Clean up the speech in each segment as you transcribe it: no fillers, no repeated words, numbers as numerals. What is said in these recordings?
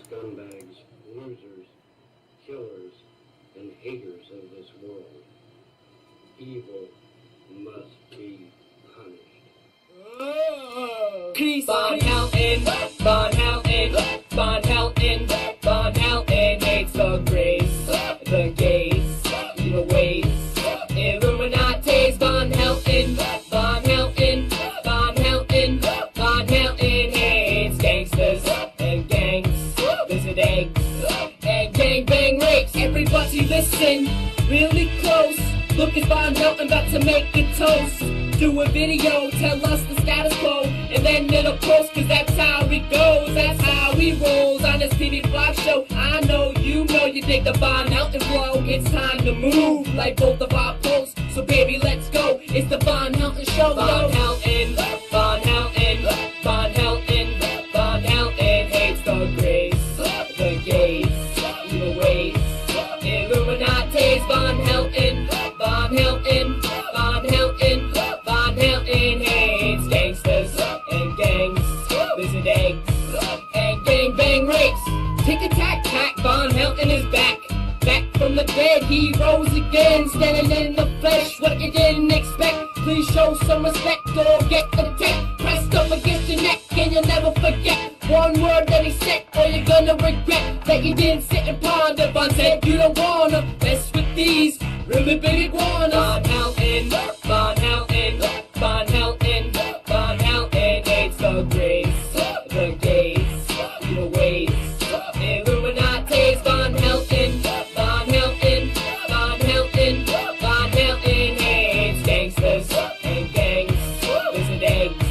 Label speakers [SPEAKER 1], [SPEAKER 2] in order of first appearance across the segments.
[SPEAKER 1] scumbags, losers, killers, and haters of this world. Evil must be punished.
[SPEAKER 2] Von Helton, Von Helton, Von Helton, Von Helton hates the grace, the gays, the ways, Illuminati's Von Helton, Von Helton, Von Helton, Von Helton hates gangsters and gangs, lizard eggs, and gangbang rapes. Everybody listen really close. Look, it's Von Helton about to make a toast. Do a video, tell us the status quo, and then it'll post, cause that's how it goes. That's how he rolls on his TV vlog show. I know you dig the Von Helton flow. It's time to move like both of our posts. So baby, let's go. It's the Von Helton show. Von Helton, Von Helton, Von Helton, Von Helton hates the grace, the gays, the ways, Illuminati's Von Helton, Von Helton, Von Helton, Von Helton hates gangsters and gangs, lizard eggs, and gangbang rapes. Tick-a-tack-tack, Von Helton is back. Back from the dead, he rose again, standing in the flesh. What you didn't expect, please show some respect or get attacked. Pressed up against your neck and you'll never forget one word that he said, or you're gonna regret that you didn't sit and ponder. Von said you don't wanna mess with these really big iguanas. Von Helton, Von Helton, Von Helton, Von Helton hates the grace, the gays, the ways, Illuminati's Von Helton, Von Helton, Von Helton, Von Helton hates gangsters and gangs, lizard eggs,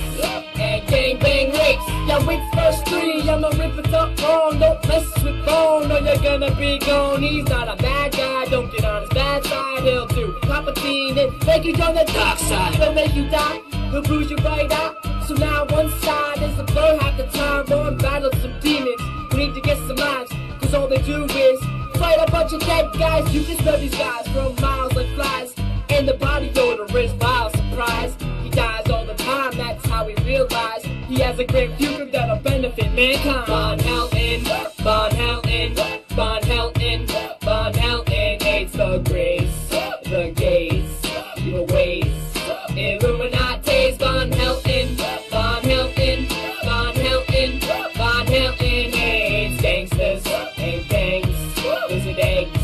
[SPEAKER 2] and gangbang rapes. Yo, it's verse 3, I'ma rip it up wrong. Don't mess with Bone or you're gonna be gone. He's not a bad guy, don't get on his bad side. He'll do Palpatine and make you on the dark side. He'll make you die, he'll bruise you right out. So now one side is a blur half the time. One battle some demons, we need to get some minds, cause all they do is fight a bunch of dead guys. You can smell these guys from miles like flies, and the body odor is vile. Surprise, he dies all the time, that's how we realize he has a great future that'll benefit mankind. Von Helton, Von Helton, Von Helton, Von Helton hates the grace, the gays, the ways, Illuminati's Von Helton, Von Helton, Von Helton, Von Helton hates gangsters and gangs, lizard eggs,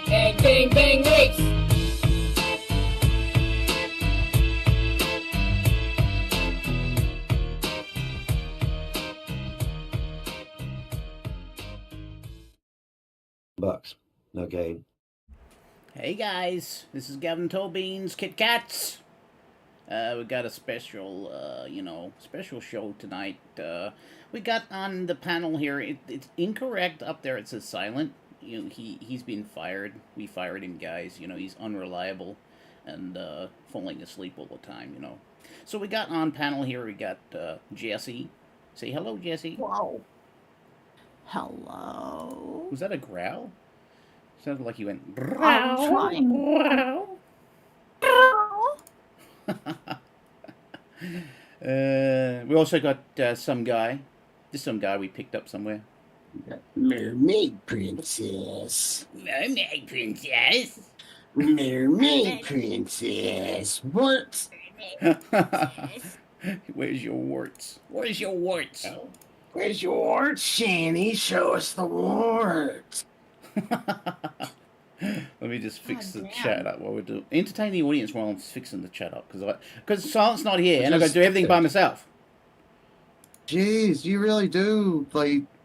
[SPEAKER 2] and gangbang rapes.
[SPEAKER 1] Bucks. Okay.
[SPEAKER 3] Hey guys, this is Gavin Tobin's Kit Kats. We got a special, special show tonight. We got on the panel here. It's incorrect up there. It says silent. He's been fired. We fired him, guys. He's unreliable and falling asleep all the time. So we got on panel here. We got Jessie. Say hello, Jessie.
[SPEAKER 4] Wow. Hello.
[SPEAKER 3] Was that a growl? Sounded like you went.
[SPEAKER 4] I'm trying.
[SPEAKER 3] We also got some guy. This some guy we picked up somewhere.
[SPEAKER 5] Mermaid Princess.
[SPEAKER 3] Mermaid Princess.
[SPEAKER 5] Mermaid Princess. What?
[SPEAKER 3] Where's your warts? Where's your warts?
[SPEAKER 5] Where's your warts, Shanny? Show us the warts.
[SPEAKER 3] Let me just fix the chat up while we do. Entertain the audience while I'm fixing the chat up, because Silent's not here, and I've got to do everything by myself.
[SPEAKER 6] Jeez, you really do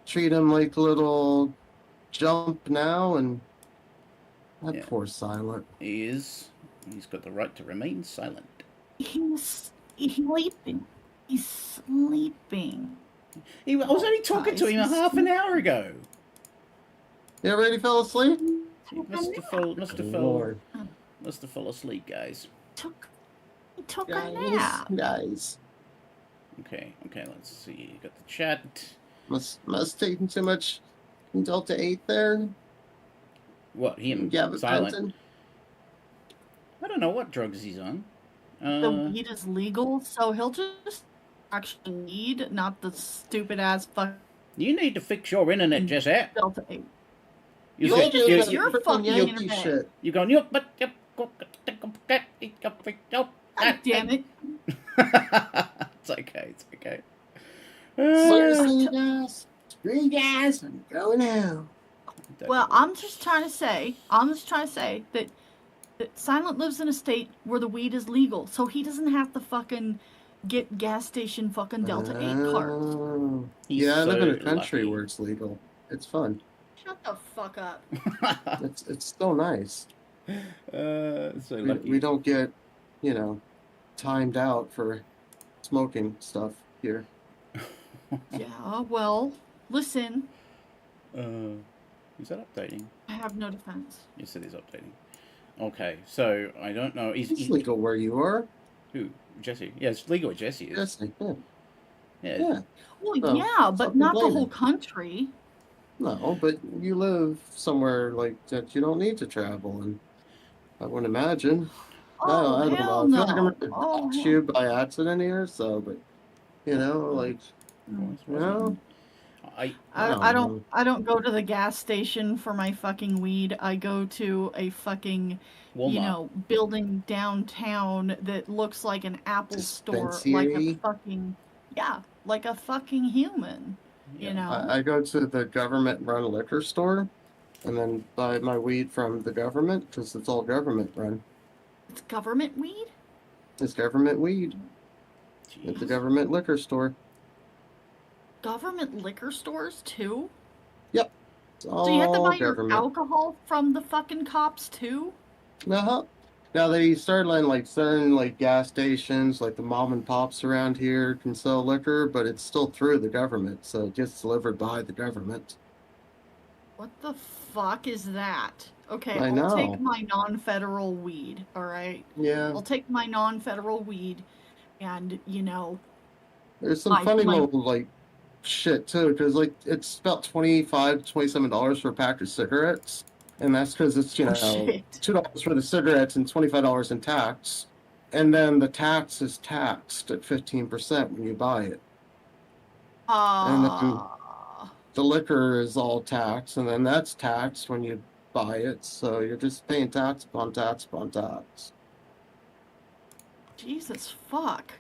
[SPEAKER 6] treat him like a little jump now, and that poor Silent.
[SPEAKER 3] He's got the right to remain silent.
[SPEAKER 4] He's sleeping. He's sleeping.
[SPEAKER 3] I was only talking to him a half an hour ago.
[SPEAKER 6] You already fell asleep?
[SPEAKER 3] He must have fell asleep, guys.
[SPEAKER 4] He took a nap.
[SPEAKER 6] Guys.
[SPEAKER 3] Okay, let's see. You got the chat.
[SPEAKER 6] Must taken too much Delta 8 there.
[SPEAKER 3] What, him?
[SPEAKER 6] Gavin
[SPEAKER 3] Silent?
[SPEAKER 6] Benton?
[SPEAKER 3] I don't know what drugs he's on.
[SPEAKER 4] The weed is legal, so he'll just actually need, not the stupid ass fucking
[SPEAKER 3] You need to fix your internet, Jessie.
[SPEAKER 4] Delta 8.
[SPEAKER 3] You
[SPEAKER 6] You're
[SPEAKER 3] think-
[SPEAKER 6] just
[SPEAKER 3] you-
[SPEAKER 6] got
[SPEAKER 4] you're
[SPEAKER 6] freaking
[SPEAKER 4] fucking
[SPEAKER 6] Yankee
[SPEAKER 4] internet.
[SPEAKER 6] shit.
[SPEAKER 3] You going, yep, but yep.
[SPEAKER 4] God damn it.
[SPEAKER 3] It's okay. It's okay.
[SPEAKER 6] Seriously, guys? Screw you guys. I'm going now.
[SPEAKER 4] Well, I'm just trying to say that Silent lives in a state where the weed is legal, so he doesn't have to fucking get gas station fucking Delta 8 cards.
[SPEAKER 6] Oh.
[SPEAKER 3] He's
[SPEAKER 6] Yeah, I live in a
[SPEAKER 3] so
[SPEAKER 6] country
[SPEAKER 3] lucky.
[SPEAKER 6] where it's legal. It's fun.
[SPEAKER 4] Shut the fuck up.
[SPEAKER 6] It's still nice.
[SPEAKER 3] So lucky.
[SPEAKER 6] We don't get, timed out for smoking stuff here.
[SPEAKER 4] Yeah, well, listen,
[SPEAKER 3] Is that updating?
[SPEAKER 4] I have no defense.
[SPEAKER 3] Yes, it is updating. Okay, so I don't know.
[SPEAKER 6] It's legal where you are.
[SPEAKER 3] Who? Jesse? Yeah, it's legal with Jesse.
[SPEAKER 6] Yes, yeah.
[SPEAKER 3] Yeah.
[SPEAKER 4] Well,
[SPEAKER 6] So,
[SPEAKER 4] yeah, but
[SPEAKER 6] fucking
[SPEAKER 4] not the
[SPEAKER 6] blame
[SPEAKER 4] whole
[SPEAKER 6] him.
[SPEAKER 4] country.
[SPEAKER 6] No, but you live somewhere like that you don't need to travel, and I wouldn't imagine.
[SPEAKER 4] Oh,
[SPEAKER 6] I don't
[SPEAKER 4] hell
[SPEAKER 6] know. I feel
[SPEAKER 4] no.
[SPEAKER 6] like I'm gonna dox you by accident here, so, but, like,
[SPEAKER 4] I don't go to the gas station for my fucking weed. I go to a fucking
[SPEAKER 3] Walmart.
[SPEAKER 4] building downtown that looks like an Apple store, like a
[SPEAKER 6] Dispensary?
[SPEAKER 4] fucking like a fucking human. You know.
[SPEAKER 6] I go to the government-run liquor store, and then buy my weed from the government, because it's all government-run.
[SPEAKER 4] It's government weed?
[SPEAKER 6] It's government weed. It's a government liquor store.
[SPEAKER 4] Government liquor stores too?
[SPEAKER 6] Yep. It's all
[SPEAKER 4] So you have to buy your
[SPEAKER 6] government.
[SPEAKER 4] alcohol from the fucking cops too?
[SPEAKER 6] Uh-huh. Now they started letting certain gas stations, like the mom and pops around here can sell liquor, but it's still through the government, so it gets delivered by the government.
[SPEAKER 4] What the fuck is that? Okay,
[SPEAKER 6] I
[SPEAKER 4] I'll take
[SPEAKER 6] know.
[SPEAKER 4] my non-federal weed, alright?
[SPEAKER 6] Yeah.
[SPEAKER 4] I'll take my non-federal weed and,
[SPEAKER 6] There's some
[SPEAKER 4] I
[SPEAKER 6] funny
[SPEAKER 4] like-
[SPEAKER 6] little shit too, because it's about $25 to $27 for a pack of cigarettes, and that's because it's
[SPEAKER 4] Oh, shit.
[SPEAKER 6] $2 for the cigarettes and $25 in tax, and then the tax is taxed at 15% when you buy it. The liquor is all taxed, and then that's taxed when you buy it, so you're just paying tax upon tax upon tax.
[SPEAKER 4] Jesus fuck.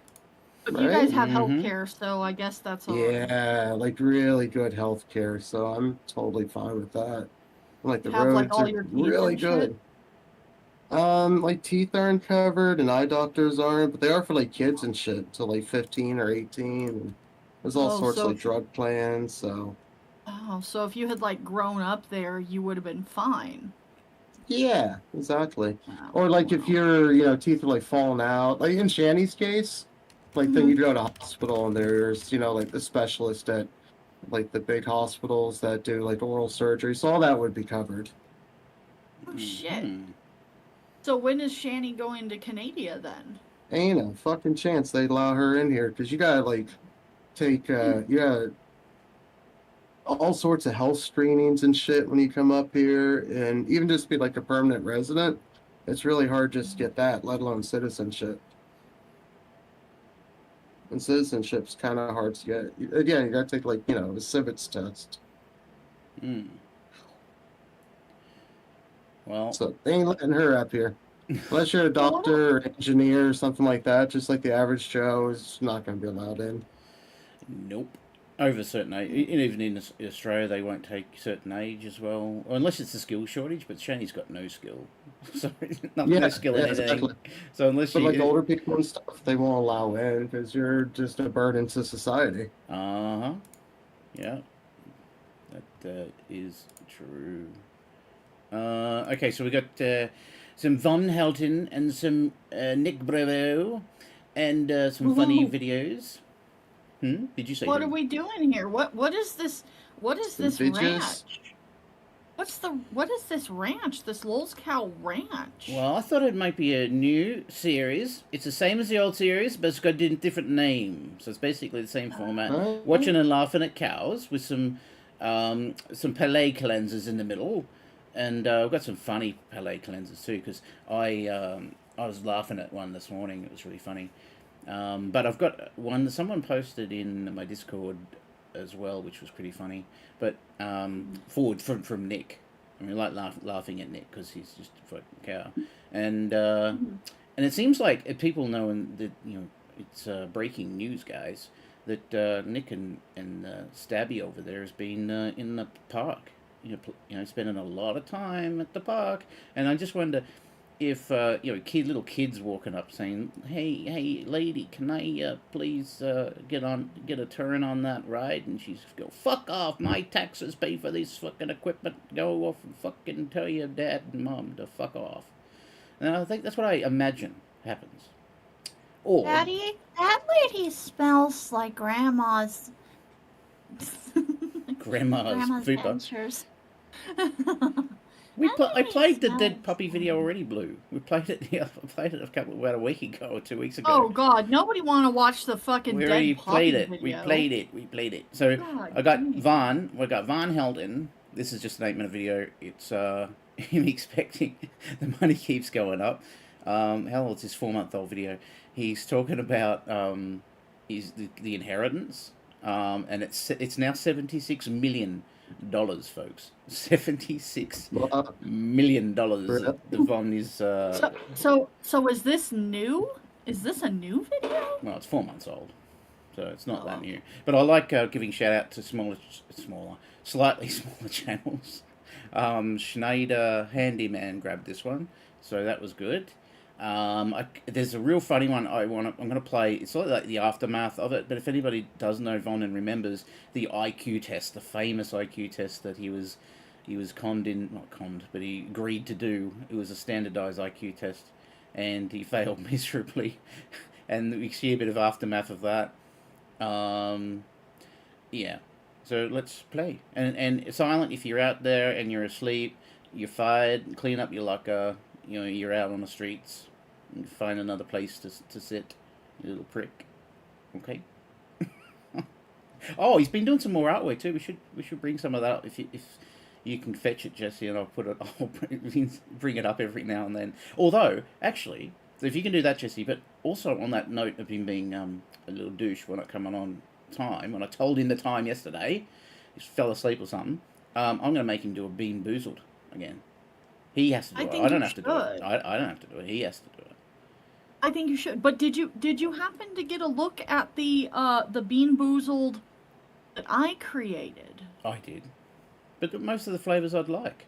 [SPEAKER 4] But you guys have health care, so I guess that's all.
[SPEAKER 6] Yeah, really good health care, so I'm totally fine with that. The
[SPEAKER 4] Have,
[SPEAKER 6] roads
[SPEAKER 4] all
[SPEAKER 6] are
[SPEAKER 4] your teeth
[SPEAKER 6] really
[SPEAKER 4] and
[SPEAKER 6] good. Teeth aren't covered and eye doctors aren't, but they are for kids and shit till 15 or 18. And there's all sorts
[SPEAKER 4] so
[SPEAKER 6] of drug plans, so
[SPEAKER 4] Oh, so if you had grown up there, you would have been fine.
[SPEAKER 6] yeah, exactly.
[SPEAKER 4] Oh,
[SPEAKER 6] Or if your teeth are falling out, in Shanny's case, then you go to hospital and there's the specialist at the big hospitals that do oral surgery, so all that would be covered.
[SPEAKER 4] Oh shit.
[SPEAKER 3] Mhm.
[SPEAKER 4] So when is Shanny going to Canada then?
[SPEAKER 6] Ain't a fucking chance they'd allow her in here, because you gotta take you gotta all sorts of health screenings and shit when you come up here, and even just be a permanent resident, it's really hard just to get that, let alone citizenship. And citizenship's kind of hard to get. Again, you gotta take a civics test.
[SPEAKER 3] Mm. Well,
[SPEAKER 6] So they ain't letting her up here. Unless you're a doctor or engineer or something like that, just like the average Joe is not going to be allowed in.
[SPEAKER 3] nope. Over a certain age, even in Australia, they won't take certain age as well, or unless it's a skill shortage. But Shani's got no skill, so no skill in anything.
[SPEAKER 6] Exactly.
[SPEAKER 3] So unless
[SPEAKER 6] But
[SPEAKER 3] she,
[SPEAKER 6] older people and stuff, they won't allow in because you're just a burden to society.
[SPEAKER 3] yeah, that is true. Okay, so we got some Von Helton and some Nick Bravo, and some funny videos. Did you say?
[SPEAKER 4] What are we doing here? What is this? What is this
[SPEAKER 6] Vids?
[SPEAKER 4] ranch? What is this ranch? This LolzCow ranch?
[SPEAKER 3] Well, I thought it might be a new series. It's the same as the old series, but it's got a different name. So it's basically the same format. Watching and laughing at cows with some Palais cleansers in the middle, and I've got some funny Palais cleansers too, because I was laughing at one this morning. It was really funny. But I've got one that someone posted in my Discord as well, which was pretty funny. But forward from Nick. I mean, like laughing at Nick because he's just a fucking cow, and it seems like people knowing that it's breaking news, guys, that Nick and Stabby over there has been in the park, spending a lot of time at the park, and I just wonder if little kids walking up saying, hey lady, can I please get a turn on that ride, and she's go, fuck off, my taxes pay for this fucking equipment, go off and fucking tell your dad and mom to fuck off. And I think that's what I imagine happens. Or
[SPEAKER 4] Daddy, that lady smells like grandma's
[SPEAKER 3] grandma's fupa.
[SPEAKER 4] dentures.
[SPEAKER 3] I played the dead puppy video already, Blue. We played it. Yeah, I played it about a week ago or 2 weeks ago.
[SPEAKER 4] Oh God, nobody want to watch the fucking
[SPEAKER 3] We
[SPEAKER 4] dead
[SPEAKER 3] already
[SPEAKER 4] puppy
[SPEAKER 3] played it.
[SPEAKER 4] video.
[SPEAKER 3] We played it. So
[SPEAKER 4] God,
[SPEAKER 3] I got
[SPEAKER 4] damn.
[SPEAKER 3] Vaughn. We got Vaughn Helton. This is just an 8-minute video. It's him expecting the money keeps going up. Hell, it's his 4-month-old video. He's talking about the inheritance, and it's now $76 million, folks. $76 million. The Von is.
[SPEAKER 4] So is this new? Is this a new video?
[SPEAKER 3] Well, it's 4 months old, so it's not that new. But I like giving shout out to slightly smaller channels. Schneider Handyman grabbed this one, so that was good. There's a real funny one I'm going to play. It's sort of like the aftermath of it, but if anybody does know Von and remembers the IQ test, the famous IQ test that he was not conned, but he agreed to do. It was a standardized IQ test, and he failed miserably. And we see a bit of aftermath of that. Yeah. So let's play. And Silent, if you're out there and you're asleep, you're fired, clean up your locker, you're out on the streets, and find another place to sit, you little prick. Okay? Oh, he's been doing some more artwork too. We should bring some of that up if you can fetch it, Jessie, and I'll bring it up every now and then. Although, actually, if you can do that, Jessie, but also on that note of him being a little douche when not coming on time, when I told him the time yesterday, he fell asleep or something, I'm going to make him do a Bean Boozled again. He has to do it. I don't have to do it. I don't have to do it. He has to do it.
[SPEAKER 4] I think you should. But did you happen to get a look at the Bean Boozled that I created?
[SPEAKER 3] I did. But most of the flavors I'd like.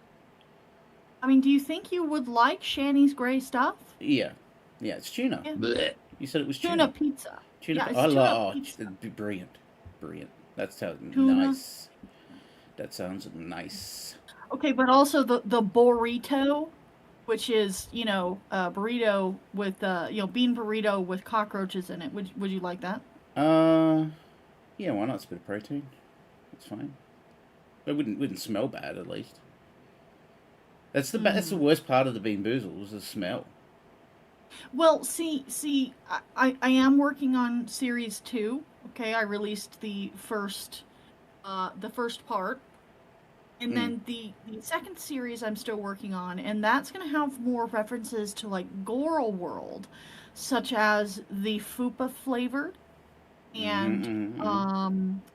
[SPEAKER 4] I mean, do you think you would like Shanny's Gray Stuff?
[SPEAKER 3] Yeah. Yeah, it's tuna.
[SPEAKER 4] Yeah.
[SPEAKER 3] You said it was
[SPEAKER 4] Tuna pizza.
[SPEAKER 3] Tuna.
[SPEAKER 4] Yeah, it's
[SPEAKER 3] I
[SPEAKER 4] tuna
[SPEAKER 3] love.
[SPEAKER 4] pizza.
[SPEAKER 3] Brilliant. That sounds
[SPEAKER 4] Tuna.
[SPEAKER 3] nice. That sounds nice.
[SPEAKER 4] Okay, but also the burrito, which is burrito with bean burrito with cockroaches in it. Would you like that?
[SPEAKER 3] Yeah, why not? It's a bit of protein. It's fine. It wouldn't smell bad, at least. That's the worst part of the Bean Boozled, was the smell.
[SPEAKER 4] Well, see, I am working on series 2. Okay, I released the first part, and then the second series I'm still working on, and that's going to have more references to like Goral World, such as the fupa flavored, and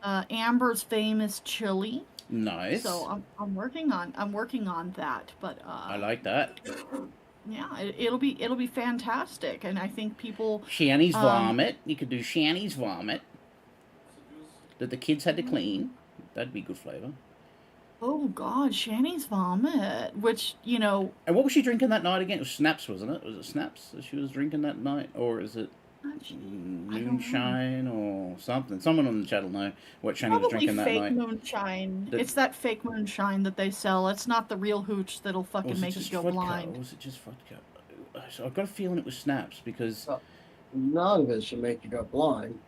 [SPEAKER 4] Amber's famous chili.
[SPEAKER 3] Nice.
[SPEAKER 4] So I'm working on that, but
[SPEAKER 3] I like that.
[SPEAKER 4] Yeah, it'll be fantastic, and I think people.
[SPEAKER 3] Shanny's vomit. You could do Shanny's vomit that the kids had to clean. That'd be good flavor.
[SPEAKER 4] Oh God, Shanny's vomit, which And
[SPEAKER 3] what was she drinking that night again? It was Snaps, wasn't it? Was it Snaps that she was drinking that night, or is it moonshine or something? Someone on the chat will know what Shanny was drinking that night.
[SPEAKER 4] Probably fake moonshine. It's that fake moonshine that they sell. It's not the real hooch that'll fucking make you go blind.
[SPEAKER 3] Or was it just vodka? So I've got a feeling it was Snaps because
[SPEAKER 6] none of it should make you go blind.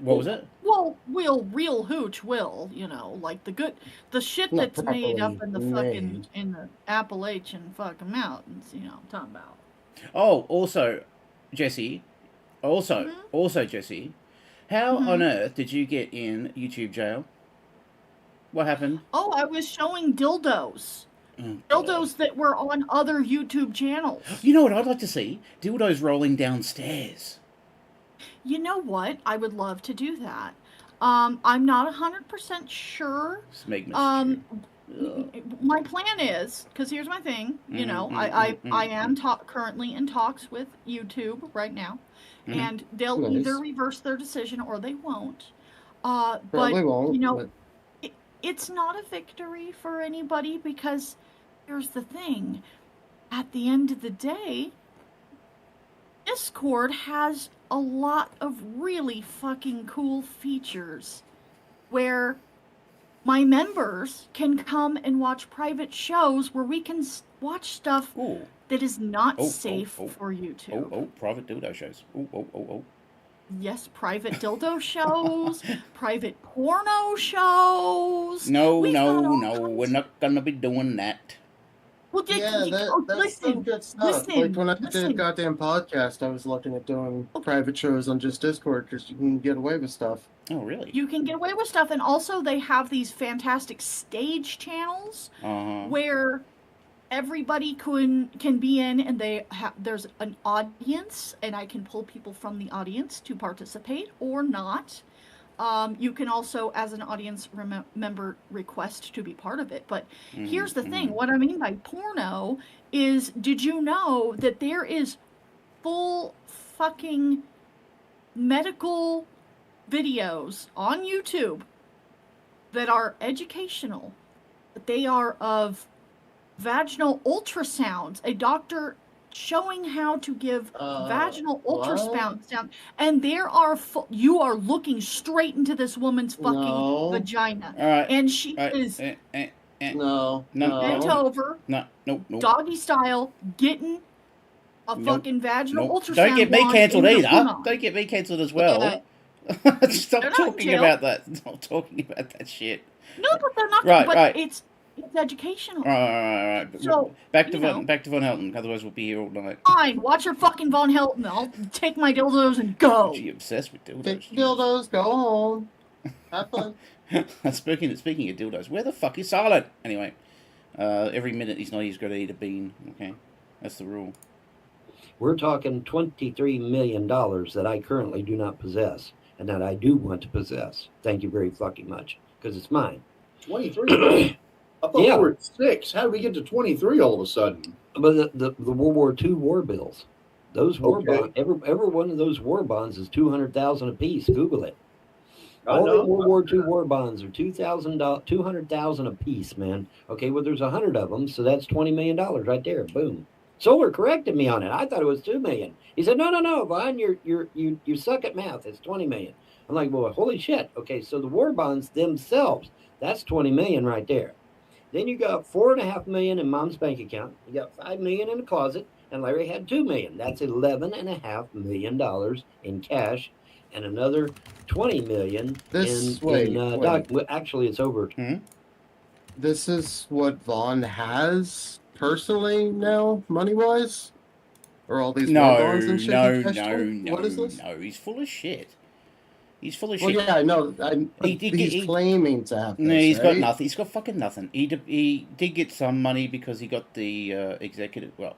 [SPEAKER 3] What was it?
[SPEAKER 4] Well, real hooch will, like the shit
[SPEAKER 6] Not
[SPEAKER 4] that's made up in the
[SPEAKER 6] properly
[SPEAKER 4] in the Appalachian fucking mountains, I'm talking about.
[SPEAKER 3] Oh, also, Jessie. Also, Jessie. How on earth did you get in YouTube jail? What happened?
[SPEAKER 4] Oh, I was showing dildos.
[SPEAKER 3] Oh,
[SPEAKER 4] Dildos that were on other YouTube channels.
[SPEAKER 3] You know what I'd like to see? Dildos rolling downstairs.
[SPEAKER 4] You know what? I would love to do that. I'm not 100% sure.
[SPEAKER 3] Just make me
[SPEAKER 4] My plan is, because here's my thing, you know, I am currently in talks with YouTube right now, and they'll either reverse their decision or they won't.
[SPEAKER 6] Probably
[SPEAKER 4] but
[SPEAKER 6] won't,
[SPEAKER 4] you know,
[SPEAKER 6] but...
[SPEAKER 4] it's not a victory for anybody, because here's the thing: at the end of the day, Discord has a lot of really fucking cool features where my members can come and watch private shows where we can watch stuff that is not safe for YouTube.
[SPEAKER 3] Private dildo shows.
[SPEAKER 4] Yes, private dildo shows, private porno shows.
[SPEAKER 3] No, we're not gonna be doing that.
[SPEAKER 4] Well,
[SPEAKER 6] that's some good stuff. Like when I did a goddamn podcast, I was looking at doing private shows on just Discord because you can get away with stuff.
[SPEAKER 3] Oh, really?
[SPEAKER 4] You can get away with stuff, and also they have these fantastic stage channels where everybody can be in, and there's an audience, and I can pull people from the audience to participate or not. You can also, as an audience member, request to be part of it. But here's the thing. What I mean by porno is, did you know that there is full fucking medical videos on YouTube that are educational, but they are of vaginal ultrasounds, a doctor showing how to give vaginal ultrasound, and there are you are looking straight into this woman's fucking vagina, and she is bent over, doggy style, getting a fucking vaginal ultrasound.
[SPEAKER 3] Don't get me cancelled either. Don't get me cancelled as well. Stop talking about that. Stop talking about that shit.
[SPEAKER 4] No, but they're not. Right. It's educational.
[SPEAKER 3] Right.
[SPEAKER 4] So,
[SPEAKER 3] back to Von Helton. Otherwise, we'll be here all night.
[SPEAKER 4] Fine. Watch your fucking Von Helton. I'll take my dildos and go.
[SPEAKER 3] Are you obsessed with dildos?
[SPEAKER 6] Take dildos, go home. Have fun.
[SPEAKER 3] Speaking of dildos, where the fuck is Silent? Anyway, every minute he's got to eat a bean. Okay, that's the rule.
[SPEAKER 1] We're talking $23 million that I currently do not possess, and that I do want to possess. Thank you very fucking much, because it's mine.
[SPEAKER 7] 23. I thought we were at 6. How did we get to 23 all of a sudden?
[SPEAKER 1] But the World War II war bills, those war bonds, every one of those war bonds is $200,000 a piece. Google it. All the World War II war bonds are $200,000 a piece, man. Okay, well there's 100 of them, so that's $20 million right there. Boom. Solar corrected me on it. I thought it was $2 million. He said, no, Vaughn, you suck at math. It's $20 million. I'm like, well, holy shit. Okay, so the war bonds themselves, that's $20 million right there. Then you got $4.5 million in Mom's bank account. You got $5 million in the closet, and Larry had $2 million. That's $11.5 million in cash, and another $20 million actually, it's over.
[SPEAKER 6] This is what Vaughn has personally now, money-wise? Or all these bonds and shit?
[SPEAKER 3] No.
[SPEAKER 6] What is this?
[SPEAKER 3] No, he's full of shit. He's full of
[SPEAKER 6] shit. Well, yeah, I know. He's claiming to have this,
[SPEAKER 3] no, he's got nothing. He's got fucking nothing. He did get some money because he got the executive... Well,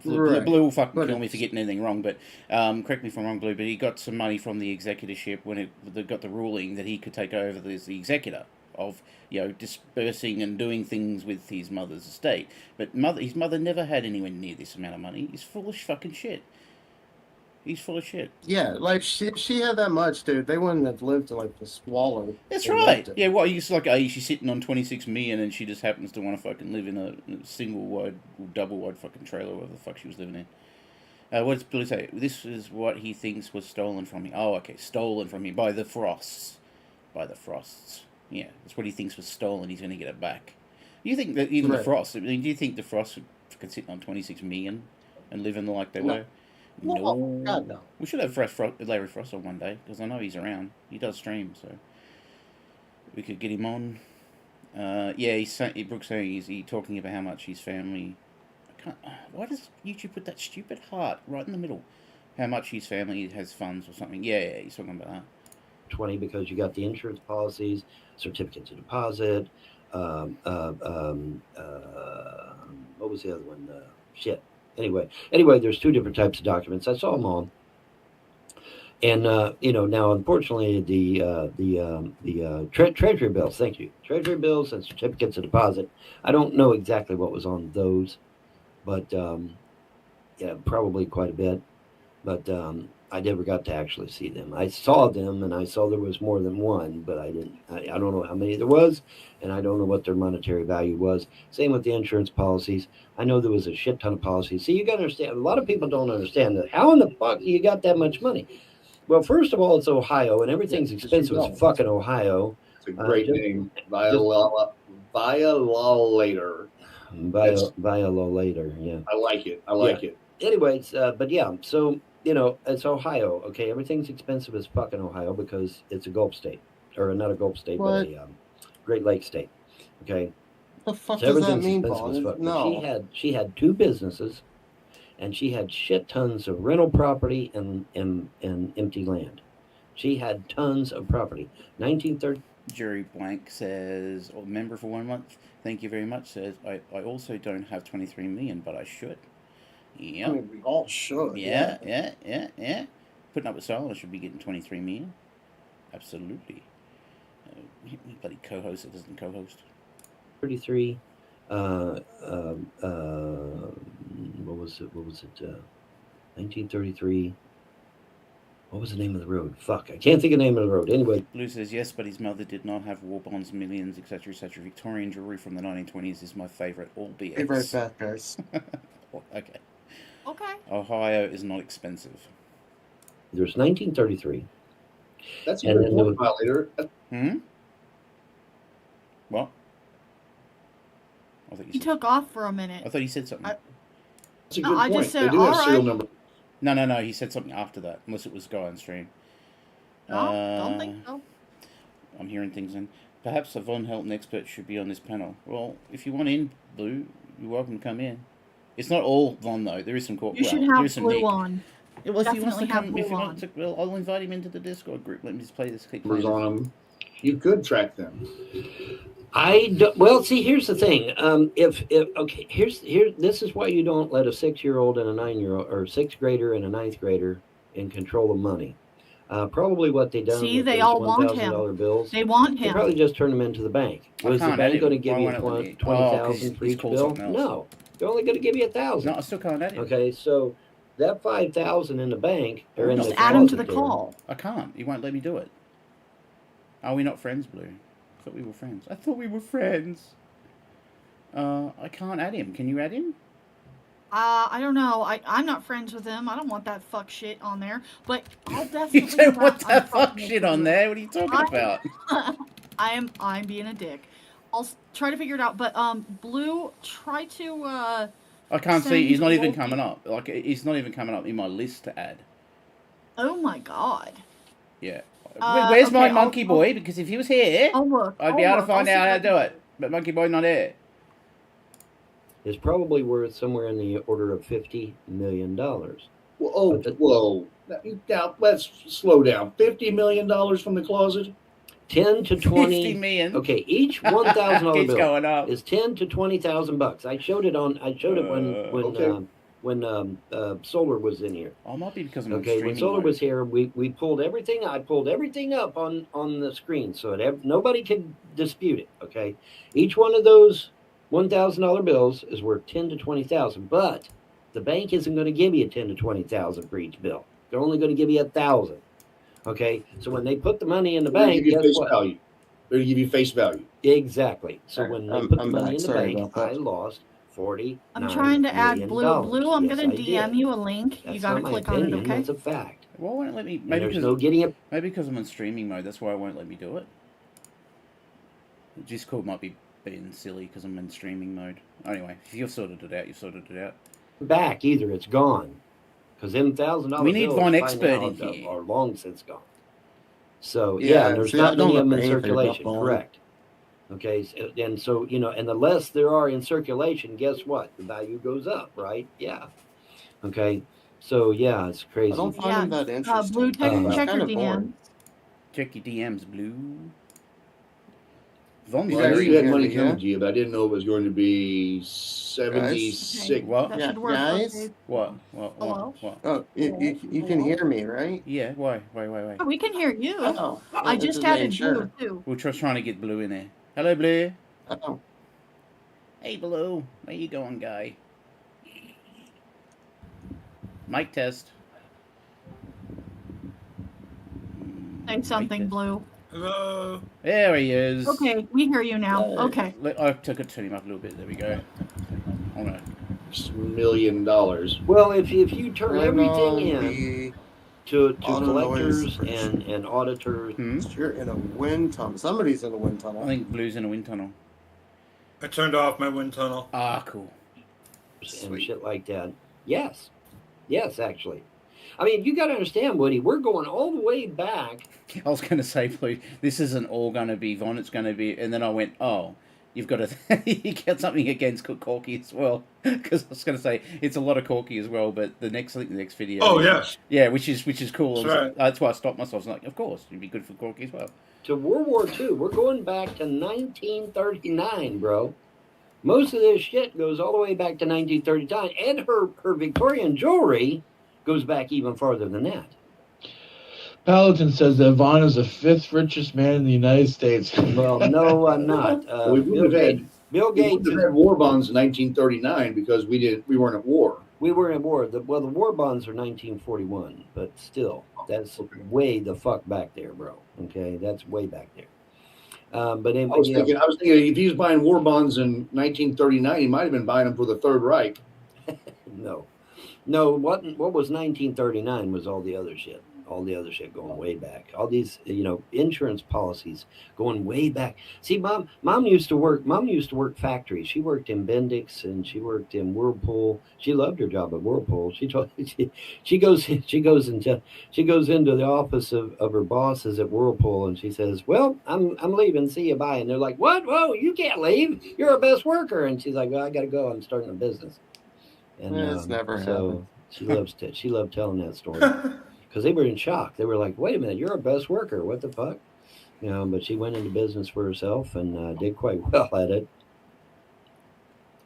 [SPEAKER 3] Blue will fucking kill me for getting anything wrong, but correct me if I'm wrong, Blue, but he got some money from the executorship when they got the ruling that he could take over as the executor of, dispersing and doing things with his mother's estate. But his mother never had anywhere near this amount of money. He's full of fucking shit. He's full of shit.
[SPEAKER 6] Yeah, like she had that much, dude. They wouldn't have lived to like the swallow.
[SPEAKER 3] That's right. Yeah, well, he's like, she's sitting on 26 million, and she just happens to want to fucking live in a single wide, double wide fucking trailer, whatever the fuck she was living in. What does Billy say? This is what he thinks was stolen from him. Oh, okay, stolen from him by the Frosts. By the Frosts. Yeah, that's what he thinks was stolen. He's going to get it back. You think that even the Frosts? I mean, do you think the Frosts could sit on 26 million and live in like they were? No.
[SPEAKER 6] God, no.
[SPEAKER 3] We should have Larry Frost on one day, because I know he's around. He does stream, so we could get him on. Brooks saying he's talking about how much his family... Why does YouTube put that stupid heart right in the middle? How much his family has funds or something. Yeah, he's talking about that.
[SPEAKER 1] 20 because you got the insurance policies, certificates of deposit, what was the other one? Shit. Anyway, there's 2 different types of documents. I saw them all. And now unfortunately the treasury bills. Thank you, treasury bills and certificates of deposit. I don't know exactly what was on those, but yeah, probably quite a bit. But I never got to actually see them. I saw them, and I saw there was more than one, but I didn't. I don't know how many there was, and I don't know what their monetary value was. Same with the insurance policies. I know there was a shit ton of policies. See, you got to understand. A lot of people don't understand that. How in the fuck you got that much money? Well, first of all, it's Ohio, and everything's expensive as fucking Ohio.
[SPEAKER 7] It's a great name. Violator.
[SPEAKER 1] Violator, yeah.
[SPEAKER 7] I like it. I like it.
[SPEAKER 1] Anyways, but yeah, so, it's Ohio, okay? Everything's expensive as fucking Ohio because it's a Gulf state. Or not a Gulf state, but a Great Lakes state, okay?
[SPEAKER 6] The fuck does that mean, Paul?
[SPEAKER 1] No. She had two businesses, and she had shit tons of rental property and empty land. She had tons of property. 1930.
[SPEAKER 3] Jerry Blank says, member for 1 month. Thank you very much. Says, I also don't have 23 million, but I should. Yeah.
[SPEAKER 6] I mean, we all should.
[SPEAKER 3] Yeah. Putting up with Silence should be getting 23 million. Absolutely. Bloody co-host that doesn't co-host.
[SPEAKER 1] 33. What was it? 1933. What was the name of the road? Fuck, I can't think of the name of the road. Anyway.
[SPEAKER 3] Blue says, yes, but his mother did not have war bonds, millions, etc., etc. Victorian jewelry from the 1920s is my favorite, albeit.
[SPEAKER 6] Favorite fat guys.
[SPEAKER 3] Okay.
[SPEAKER 4] Okay.
[SPEAKER 3] Ohio is not expensive.
[SPEAKER 1] There's 1933.
[SPEAKER 7] That's a good point, Violator.
[SPEAKER 3] What?
[SPEAKER 4] You took off for a minute.
[SPEAKER 3] I thought you said something.
[SPEAKER 7] That's a good point.
[SPEAKER 4] Just said,
[SPEAKER 7] they do have serial number.
[SPEAKER 3] No. He said something after that, unless it was go on stream.
[SPEAKER 4] No, don't think so.
[SPEAKER 3] I'm hearing things in. Perhaps a Von Helton expert should be on this panel. Well, if you want in, Blue, you're welcome to come in. It's not all Von though. There is some
[SPEAKER 4] You should have Blue on.
[SPEAKER 3] Well, if he wants
[SPEAKER 4] Definitely
[SPEAKER 3] to
[SPEAKER 4] have
[SPEAKER 3] come,
[SPEAKER 4] Blue
[SPEAKER 3] if he
[SPEAKER 4] on.
[SPEAKER 3] wants to, well, I'll invite him into the Discord group. Let me just play this clip.
[SPEAKER 7] On them. You could track them.
[SPEAKER 1] Well, see, here's the thing. This is why you don't let a 6-year-old and a 9-year-old or 6th grader and a 9th grader in control of money. Probably what they done.
[SPEAKER 4] See,
[SPEAKER 1] with
[SPEAKER 4] they
[SPEAKER 1] those
[SPEAKER 4] all want him.
[SPEAKER 1] Bills,
[SPEAKER 4] they want him.
[SPEAKER 1] They probably just turn them into the bank. Was the bank going to give you 20,000 for each bill? No, they're only going to give you 1,000.
[SPEAKER 3] No, I still can't add it.
[SPEAKER 1] Okay, so that 5,000 in the bank or in
[SPEAKER 4] just
[SPEAKER 1] the
[SPEAKER 4] add him to the
[SPEAKER 1] there,
[SPEAKER 4] call.
[SPEAKER 3] I can't. He won't let me do it. Are we not friends, Blue? I thought we were friends. I can't add him. Can you add him?
[SPEAKER 4] I don't know. I'm not friends with him. I don't want that fuck shit on there. But I'll definitely.
[SPEAKER 3] You don't want that fuck shit on there? What are you talking about?
[SPEAKER 4] I'm being a dick. I'll try to figure it out. But Blue, try to.
[SPEAKER 3] I can't see. He's not even coming up. Like he's not even coming up in my list to add.
[SPEAKER 4] Oh my god.
[SPEAKER 3] Yeah. Where's my monkey boy? Because if he was here, I'd be able to find out how to do it. But monkey boy not here.
[SPEAKER 1] Is probably worth somewhere in the order of $50 million.
[SPEAKER 7] Whoa. Now, let's slow down. $50 million from the closet?
[SPEAKER 1] 10 to 20.
[SPEAKER 3] 50 million.
[SPEAKER 1] Okay, each $1,000 bill
[SPEAKER 3] going up.
[SPEAKER 1] is 10 to 20,000 bucks. I showed it when Solar was in here.
[SPEAKER 3] Oh, it might be because I'm
[SPEAKER 1] when Solar was here, we pulled everything. I pulled everything up on the screen so that nobody could dispute it. Okay, each one of those $1,000 bills is worth 10 to 20,000, but the bank isn't going to give you 10 to 20,000 for each bill. They're only going to give you 1,000. Okay, so when they put the money in the bank, guess what?
[SPEAKER 7] Value. They're going to give you face value.
[SPEAKER 1] Exactly. So when they put the money in the bank, I lost $49
[SPEAKER 4] I'm trying to add Blue. Blue, I'm
[SPEAKER 1] yes,
[SPEAKER 4] going to DM you a link. You got to click on it, okay?
[SPEAKER 1] That's a fact.
[SPEAKER 3] Why won't it let me?
[SPEAKER 1] Maybe there's no getting it.
[SPEAKER 3] Maybe because I'm in streaming mode. That's why it won't let me do it. Discord might be being silly because I'm in streaming mode. Anyway, if you've sorted it out, you've sorted it out.
[SPEAKER 1] Back either, it's gone. Because them $1,000
[SPEAKER 3] we need
[SPEAKER 1] bills
[SPEAKER 3] Von Expert in here.
[SPEAKER 1] Are long since gone. So there's not many of them in circulation. Correct. Okay, and so and the less there are in circulation, guess what? The value goes up, right? Yeah. Okay. So it's crazy.
[SPEAKER 6] I don't find them that interesting.
[SPEAKER 4] Blue, check your DMs.
[SPEAKER 3] Check your DMs, Blue. Von's
[SPEAKER 6] You
[SPEAKER 7] Well, I
[SPEAKER 6] guys
[SPEAKER 7] knew
[SPEAKER 3] very.
[SPEAKER 7] you had
[SPEAKER 6] hear
[SPEAKER 7] money
[SPEAKER 6] me,
[SPEAKER 7] coming
[SPEAKER 6] yeah?
[SPEAKER 7] to you, but I didn't know it was going to be 76.
[SPEAKER 3] What?
[SPEAKER 4] That
[SPEAKER 6] Yeah,
[SPEAKER 4] should work.
[SPEAKER 6] guys?
[SPEAKER 4] Okay.
[SPEAKER 3] What?
[SPEAKER 4] Hello?
[SPEAKER 3] What?
[SPEAKER 6] Oh, you can hear me, right?
[SPEAKER 3] Yeah. Why?
[SPEAKER 4] Oh, we can hear you.
[SPEAKER 6] Oh,
[SPEAKER 4] I just added Blue too.
[SPEAKER 3] We're just trying to get Blue in there. Hello, Blue.
[SPEAKER 6] Oh,
[SPEAKER 3] Hey, Blue. Where you going, guy? Mic test.
[SPEAKER 4] Say something, Blue.
[SPEAKER 8] Hello.
[SPEAKER 3] There he is.
[SPEAKER 4] Okay, we hear you now. Okay.
[SPEAKER 3] I took it, turn him up a little bit. There we go. Hold on.
[SPEAKER 7] $1 million.
[SPEAKER 1] Well, if you turn
[SPEAKER 6] turn
[SPEAKER 1] everything
[SPEAKER 6] on
[SPEAKER 1] in
[SPEAKER 6] the
[SPEAKER 1] to
[SPEAKER 6] auto
[SPEAKER 1] collectors
[SPEAKER 6] noise suppression.
[SPEAKER 1] and auditors,
[SPEAKER 6] You're in a wind tunnel. Somebody's in a wind tunnel.
[SPEAKER 3] I think Blue's in a wind tunnel.
[SPEAKER 8] I turned off my wind tunnel.
[SPEAKER 3] Ah, cool.
[SPEAKER 1] and shit like that. Yes, actually. I mean, you got to understand, Woody. We're going all the way back.
[SPEAKER 3] I was going to say, Blue, this isn't all going to be Von. It's going to be, and then I went, oh, you've got to, you get something against Corky as well, because I was going to say it's a lot of Corky as well. But I think the next video.
[SPEAKER 8] Oh yes.
[SPEAKER 3] Yeah, which is cool.
[SPEAKER 8] That's right.
[SPEAKER 3] That's why I stopped myself. I was like, of course, it'd be good for Corky as well.
[SPEAKER 1] To World War II. We're going back to 1939, bro. Most of this shit goes all the way back to 1939, and her Victorian jewelry goes back even farther than that.
[SPEAKER 9] Paladin says that Vaughn is the 5th richest man in the United States.
[SPEAKER 1] Well, no, I'm not.
[SPEAKER 7] We would have had
[SPEAKER 1] Bill
[SPEAKER 7] we
[SPEAKER 1] Gates.
[SPEAKER 7] would have had war bonds in 1939 because we weren't at war.
[SPEAKER 1] We were in war. The war bonds are 1941, but still, that's way the fuck back there, bro. Okay, that's way back there. But anyway,
[SPEAKER 7] I was thinking if he was buying war bonds in 1939, he might have been buying them for the Third Reich.
[SPEAKER 1] no. What was 1939 was all the other shit. All the other shit going way back. All these, insurance policies going way back. See, mom used to work factories. She worked in Bendix and she worked in Whirlpool. She loved her job at Whirlpool. She goes into the office of her bosses at Whirlpool and she says, "Well, I'm leaving. See you, bye." And they're like, "What? Whoa, you can't leave. You're our best worker." And she's like, "Well, I got to go. I'm starting a business." And
[SPEAKER 6] It's never happened.
[SPEAKER 1] she loved telling that story. Because they were in shock. They were like, "Wait a minute, you're our best worker. What the fuck?" But she went into business for herself and did quite well at it.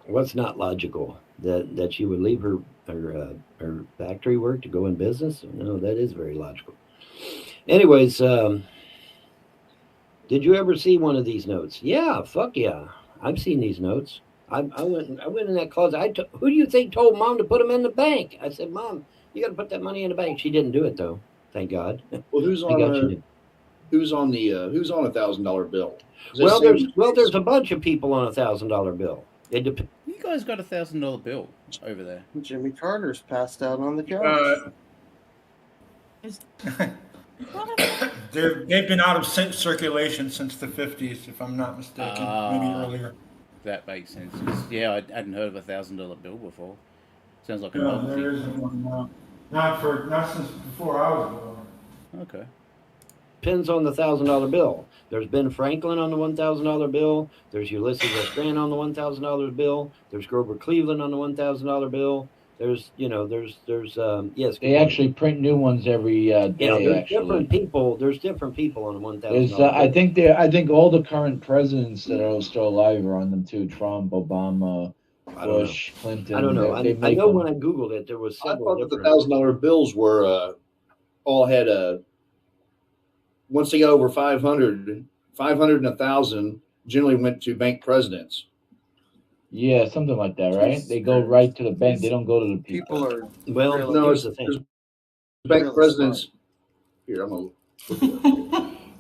[SPEAKER 1] What's not logical? That she would leave her factory work to go in business? No, that is very logical. Anyways, did you ever see one of these notes? Yeah, fuck yeah. I've seen these notes. I went in that closet. Who do you think told Mom to put them in the bank? I said, "Mom, you got to put that money in the bank." She didn't do it though. Thank God.
[SPEAKER 7] Well, who's on a $1,000 bill?
[SPEAKER 1] There's a bunch of people on $1,000 bill. It depends.
[SPEAKER 3] You guys got $1,000 bill over there.
[SPEAKER 6] Jimmy Carter's passed out on the couch.
[SPEAKER 8] They've been out of circulation since the 50s, if I'm not mistaken. Maybe earlier.
[SPEAKER 3] That makes sense. Yeah, I hadn't heard of $1,000 bill before. Sounds like a
[SPEAKER 8] No,
[SPEAKER 3] novelty.
[SPEAKER 8] there isn't one now. Not since before I was born.
[SPEAKER 3] Okay.
[SPEAKER 1] Depends on the $1,000 bill. There's Ben Franklin on the $1,000 bill. There's Ulysses S. Grant on the $1,000 bill. There's Grover Cleveland on the $1,000 bill. There's yes.
[SPEAKER 9] They actually print new ones every day.
[SPEAKER 1] There's different people. There's different people on the $1,000.
[SPEAKER 9] I think all the current presidents that are still alive are on them too. Trump, Obama, Bush, Clinton.
[SPEAKER 1] I don't know. I know when I Googled it, there was several.
[SPEAKER 7] I thought that the $1,000 bills were all had once they got over 500 and 1,000 generally went to bank presidents.
[SPEAKER 9] Yeah, something like that, right? They go right to the bank. They don't go to the people.
[SPEAKER 6] People are
[SPEAKER 1] here's the thing.
[SPEAKER 7] Bank presidents. Here, I'm gonna.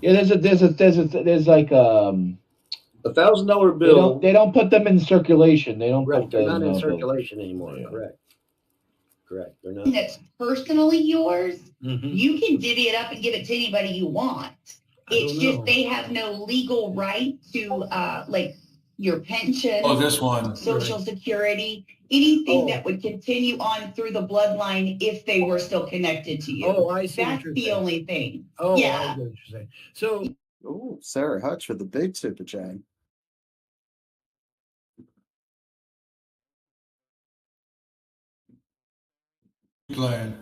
[SPEAKER 9] Yeah, there's like
[SPEAKER 7] $1,000 bill.
[SPEAKER 9] They don't put them in circulation. They don't put
[SPEAKER 1] They're not in
[SPEAKER 9] those
[SPEAKER 1] circulation anymore.
[SPEAKER 9] Yeah.
[SPEAKER 1] Correct. They're not.
[SPEAKER 10] That's personally yours.
[SPEAKER 1] Mm-hmm.
[SPEAKER 10] You can divvy it up and give it to anybody you want. It's just they have no legal right to like your pension.
[SPEAKER 8] Oh, this one.
[SPEAKER 10] Social Security, anything that would continue on through the bloodline if they were still connected to you.
[SPEAKER 1] Oh, I see.
[SPEAKER 10] That's the only thing.
[SPEAKER 1] Oh,
[SPEAKER 10] yeah.
[SPEAKER 1] I get what you're saying. So,
[SPEAKER 6] Ooh, Sarah Hutch with the big super chat.
[SPEAKER 8] Glenn.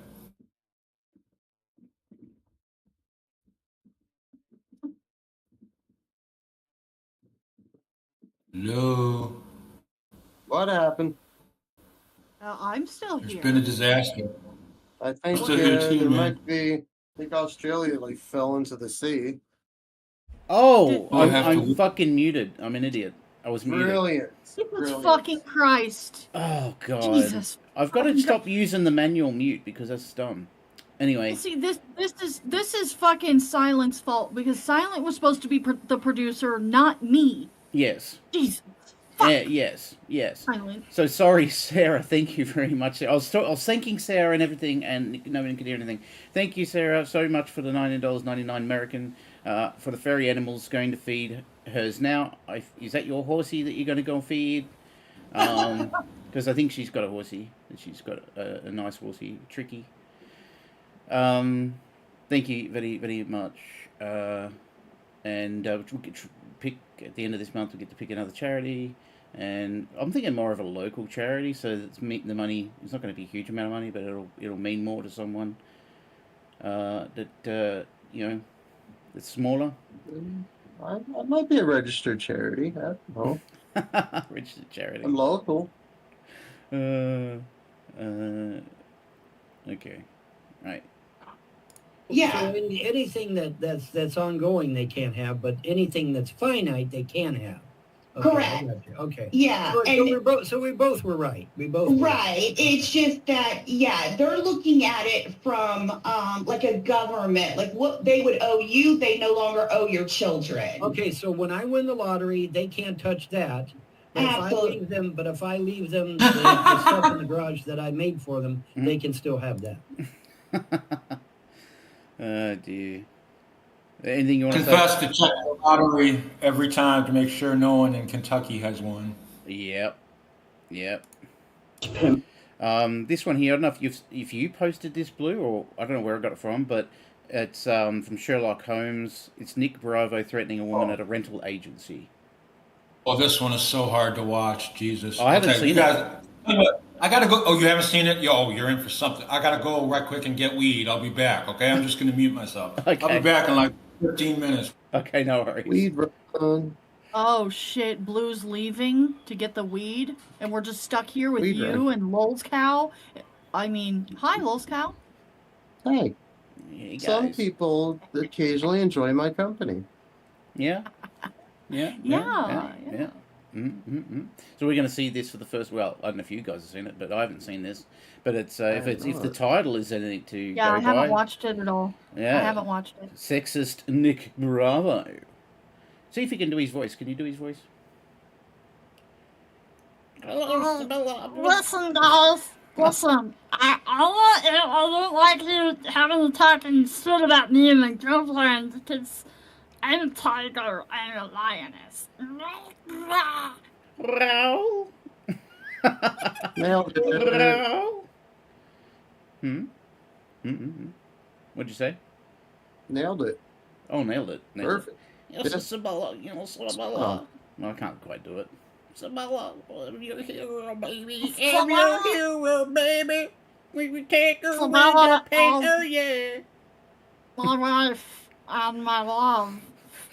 [SPEAKER 8] Hello.
[SPEAKER 6] What happened?
[SPEAKER 4] I'm still
[SPEAKER 8] It's
[SPEAKER 4] here.
[SPEAKER 8] been a disaster.
[SPEAKER 6] I think
[SPEAKER 8] Still here too,
[SPEAKER 6] there
[SPEAKER 8] man.
[SPEAKER 6] might be. I think Australia like fell into the sea.
[SPEAKER 3] Oh,
[SPEAKER 8] I have
[SPEAKER 3] I'm
[SPEAKER 8] to-
[SPEAKER 3] fucking muted. I'm an idiot. I was muted.
[SPEAKER 6] Brilliant.
[SPEAKER 4] Jesus
[SPEAKER 6] Brilliant.
[SPEAKER 4] fucking Christ.
[SPEAKER 3] Oh god.
[SPEAKER 4] Jesus.
[SPEAKER 3] I've got to
[SPEAKER 4] fucking
[SPEAKER 3] stop using the manual mute because that's dumb. Anyway.
[SPEAKER 4] See, this is fucking Silent's fault because Silent was supposed to be the producer, not me.
[SPEAKER 3] Yes.
[SPEAKER 4] Jesus.
[SPEAKER 3] Yes.
[SPEAKER 4] Silent.
[SPEAKER 3] So sorry, Sarah. Thank you very much. I was thanking Sarah and everything, and no one could hear anything. Thank you, Sarah, so much for the $19.99 American for the furry animals going to feed hers now. Is that your horsey that you're going to go and feed? Because I think she's got a horsey. She's got a nice horsey, Tricky. Thank you very, very much. And we'll get to pick at the end of this month. We'll get to pick another charity. And I'm thinking more of a local charity, so that's the money. It's not going to be a huge amount of money, but it'll mean more to someone that that's smaller.
[SPEAKER 6] I might be a registered charity. I don't know.
[SPEAKER 3] Registered charity.
[SPEAKER 6] I'm local.
[SPEAKER 3] Okay. Right.
[SPEAKER 10] Yeah.
[SPEAKER 1] So anything that's ongoing they can't have, but anything that's finite they can have. Okay,
[SPEAKER 10] Correct.
[SPEAKER 1] I got you. Okay.
[SPEAKER 10] Yeah,
[SPEAKER 1] So we both were right. We both were
[SPEAKER 10] right. It's just that, they're looking at it from like a government, like what they would owe you, they no longer owe your children.
[SPEAKER 1] Okay, so when I win the lottery, they can't touch that. But
[SPEAKER 10] Absolutely.
[SPEAKER 1] if I leave them the stuff in the garage that I made for them, they can still have that.
[SPEAKER 3] Oh dear. Anything you want
[SPEAKER 8] Confess
[SPEAKER 3] to say?
[SPEAKER 8] to check the lottery every time to make sure no one in Kentucky has won.
[SPEAKER 3] Yep. This one here, I don't know if you posted this, Blue, or I don't know where I got it from, but it's from Sherlock Holmes. It's Nick Bravo threatening a woman at a rental agency.
[SPEAKER 8] Oh, this one is so hard to watch. Jesus.
[SPEAKER 3] I haven't seen it.
[SPEAKER 8] I gotta go. Oh, you haven't seen it? Yo, you're in for something. I gotta go right quick and get weed. I'll be back. Okay, I'm just gonna mute myself.
[SPEAKER 3] Okay.
[SPEAKER 8] I'll be back in like 15 minutes.
[SPEAKER 3] Okay, no worries.
[SPEAKER 6] Weed.
[SPEAKER 4] Oh shit, Blue's leaving to get the weed, and we're just stuck here with
[SPEAKER 6] Weed
[SPEAKER 4] you
[SPEAKER 6] run.
[SPEAKER 4] and LolzCow. I mean, hi, LolzCow.
[SPEAKER 6] Hey,
[SPEAKER 3] Hey,
[SPEAKER 6] some
[SPEAKER 3] guys.
[SPEAKER 6] people occasionally enjoy my company.
[SPEAKER 3] Yeah. So we're going to see this for the first. Well, I don't know if you guys have seen it, but I haven't seen this. But it's if the title is anything to
[SPEAKER 4] Yeah,
[SPEAKER 3] go
[SPEAKER 4] I haven't
[SPEAKER 3] by,
[SPEAKER 4] watched it at all.
[SPEAKER 3] Yeah.
[SPEAKER 4] I haven't watched it.
[SPEAKER 3] Sexist Nick Bravo. See if you can do his voice. Can you do his voice?
[SPEAKER 4] Listen, guys. Listen, I don't like you having to talk and shit about me and my girlfriend because I'm a tiger. I'm a lioness.
[SPEAKER 6] Nailed it.
[SPEAKER 3] What'd you say?
[SPEAKER 6] Nailed it.
[SPEAKER 3] Oh, nailed it.
[SPEAKER 6] Perfect.
[SPEAKER 3] Yes, Isabella, Isabella. No, I can't quite do it. Isabella, I'm your hero, baby. I'm your hero, baby. We will take her with the paint, oh yeah.
[SPEAKER 4] My wife and my love.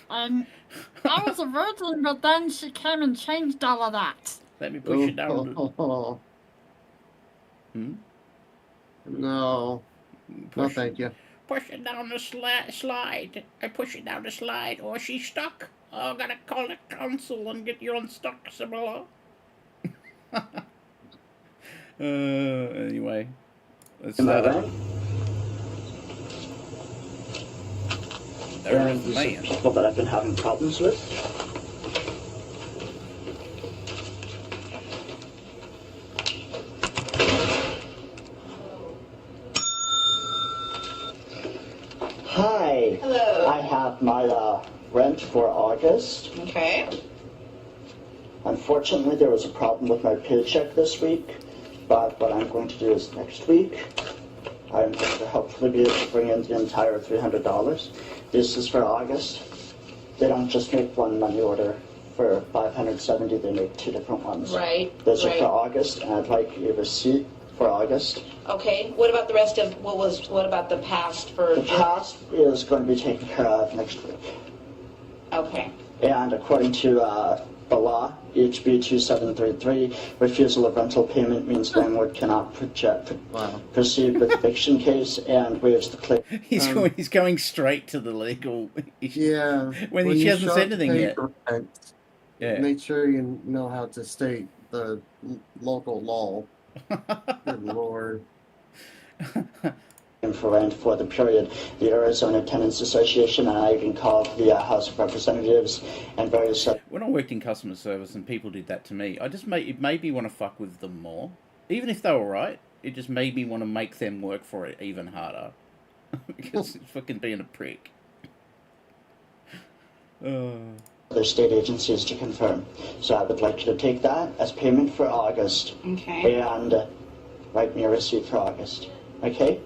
[SPEAKER 4] And I was a virgin, but then she came and changed all of that.
[SPEAKER 3] Let me push it down.
[SPEAKER 6] No. No, thank you.
[SPEAKER 3] Push it down the slide. I push it down the slide, or she's stuck. Oh, I gotta call the council and get you unstuck, Isabella. Anyway. Let's
[SPEAKER 11] Am I right?
[SPEAKER 3] There's the
[SPEAKER 11] These are
[SPEAKER 3] man.
[SPEAKER 11] people that I've been having problems with. Hi.
[SPEAKER 10] Hello.
[SPEAKER 11] I have my rent for August.
[SPEAKER 10] Okay.
[SPEAKER 11] Unfortunately, there was a problem with my paycheck this week, but what I'm going to do is next week, I'm going to hopefully be able to bring in the entire $300. This is for August. They don't just make one money order for $570, they make two different ones.
[SPEAKER 10] Right.
[SPEAKER 11] Those are for August, and I'd like a receipt for August.
[SPEAKER 10] Okay. What about the rest of what about the past for
[SPEAKER 11] The past is going to be taken care of next week.
[SPEAKER 10] Okay.
[SPEAKER 11] And according to the law, HB 2733, refusal of rental payment means landlord cannot proceed with eviction case and waives the claim.
[SPEAKER 3] He's going straight to the legal.
[SPEAKER 6] Yeah.
[SPEAKER 3] when she hasn't said anything yet.
[SPEAKER 6] Rent,
[SPEAKER 3] Yeah.
[SPEAKER 6] make sure you know how to state the local law. Good Lord.
[SPEAKER 11] For rent for the period. The Arizona Tenants Association, and I even called the House of Representatives and various.
[SPEAKER 3] When I worked in customer service and people did that to me, it made me want to fuck with them more. Even if they were right, it just made me want to make them work for it even harder. Because it's fucking being a prick.
[SPEAKER 11] Other state agencies to confirm. So I would like you to take that as payment for August.
[SPEAKER 10] Okay.
[SPEAKER 11] And write me a receipt for August. Okay?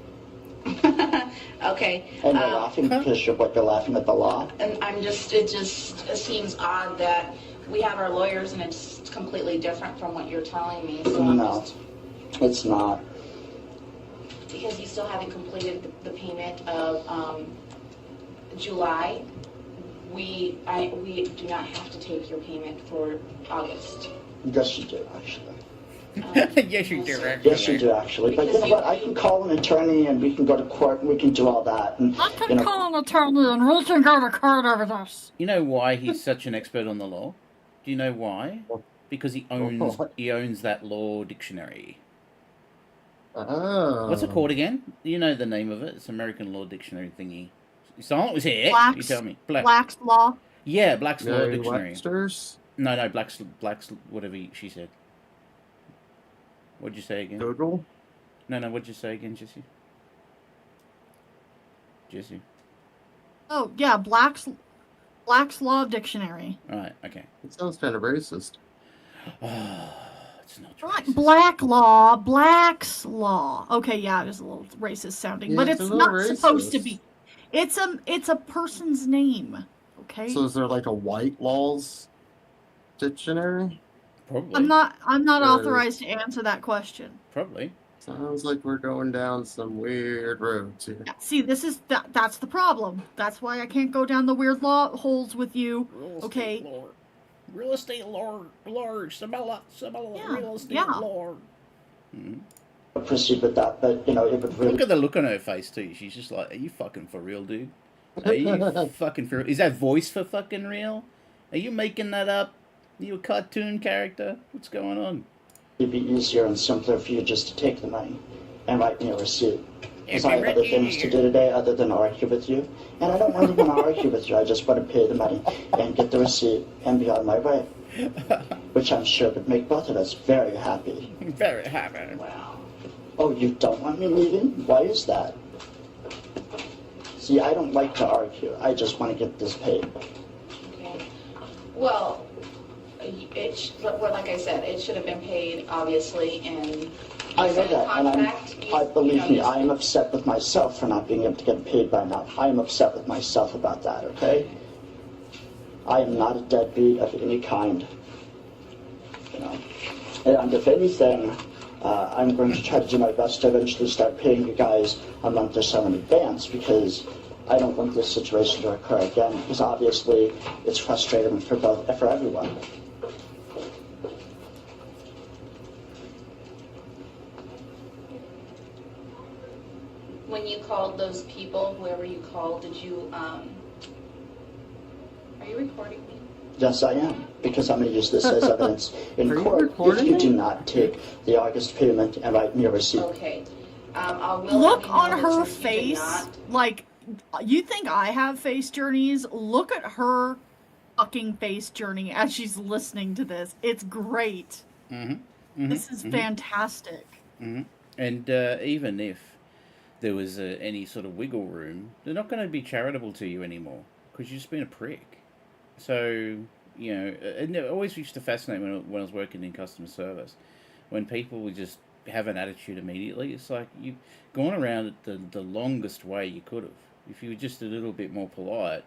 [SPEAKER 10] Okay.
[SPEAKER 11] And you're laughing because you're laughing at the law.
[SPEAKER 10] And it just seems odd that we have our lawyers and it's completely different from what you're telling me. So
[SPEAKER 11] No, it's not.
[SPEAKER 10] Because you still haven't completed the payment of July, we do not have to take your payment for August.
[SPEAKER 11] Yes, you do, actually.
[SPEAKER 3] Yes, you do, actually.
[SPEAKER 11] Yes, you do, actually. But you know what? I can call an attorney and we can go to court and we can do all that. And,
[SPEAKER 4] I can call an attorney and we can go to court over this.
[SPEAKER 3] You know why he's such an expert on the law? Do you know why? Because he owns that law dictionary.
[SPEAKER 6] Oh.
[SPEAKER 3] What's it called again? You know the name of it. It's American Law Dictionary thingy. Silent was here. You tell me.
[SPEAKER 4] Black's Law.
[SPEAKER 3] Yeah, Black's Law
[SPEAKER 6] Mary
[SPEAKER 3] Dictionary.
[SPEAKER 6] Webster's?
[SPEAKER 3] No, Black's whatever she said. What'd you say again?
[SPEAKER 6] Google?
[SPEAKER 3] No, what'd you say again, Jessie? Jessie.
[SPEAKER 4] Oh yeah, Black's Law Dictionary.
[SPEAKER 3] Right. Okay.
[SPEAKER 6] It sounds kind of racist.
[SPEAKER 3] It's not
[SPEAKER 4] racist. Black's Law. Okay, yeah, it is a little racist sounding, but it's not supposed to be. It's a person's name. Okay.
[SPEAKER 6] So is there like a white laws dictionary?
[SPEAKER 3] Probably.
[SPEAKER 4] I'm not authorized to answer that question.
[SPEAKER 3] Probably.
[SPEAKER 6] Sounds like we're going down some weird roads here.
[SPEAKER 4] Yeah, see, that's the problem. That's why I can't go down the weird law holes with you. Okay.
[SPEAKER 3] Real estate law, Sabella, real estate law.
[SPEAKER 11] Proceed with that, but it would really.
[SPEAKER 3] Look at the look on her face too. She's just like, "Are you fucking for real, dude? Are you fucking for real? Is that voice for fucking real? Are you making that up? Are you a cartoon character? What's going on?"
[SPEAKER 11] It'd be easier and simpler for you just to take the money and write me a receipt. Because I have other things to do today other than argue with you. And I don't really want to argue with you. I just want to pay the money and get the receipt and be on my way. Which I'm sure would make both of us very happy.
[SPEAKER 3] Very happy.
[SPEAKER 11] Wow. Oh, you don't want me leaving? Why is that? See, I don't like to argue. I just want to get this paid.
[SPEAKER 10] Okay. Well, like I said, it should have been paid, obviously, in
[SPEAKER 11] I know that, and believe me, I am upset with myself for not being able to get paid by now. I am upset with myself about that, okay? I am not a deadbeat of any kind, And if anything, I'm going to try to do my best to eventually start paying you guys a month or so in advance, because I don't want this situation to occur again, because obviously it's frustrating for everyone.
[SPEAKER 10] When you called those people, whoever you called, did you, are you recording me?
[SPEAKER 11] Yes, I am, because I'm going to use this as evidence in court if you do not take the August payment and write me a receipt.
[SPEAKER 10] Okay.
[SPEAKER 4] Look on her face, like, you think I have face journeys? Look at her fucking face journey as she's listening to this. It's great. This is fantastic.
[SPEAKER 3] And even if there was any sort of wiggle room, they're not going to be charitable to you anymore because you've just been a prick. So, it always used to fascinate me when I was working in customer service, when people would just have an attitude immediately. It's like you've gone around it the longest way you could have. If you were just a little bit more polite,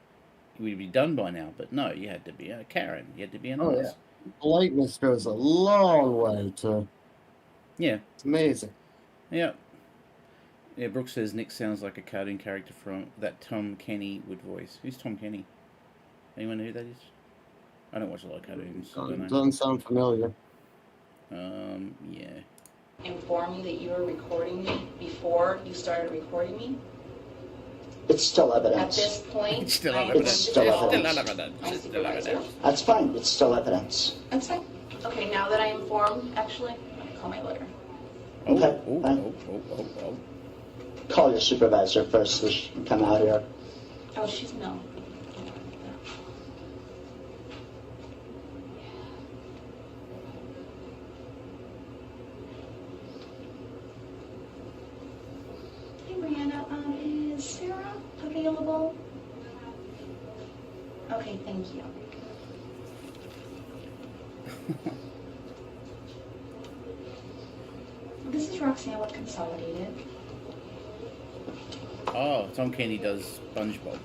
[SPEAKER 3] you would be done by now. But no, you had to be a Karen. You had to be an honest.
[SPEAKER 6] Yeah. Politeness goes a long way to...
[SPEAKER 3] Yeah.
[SPEAKER 6] It's amazing.
[SPEAKER 3] Yeah. Yeah, Brooks says Nick sounds like a cartoon character from that Tom Kenny would voice. Who's Tom Kenny? Anyone know who that is? I don't watch a lot of cartoons. I don't know.
[SPEAKER 6] Doesn't sound familiar.
[SPEAKER 3] Yeah.
[SPEAKER 10] Inform you that you were recording me before you started recording me?
[SPEAKER 11] It's still
[SPEAKER 10] At
[SPEAKER 11] evidence.
[SPEAKER 10] this point,
[SPEAKER 3] It's still
[SPEAKER 10] I am
[SPEAKER 3] evidence.
[SPEAKER 11] It's still
[SPEAKER 10] going to
[SPEAKER 11] evidence.
[SPEAKER 10] tell my supervisor.
[SPEAKER 11] That's fine. It's still evidence.
[SPEAKER 10] That's fine. Okay, now that I'm informed, actually, I'm going to call my lawyer.
[SPEAKER 3] Oh,
[SPEAKER 11] Okay,
[SPEAKER 3] oh,
[SPEAKER 11] fine.
[SPEAKER 3] oh.
[SPEAKER 11] Call your supervisor first so she can come out here.
[SPEAKER 10] Oh, she's no. Hey, Brianna, is Sarah available? Okay, thank you. This is Roxanne with Consolidated.
[SPEAKER 3] Oh, Tom Kenny does SpongeBob.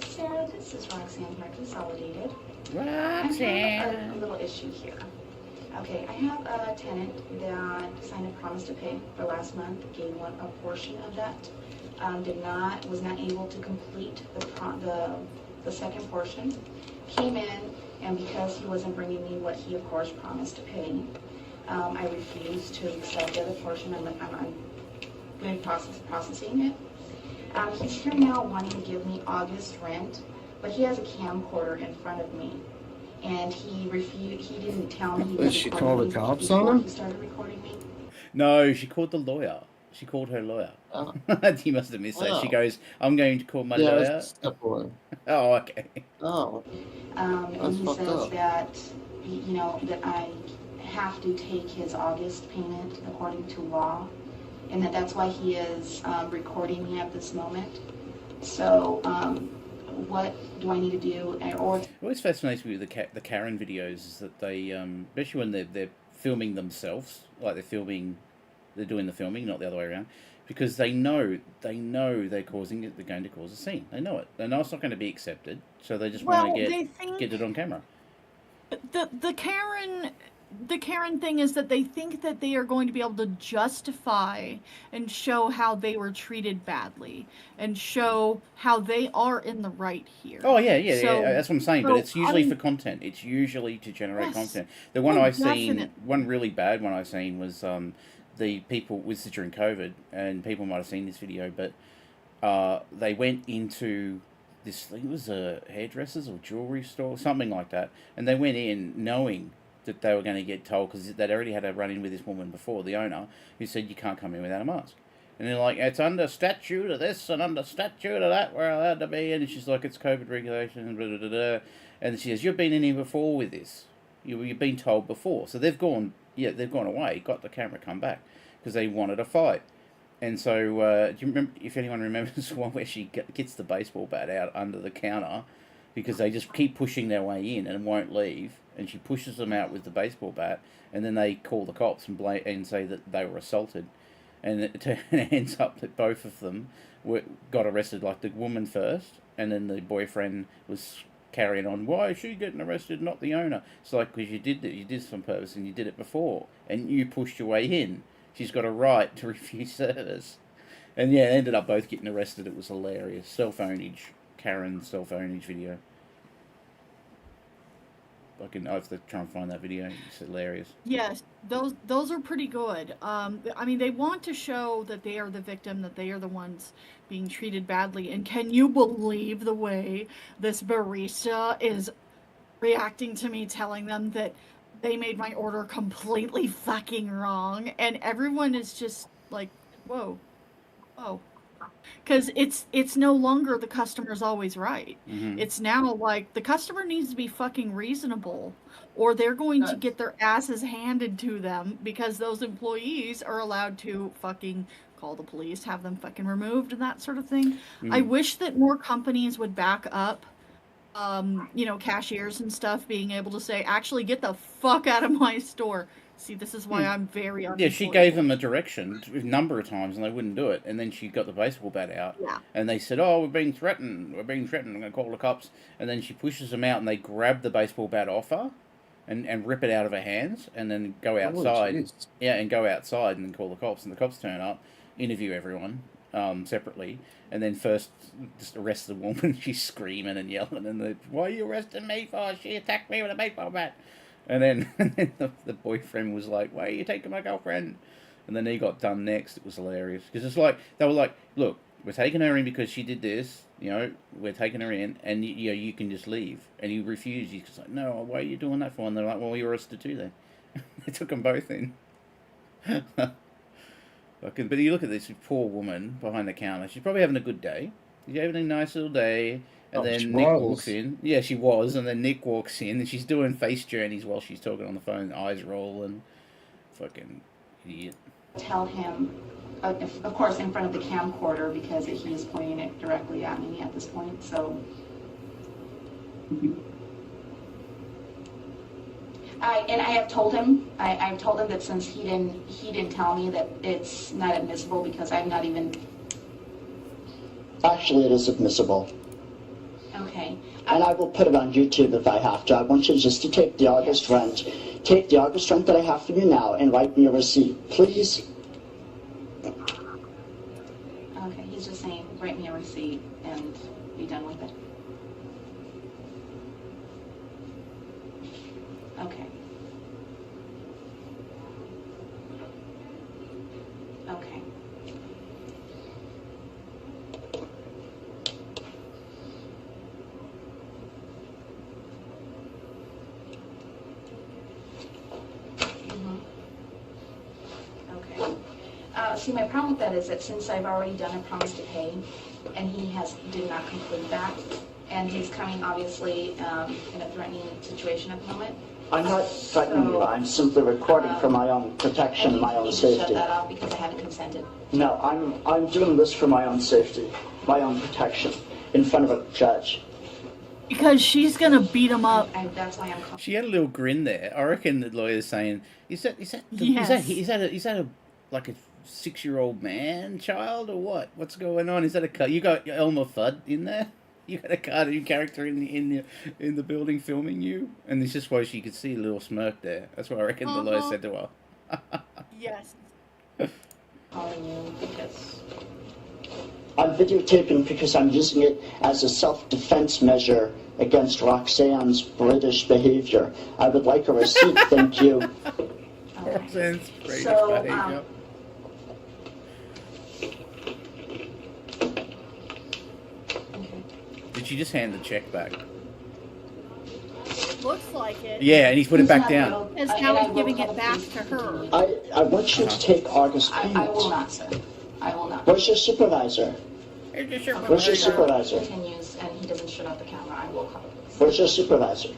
[SPEAKER 10] Sarah, this is Roxanne from Consolidated. I
[SPEAKER 3] Roxanne.
[SPEAKER 10] have a little issue here. Okay, I have a tenant that signed a promise to pay for last month, gave one a portion of that, was not able to complete the second portion, came in, and because he wasn't bringing me what he of course promised to pay, I refused to accept the other portion. I'm going to processing it. He's here now wanting to give me August rent, but he has a camcorder in front of me. And he refused. He didn't tell me. He
[SPEAKER 6] Did she call the cops on him?
[SPEAKER 10] He started recording me.
[SPEAKER 3] No, she called the lawyer. She called her lawyer.
[SPEAKER 6] Oh.
[SPEAKER 3] You must have missed that. She
[SPEAKER 6] Oh.
[SPEAKER 3] goes, "I'm going to call my
[SPEAKER 6] Yeah,
[SPEAKER 3] lawyer."
[SPEAKER 6] it's step one.
[SPEAKER 3] Oh, okay.
[SPEAKER 6] Oh,
[SPEAKER 10] And
[SPEAKER 6] That's
[SPEAKER 10] he
[SPEAKER 6] fucked
[SPEAKER 10] says
[SPEAKER 6] up.
[SPEAKER 10] that that I have to take his August payment according to law, and that's why he is recording me at this moment. So, what do I need to do? Or
[SPEAKER 3] It always fascinates me with the Karen videos is that they, especially when they're filming themselves, like they're doing the filming, not the other way around, because they know they're going to cause a scene. They know it. They know it's not going to be accepted, so they just want to get it on camera.
[SPEAKER 4] The Karen thing is that they think that they are going to be able to justify and show how they were treated badly and show how they are in the right here.
[SPEAKER 3] Oh yeah,
[SPEAKER 4] So-
[SPEAKER 3] that's what I'm saying.
[SPEAKER 4] so,
[SPEAKER 3] But it's usually
[SPEAKER 4] I mean-
[SPEAKER 3] for content. It's usually to generate
[SPEAKER 4] Yes.
[SPEAKER 3] content. The one
[SPEAKER 4] Oh,
[SPEAKER 3] I've seen,
[SPEAKER 4] definitely.
[SPEAKER 3] one really bad one I've seen was the people was during COVID, and people might have seen this video, but they went into this. I think it was a hairdresser's or jewelry store, something like that, and they went in knowing that they were going to get told because they'd already had a run-in with this woman before, the owner, who said you can't come in without a mask. And they're like, it's under statute of this and under statute of that, we're allowed to be in. And she's like, it's COVID regulations, blah, blah, blah, blah. And she says, you've been in here before with this. You've been told before. So they've gone away, got the camera, come back, because they wanted a fight. And so, do you remember, if anyone remembers the one where she gets the baseball bat out under the counter, because they just keep pushing their way in and won't leave, and she pushes them out with the baseball bat, and then they call the cops and say that they were assaulted, and it ends up that both of them got arrested, like the woman first, and then the boyfriend was carrying on. Why is she getting arrested, not the owner? It's like, because you did this on purpose, and you did it before, and you pushed your way in. She's got a right to refuse service. And yeah, they ended up both getting arrested. It was hilarious. Karen's self-ownage video. I have to try and find that video. It's hilarious.
[SPEAKER 4] Yes, those are pretty good. I mean, they want to show that they are the victim, that they are the ones being treated badly. And can you believe the way this barista is reacting to me telling them that they made my order completely fucking wrong? And everyone is just like, whoa. Because it's no longer the customer's always right.
[SPEAKER 3] Mm-hmm.
[SPEAKER 4] It's now like the customer needs to be fucking reasonable, or they're going to get their asses handed to them, because those employees are allowed to fucking call the police, have them fucking removed, and that sort of thing.
[SPEAKER 3] Mm-hmm.
[SPEAKER 4] I wish that more companies would back up, cashiers and stuff being able to say, actually get the fuck out of my store. See, this is why I'm very unemployable.
[SPEAKER 3] Yeah, she gave them a direction a number of times and they wouldn't do it. And then she got the baseball bat out.
[SPEAKER 4] Yeah.
[SPEAKER 3] And they said, oh, we're being threatened. I'm going to call the cops. And then she pushes them out and they grab the baseball bat off her and rip it out of her hands and then go outside.
[SPEAKER 6] jeez.
[SPEAKER 3] And go outside and then call the cops. And the cops turn up, interview everyone. separately, and then first just arrest the woman. She's screaming and yelling, and why are you arresting me for? She attacked me with a baseball bat. And then the boyfriend was like, why are you taking my girlfriend? And then he got done next. It was hilarious because it's like they were like, look, we're taking her in because she did this. We're taking her in, and you can just leave. And he refused. He's like, no, why are you doing that for? And they're like, well, you're arrested too then. They took them both in. But you look at this poor woman behind the counter. She's probably having a good day. She's having a nice little day. And then Nick walks in. Yeah, she was. And then Nick walks in, and she's doing face journeys while she's talking on the phone. Eyes rolling. Fucking idiot.
[SPEAKER 10] Tell him, of course, in front of the camcorder, because he is pointing it directly at me at this point. So, I have told him. I've told him that since he didn't tell me that it's not admissible because I'm not even.
[SPEAKER 11] Actually, it is admissible.
[SPEAKER 10] Okay.
[SPEAKER 11] And I will put it on YouTube if I have to. I want you just to take the August rent. Take the August rent that I have from you now and write me a receipt, please.
[SPEAKER 10] Okay, he's just saying, write me a receipt and be done with it. Okay. Okay. See, my problem with that is that since I've already done a promise to pay, and he did not complete that, and he's coming obviously in a threatening situation at the moment.
[SPEAKER 11] I'm not threatening you. I'm simply recording for my own protection and my own safety.
[SPEAKER 10] Shut that off because I haven't consented.
[SPEAKER 11] No, I'm doing this for my own safety, my own protection, in front of a judge.
[SPEAKER 4] Because she's gonna beat him up.
[SPEAKER 10] That's why I'm.
[SPEAKER 3] She had a little grin there. I reckon the lawyer's saying, is that a like a 6-year-old man child or what? What's going on? Is that a you got Elmer Fudd in there? You got a cartoon character in the building filming you, and it's just why she could see a little smirk there. That's what I reckon the lawyer said to her.
[SPEAKER 4] Yes.
[SPEAKER 10] Calling you because
[SPEAKER 11] I'm videotaping because I'm using it as a self-defense measure against Roxanne's British behavior. I would like a receipt, thank you.
[SPEAKER 3] Roxanne's British behavior. Did she just hand the check back?
[SPEAKER 4] Looks like it.
[SPEAKER 3] Yeah, and he's put it back down.
[SPEAKER 4] Because now he's giving it back to her.
[SPEAKER 11] I want you to take August payment.
[SPEAKER 10] I will not, sir. I will not.
[SPEAKER 11] Where's your supervisor? Where's your supervisor?
[SPEAKER 10] Continues and he doesn't shut off the camera. I will call the police.
[SPEAKER 11] Where's your supervisor?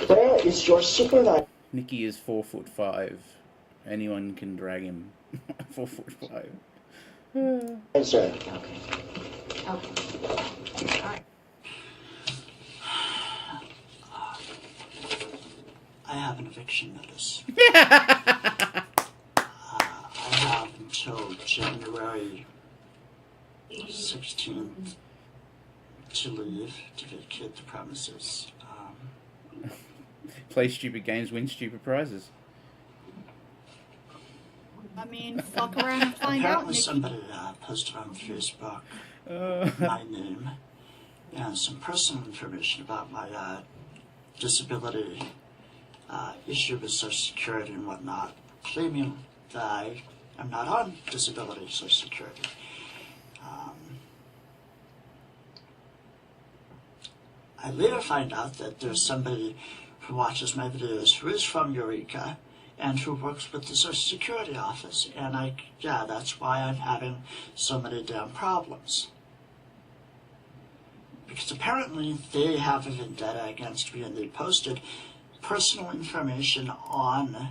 [SPEAKER 11] Where is your supervisor?
[SPEAKER 3] Nicky is 4'5". Anyone can drag him. 4'5".
[SPEAKER 11] Yes, sir.
[SPEAKER 10] Okay. All right.
[SPEAKER 11] I have an eviction notice. I have until January 16th to leave, to vacate the premises.
[SPEAKER 3] Play stupid games, win stupid prizes.
[SPEAKER 4] I mean, fuck around and find out,
[SPEAKER 11] Apparently
[SPEAKER 4] Nicky.
[SPEAKER 11] somebody posted on Facebook my name and some personal information about my disability issue with Social Security and whatnot, claiming that I am not on disability Social Security. I later find out that there's somebody who watches my videos who is from Eureka and who works with the Social Security office, and that's why I'm having so many damn problems. Because apparently they have a vendetta against me, and they posted personal information on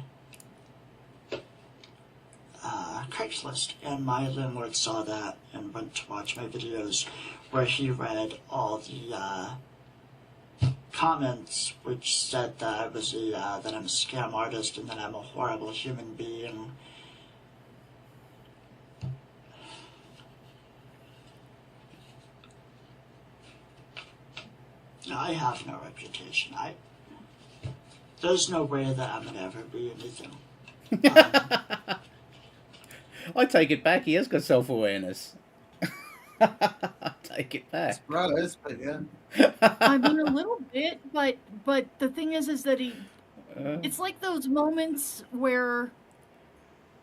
[SPEAKER 11] Craigslist, and my landlord saw that and went to watch my videos where he read all the comments which said that I was that I'm a scam artist and that I'm a horrible human being. I have no reputation. There's no way that I'm gonna ever be anything.
[SPEAKER 3] I take it back. He has got self-awareness. I take it back.
[SPEAKER 6] Surprise, but yeah.
[SPEAKER 4] I mean, a little bit, but the thing is that he. It's like those moments where,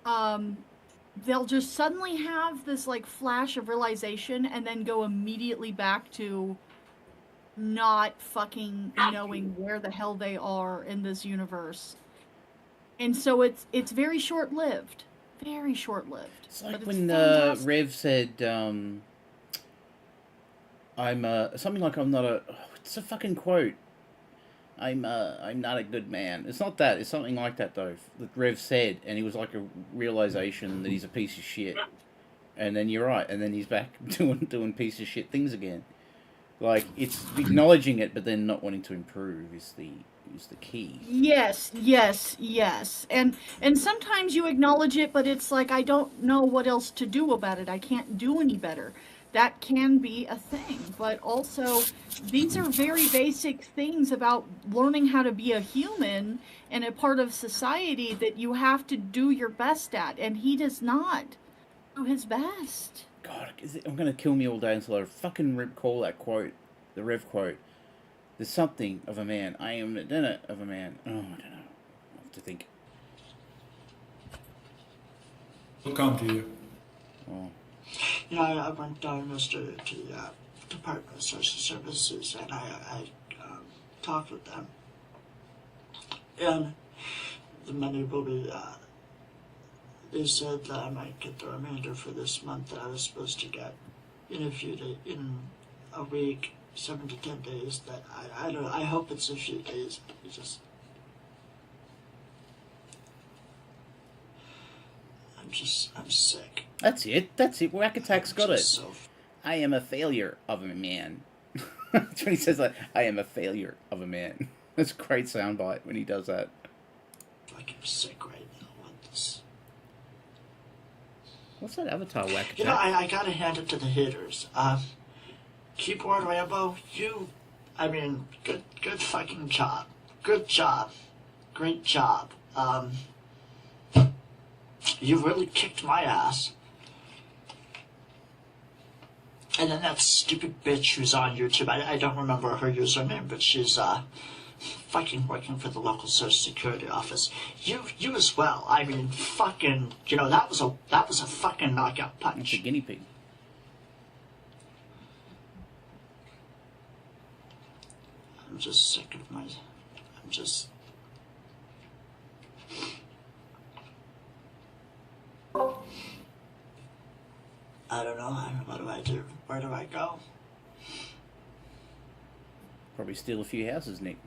[SPEAKER 4] they'll just suddenly have this like flash of realization and then go immediately back to not fucking knowing where the hell they are in this universe. And so it's very short-lived. Very short-lived.
[SPEAKER 3] It's like when Rev said, something like I'm not a... it's a fucking quote. I'm not a good man. It's not that. It's something like that, though, that Rev said, and he was like a realization that he's a piece of shit. And then you're right, and then he's back doing piece of shit things again. Like, it's acknowledging it, but then not wanting to improve is the key.
[SPEAKER 4] Yes. And sometimes you acknowledge it, but it's like, I don't know what else to do about it. I can't do any better. That can be a thing. But also, these are very basic things about learning how to be a human and a part of society that you have to do your best at. And he does not do his best.
[SPEAKER 3] God, I'm going to kill me all day until I fucking recall that quote, the Rev quote. There's something of a man. I am the dinner of a man. Oh, I don't know. I have to think.
[SPEAKER 8] We'll come to you.
[SPEAKER 3] Oh.
[SPEAKER 11] Yeah, I went down yesterday to the Department of Social Services, and I talked with them. And the money will be, they said that I might get the remainder for this month that I was supposed to get in a week, 7 to 10 days. That I don't know, I hope it's a few days. I'm sick.
[SPEAKER 3] That's it. Whack Attack's got it. I am a failure of a man. That's when he says that. I am a failure of a man. That's a great soundbite when he does that.
[SPEAKER 11] Like I'm sick right now on this.
[SPEAKER 3] What's that Avatar Whack Attack?
[SPEAKER 11] You know, I gotta hand it to the hitters. Keyboard Rambo, good fucking job. Good job. Great job. You really kicked my ass. And then that stupid bitch who's on YouTube, I don't remember her username, but she's fucking working for the local Social Security office. You as well. I mean, fucking, that was a fucking knockout punch.
[SPEAKER 3] It's a guinea pig.
[SPEAKER 11] I'm just sick of I don't know. What do I do? Where do I go?
[SPEAKER 3] Probably steal a few houses, Nick.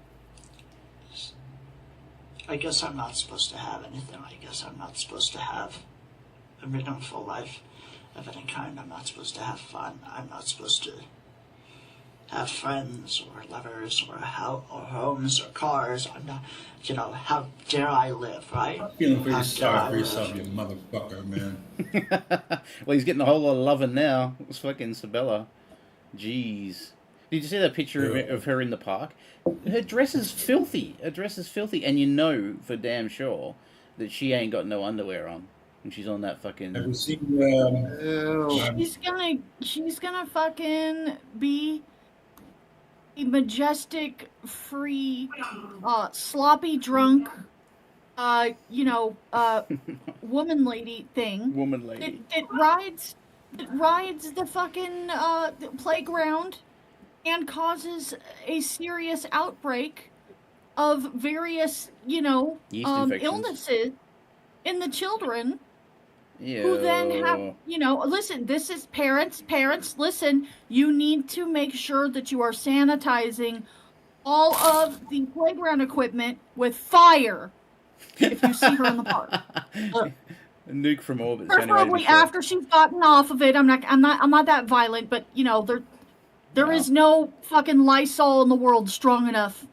[SPEAKER 11] I guess I'm not supposed to have anything. I guess I'm not supposed to have a meaningful life of any kind. I'm not supposed to have fun. I'm not supposed to have friends or lovers or homes or cars. I'm not, how dare I live, right?
[SPEAKER 8] I'm feeling pretty sorry for yourself, you motherfucker, man.
[SPEAKER 3] Well, he's getting a whole lot of loving now. It's fucking Sabella. Jeez. Did you see that picture of her in the park? Her dress is filthy. And you know for damn sure that she ain't got no underwear on. And she's on that fucking...
[SPEAKER 8] Have you seen...
[SPEAKER 4] She's gonna fucking be a majestic, free, sloppy, drunk, woman lady thing.
[SPEAKER 3] Woman lady.
[SPEAKER 4] It rides the fucking playground and causes a serious outbreak of various, illnesses in the children.
[SPEAKER 3] Ew.
[SPEAKER 4] Who then have, listen, this is parents, listen, you need to make sure that you are sanitizing all of the playground equipment with fire if you see her in the park.
[SPEAKER 3] A nuke from orbit.
[SPEAKER 4] Preferably after she's gotten off of it. I'm not that violent, but there is no fucking Lysol in the world strong enough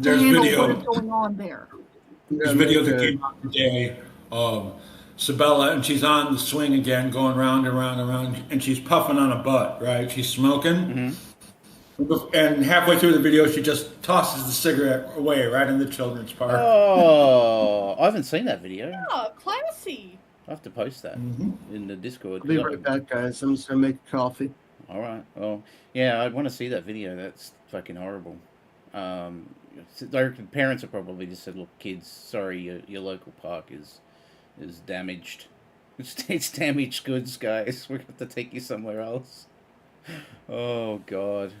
[SPEAKER 4] to handle what is going on there.
[SPEAKER 8] There's video that came out today of Sabella, and she's on the swing again, going round and round and round, and she's puffing on a butt, right? She's smoking. Mm-hmm. And halfway through the video, she just tosses the cigarette away right in the children's park.
[SPEAKER 3] Oh, I haven't seen that video.
[SPEAKER 4] Yeah, classy.
[SPEAKER 3] I'll have to post that in the Discord.
[SPEAKER 6] I'll be right back, guys. I'm just gonna make coffee.
[SPEAKER 3] All right. Well, yeah, I want to see that video. That's fucking horrible. Their parents have probably just said, "Look, kids, sorry, your local park is damaged. It's damaged goods, guys. We're going to have to take you somewhere else." Oh God.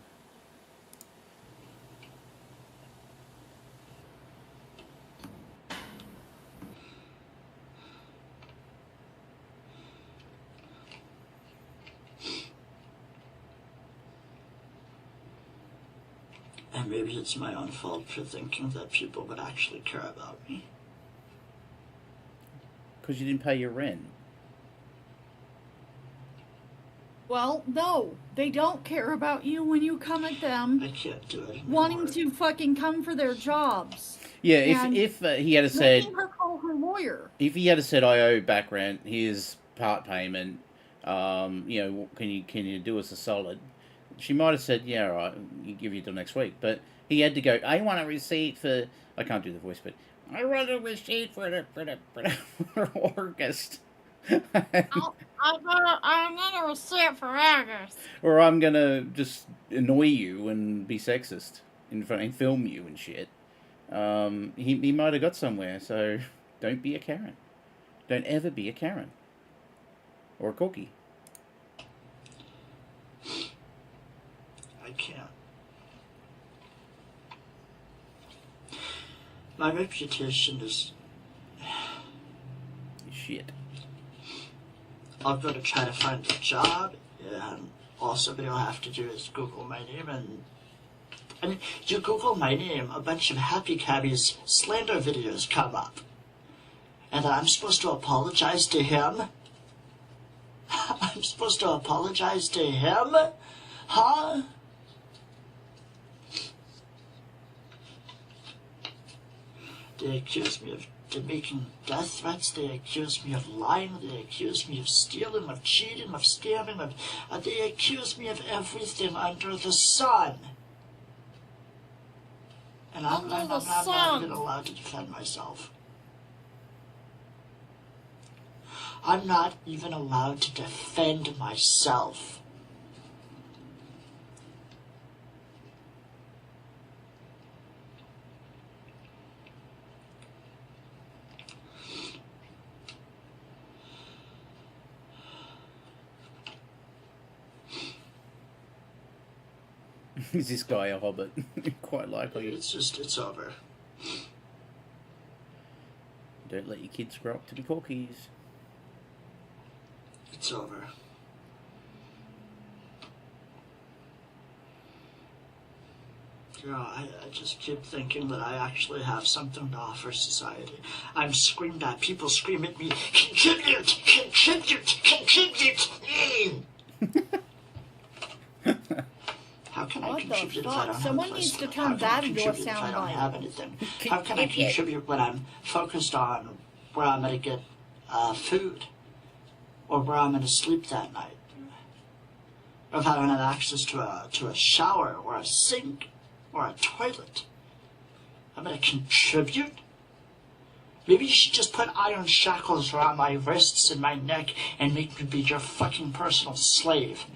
[SPEAKER 11] And maybe it's my own fault for thinking that people would actually care about me.
[SPEAKER 3] Because you didn't pay your rent.
[SPEAKER 4] Well, no, they don't care about you when you come at them.
[SPEAKER 11] I can't do it anymore.
[SPEAKER 4] Wanting to fucking come for their jobs.
[SPEAKER 3] Yeah, if he had said,
[SPEAKER 4] making her call her lawyer.
[SPEAKER 3] If he had said, "I owe back rent. Here's part payment. You know, can you do us a solid?" She might have said, "Yeah, all right, you give you till next week." But he had to go, "I want a receipt for." I can't do the voice, but I want a receipt for August.
[SPEAKER 4] I'm gonna receipt for August.
[SPEAKER 3] Or I'm gonna just annoy you and be sexist in front and film you and shit. He might have got somewhere. So don't be a Karen. Don't ever be a Karen or a cookie.
[SPEAKER 11] I can't. My reputation is
[SPEAKER 3] shit.
[SPEAKER 11] I'm going to try to find a job, and all somebody will have to do is Google my name, and I mean, you Google my name, a bunch of happy cabbies slander videos come up, and I'm supposed to apologize to him? I'm supposed to apologize to him? Huh? They accuse me of making death threats. They accuse me of lying. They accuse me of stealing, of cheating, of scamming. They accuse me of everything under the sun. And I'm not even allowed to defend myself. I'm not even allowed to defend myself.
[SPEAKER 3] Is this guy a hobbit? Quite likely.
[SPEAKER 11] It's over.
[SPEAKER 3] Don't let your kids grow up to be corkies.
[SPEAKER 11] It's over. You know, I just keep thinking that I actually have something to offer society. I'm screamed at. People scream at me, contribute, contribute, contribute. How can I contribute if I don't have
[SPEAKER 4] Someone
[SPEAKER 11] a place
[SPEAKER 4] needs to
[SPEAKER 11] live?
[SPEAKER 4] turn that into a
[SPEAKER 11] If I don't
[SPEAKER 4] soundbite.
[SPEAKER 11] have anything? How can I contribute when I'm focused on where I'm going to get food, or where I'm going to sleep that night, or if I don't have access to a shower or a sink or a toilet? I'm going to contribute? Maybe you should just put iron shackles around my wrists and my neck and make me be your fucking personal slave.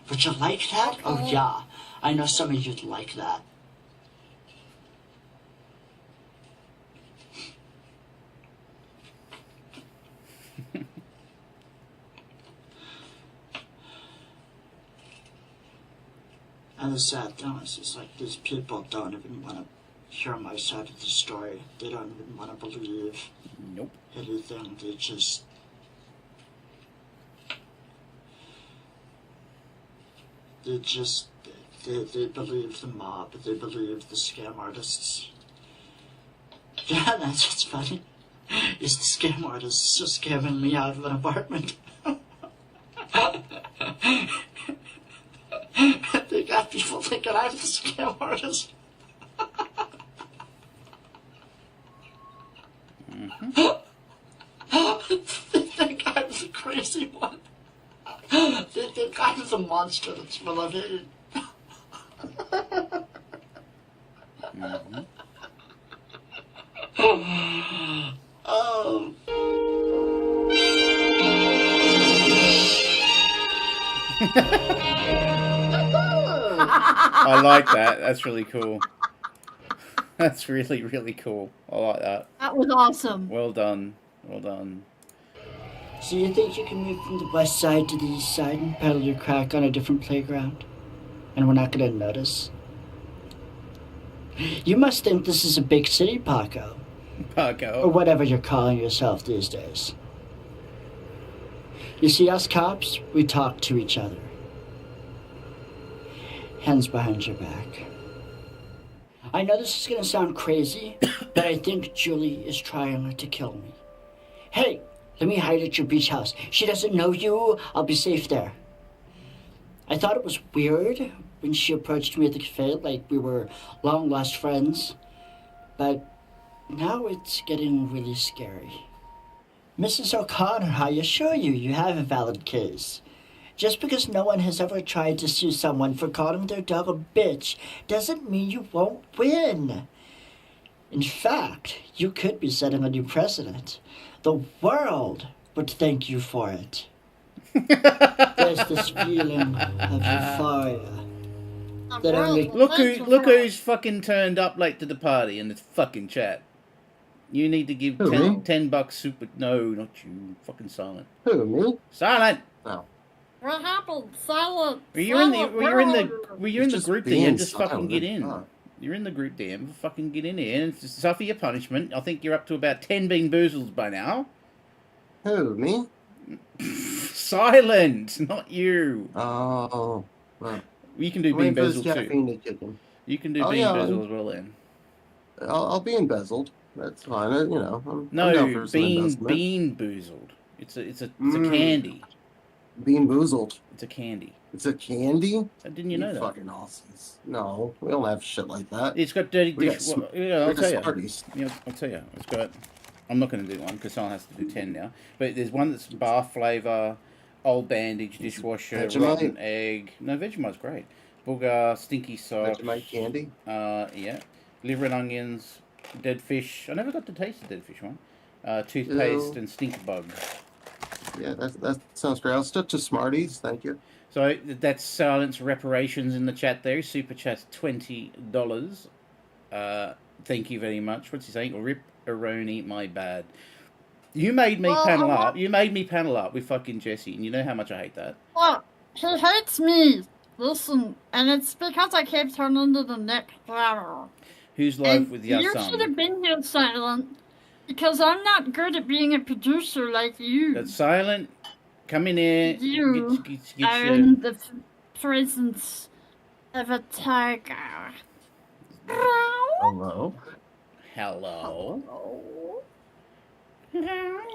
[SPEAKER 11] Would you like that? Oh yeah, I know some of you'd like that. And the sad thing is, it's like these people don't even want to hear my side of the story. They don't even want to believe anything. They just... They believe the mob. They believe the scam artists. Yeah, that's what's funny. Is the scam artists just scamming me out of an apartment. They got people thinking I'm the scam artist. They think I'm the crazy one. They think I'm the monster that's full of hate. Oh.
[SPEAKER 3] I like that. That's really cool. That's really, really cool. I like that.
[SPEAKER 4] That was awesome.
[SPEAKER 3] Well done. Well done.
[SPEAKER 12] So you think you can move from the west side to the east side and pedal your crack on a different playground? And we're not gonna notice? You must think this is a big city, Paco.
[SPEAKER 3] Paco.
[SPEAKER 12] Or whatever you're calling yourself these days. You see, us cops, we talk to each other. Hands behind your back. I know this is gonna sound crazy, but I think Julie is trying to kill me. Hey, let me hide at your beach house. She doesn't know you. I'll be safe there. I thought it was weird when she approached me at the cafe like we were long-lost friends. But now it's getting really scary. Mrs. O'Connor, I assure you, you have a valid case. Just because no one has ever tried to sue someone for calling their dog a bitch doesn't mean you won't win. In fact, you could be setting a new precedent. The world would thank you for it. There's this feeling of euphoria. That only...
[SPEAKER 3] Look who's fucking turned up late to the party in this fucking chat. You need to give $10 super... No, not you. Fucking silent.
[SPEAKER 6] Who, me?
[SPEAKER 3] Silent!
[SPEAKER 6] No.
[SPEAKER 4] What happened? Silent.
[SPEAKER 3] Were you in the group DM? Just fucking get in.
[SPEAKER 6] Huh.
[SPEAKER 3] You're in the group DM. Fucking get in here and suffer your punishment. I think you're up to about 10 bean boozles by now.
[SPEAKER 6] Who, me?
[SPEAKER 3] Silent, not you.
[SPEAKER 6] Oh. Well,
[SPEAKER 3] you can do bean boozle too.
[SPEAKER 6] Chicken.
[SPEAKER 3] You can do bean boozle as well then.
[SPEAKER 6] I'll be embezzled. That's fine. You know. I'm
[SPEAKER 3] bean boozled. It's a candy.
[SPEAKER 6] Bean boozled.
[SPEAKER 3] It's a candy.
[SPEAKER 6] It's a candy?
[SPEAKER 3] Didn't you know that?
[SPEAKER 6] Fucking Aussies. No, we don't have shit like that.
[SPEAKER 3] It's got dirty dish. I'll tell you.
[SPEAKER 6] Yeah,
[SPEAKER 3] I'll tell you. It's got. I'm not going to do one because someone has to do 10 now. But there's one that's bath flavour, old bandage, dishwasher,
[SPEAKER 6] Vegemite?
[SPEAKER 3] rotten egg. No, Vegemite's great. Booger, stinky sock.
[SPEAKER 6] Vegemite candy?
[SPEAKER 3] Yeah. Liver and onions, dead fish. I never got to taste the dead fish one. Toothpaste and stink bug.
[SPEAKER 6] Yeah, that sounds great. I'll stick to Smarties, thank you.
[SPEAKER 3] So that's Silence Reparations in the chat there. Super chat's $20. Thank you very much. What's he saying? Rip Aroni, my bad. You made me panel up. You made me panel up with fucking Jessie, and you know how much I hate that.
[SPEAKER 4] Well, he hates me. Listen, and it's because I keep turning into the next level.
[SPEAKER 3] Who's live with your son?
[SPEAKER 4] You should have been here, Silent, because I'm not good at being a producer like you.
[SPEAKER 3] That's Silent. Come in here.
[SPEAKER 4] You are in the presence of a tiger.
[SPEAKER 13] Hello?
[SPEAKER 3] Hello?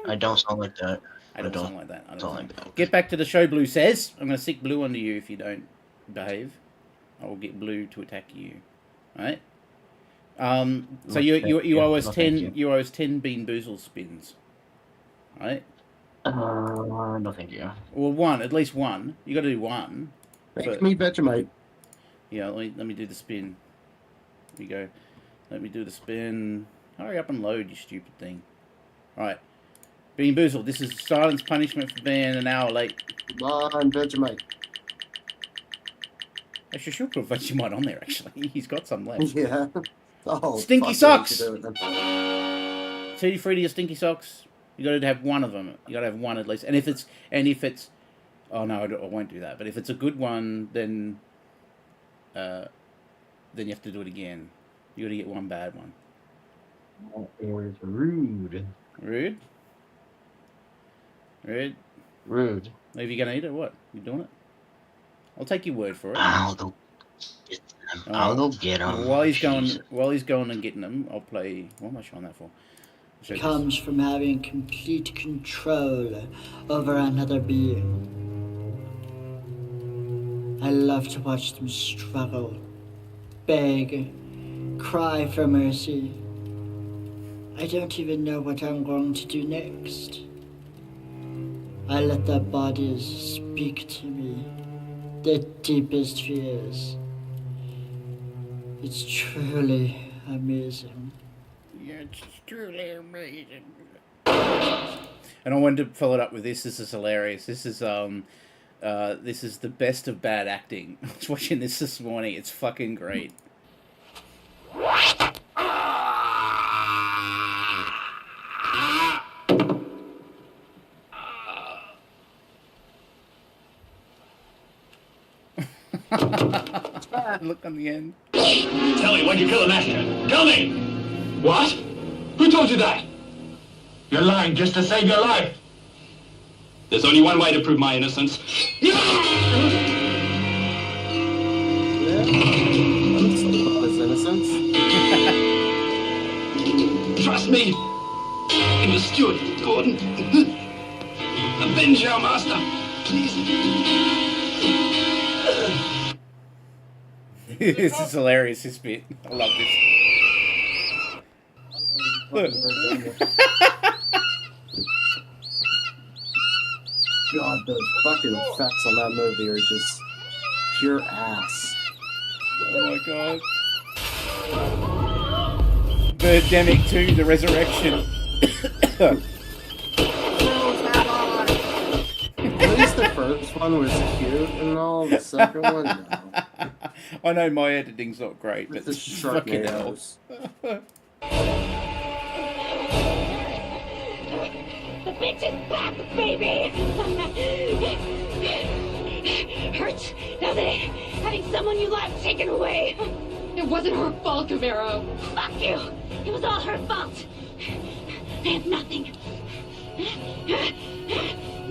[SPEAKER 13] I don't sound like that.
[SPEAKER 3] I don't sound like that. I don't sound like that. Get back to the show, Blue says. I'm going to stick Blue onto you if you don't behave. I will get Blue to attack you. Alright? So you owe us 10 you owe us 10 Bean Boozle spins. Alright?
[SPEAKER 13] No thank you.
[SPEAKER 3] Well, one, at least one. You got to do one.
[SPEAKER 6] Make me Vegemite.
[SPEAKER 3] Yeah, let me do the spin. Here you go. Let me do the spin. Hurry up and load, you stupid thing. Alright. Bean Boozle, this is Silence punishment for being an hour late.
[SPEAKER 6] Come on, Vegemite.
[SPEAKER 3] Actually, should put Vegemite on there, actually. He's got some left.
[SPEAKER 6] Yeah. Oh,
[SPEAKER 3] Stinky socks! 2 free to your stinky socks. You got to have one of them. You got to have one at least. And if it's, oh no, I won't do that. But if it's a good one, then you have to do it again. You got to get one bad one.
[SPEAKER 9] It was rude.
[SPEAKER 3] Rude? Rude?
[SPEAKER 9] Rude.
[SPEAKER 3] Are you gonna eat it or what? You doing it? I'll take your word for it.
[SPEAKER 13] I'll go get them.
[SPEAKER 3] While he's going and getting them, I'll play. What am I showing that for?
[SPEAKER 12] Comes from having complete control over another being. I love to watch them struggle, beg, cry for mercy. I don't even know what I'm going to do next. I let their bodies speak to me, their deepest fears. It's truly amazing.
[SPEAKER 3] Yeah, it's truly amazing. And I wanted to follow it up with this. This is hilarious. This is This is the best of bad acting. I was watching this morning. It's fucking great. Look on the end.
[SPEAKER 14] Tell me, why'd you kill the master? Tell me! What? Who told you that? You're lying just to save your life. There's only one way to prove my innocence.
[SPEAKER 6] Yeah, that's about his innocence.
[SPEAKER 14] Trust me. It was Stuart Gordon. Avenge your master, please.
[SPEAKER 3] This is hilarious, this bit. I love this. Look.
[SPEAKER 6] God, the fucking effects on that movie are just pure ass.
[SPEAKER 3] Oh my god. Birdemic 2, The Resurrection.
[SPEAKER 6] At least the first one was cute and all, the second one, no.
[SPEAKER 3] I know my editing's not great, but
[SPEAKER 6] It's
[SPEAKER 3] this fucking helps.
[SPEAKER 15] The bitch is back, baby! Hurts, doesn't it? Having someone you love taken away. It wasn't her fault, Camaro. Fuck you! It was all her fault. I have nothing.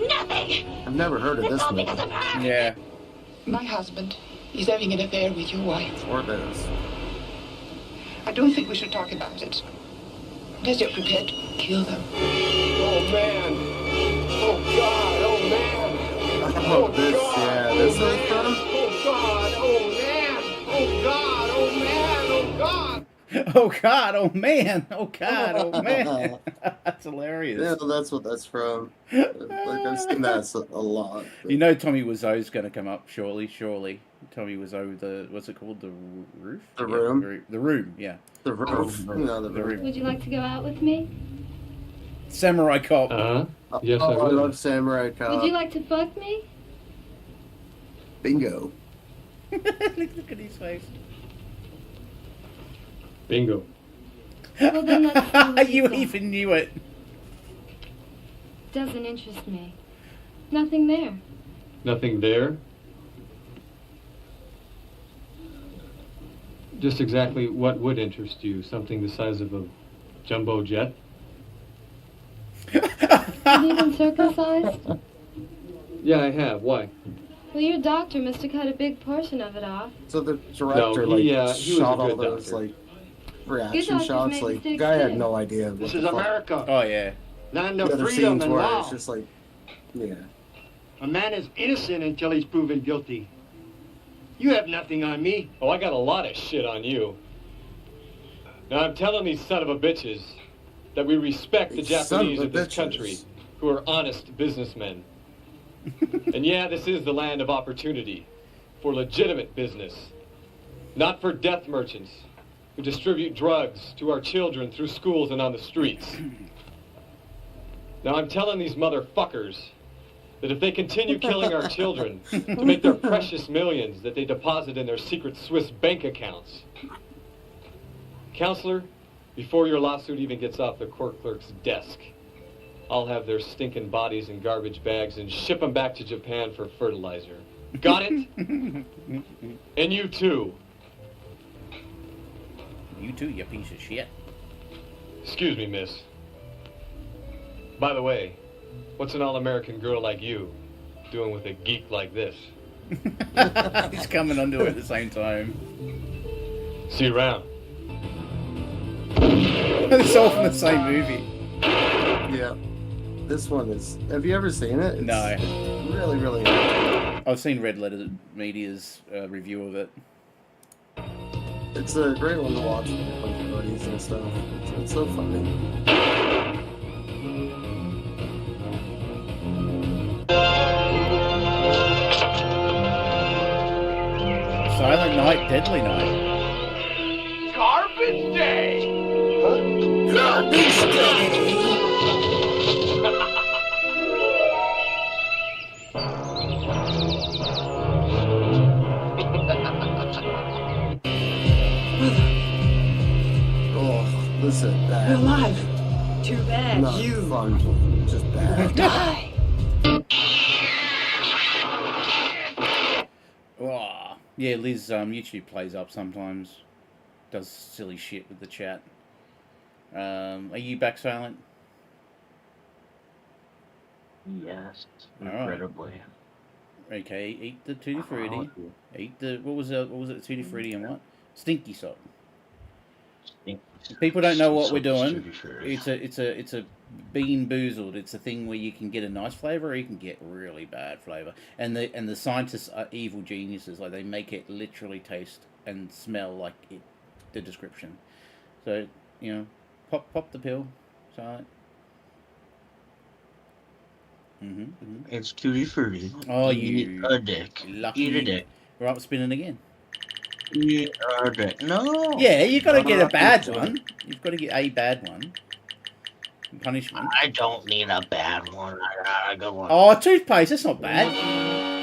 [SPEAKER 15] Nothing!
[SPEAKER 6] I've never heard of this movie.
[SPEAKER 3] Yeah.
[SPEAKER 16] My husband, he's having an affair with your wife.
[SPEAKER 6] Or this.
[SPEAKER 16] I don't think we should talk about it. Unless you're prepared to kill them.
[SPEAKER 14] Oh, man. Oh, God. Oh, man.
[SPEAKER 6] Oh, this, yeah, this is
[SPEAKER 14] Oh, God. Oh, man. Oh, God. Oh, man. Oh, God.
[SPEAKER 3] Oh god, oh man, oh god, oh man. That's hilarious.
[SPEAKER 6] Yeah, that's what that's from. Like, I've seen that a lot. But...
[SPEAKER 3] You know Tommy Wiseau's going to come up shortly. Tommy Wiseau, what's it called? The Roof?
[SPEAKER 6] The Room?
[SPEAKER 3] The Room, yeah.
[SPEAKER 6] The Roof. No, the Room.
[SPEAKER 17] Would you like to go out with me?
[SPEAKER 3] Samurai Cop.
[SPEAKER 6] Yes, I love Samurai Cop.
[SPEAKER 17] Would you like to fuck me?
[SPEAKER 6] Bingo.
[SPEAKER 3] Look at his face.
[SPEAKER 18] Bingo.
[SPEAKER 17] Well, then let's see what
[SPEAKER 3] You
[SPEAKER 17] you've got.
[SPEAKER 3] even knew it.
[SPEAKER 17] Doesn't interest me. Nothing there.
[SPEAKER 18] Nothing there? Just exactly what would interest you? Something the size of a jumbo jet?
[SPEAKER 17] Have you been circumcised?
[SPEAKER 18] Yeah, I have. Why?
[SPEAKER 17] Well, your doctor must have cut a big portion of it off.
[SPEAKER 6] So the director,
[SPEAKER 18] he
[SPEAKER 6] like,
[SPEAKER 18] was
[SPEAKER 6] shot
[SPEAKER 18] a
[SPEAKER 6] all
[SPEAKER 18] good
[SPEAKER 6] those,
[SPEAKER 18] doctor.
[SPEAKER 6] like, reaction
[SPEAKER 17] Good doctors
[SPEAKER 6] shots.
[SPEAKER 17] make
[SPEAKER 6] Like, the
[SPEAKER 17] mistakes
[SPEAKER 6] guy had
[SPEAKER 17] too.
[SPEAKER 6] no idea.
[SPEAKER 14] This is America.
[SPEAKER 3] Oh, yeah.
[SPEAKER 14] Land
[SPEAKER 6] The
[SPEAKER 14] of
[SPEAKER 6] other
[SPEAKER 14] freedom
[SPEAKER 6] scenes
[SPEAKER 14] and
[SPEAKER 6] where
[SPEAKER 14] law.
[SPEAKER 6] it's just like, yeah.
[SPEAKER 14] A man is innocent until he's proven guilty. You have nothing on me.
[SPEAKER 18] Oh, I got a lot of shit on you. Now, I'm telling these son of a bitches that we respect the
[SPEAKER 6] These son
[SPEAKER 18] Japanese
[SPEAKER 6] of a
[SPEAKER 18] of this
[SPEAKER 6] bitches.
[SPEAKER 18] country who are honest businessmen. And yeah, this is the land of opportunity for legitimate business, not for death merchants who distribute drugs to our children through schools and on the streets. Now, I'm telling these motherfuckers that if they continue killing our children to make their precious millions that they deposit in their secret Swiss bank accounts. Counselor, before your lawsuit even gets off the court clerk's desk, I'll have their stinking bodies in garbage bags and ship them back to Japan for fertilizer. Got it? And you too.
[SPEAKER 3] You too, you piece of shit.
[SPEAKER 18] Excuse me, miss. By the way, what's an all-American girl like you doing with a geek like this?
[SPEAKER 3] He's coming onto it at the same time.
[SPEAKER 18] See you around.
[SPEAKER 3] It's all from the same movie.
[SPEAKER 6] Yeah. This one is... Have you ever seen it? It's
[SPEAKER 3] No.
[SPEAKER 6] Really, really...
[SPEAKER 3] I've seen Red Letter Media's review of it.
[SPEAKER 6] It's a great one to watch with a bunch of buddies and stuff. It's so funny.
[SPEAKER 3] Silent Night, Deadly Night.
[SPEAKER 14] Garbage day!
[SPEAKER 5] Garbage day!
[SPEAKER 6] Listen,
[SPEAKER 15] You're alive. Too bad.
[SPEAKER 6] Not
[SPEAKER 15] You
[SPEAKER 6] fun, just
[SPEAKER 15] will
[SPEAKER 6] bad.
[SPEAKER 15] die.
[SPEAKER 3] Oh, yeah, Liz, YouTube plays up sometimes. Does silly shit with the chat. Are you back, Silent?
[SPEAKER 13] Yes,
[SPEAKER 3] All
[SPEAKER 13] incredibly.
[SPEAKER 3] Right. Okay, eat the tutti frutti. Eat the what was it? Tutti frutti and what? Stinky sock. People don't know what we're doing. It's a bean boozled. It's a thing where you can get a nice flavor or you can get really bad flavor. And the scientists are evil geniuses. Like they make it literally taste and smell like it, the description. So pop the pill. Silent.
[SPEAKER 13] It's tutti frutti.
[SPEAKER 3] Oh,
[SPEAKER 13] Eat a dick.
[SPEAKER 3] Lucky.
[SPEAKER 13] Eat a dick.
[SPEAKER 3] We're up spinning again.
[SPEAKER 13] Eat a dick. No.
[SPEAKER 3] Yeah, you got to get a bad one. You've got to get a bad one. Punishment.
[SPEAKER 13] I don't need a bad one. I got a good one.
[SPEAKER 3] Oh, toothpaste. That's not bad.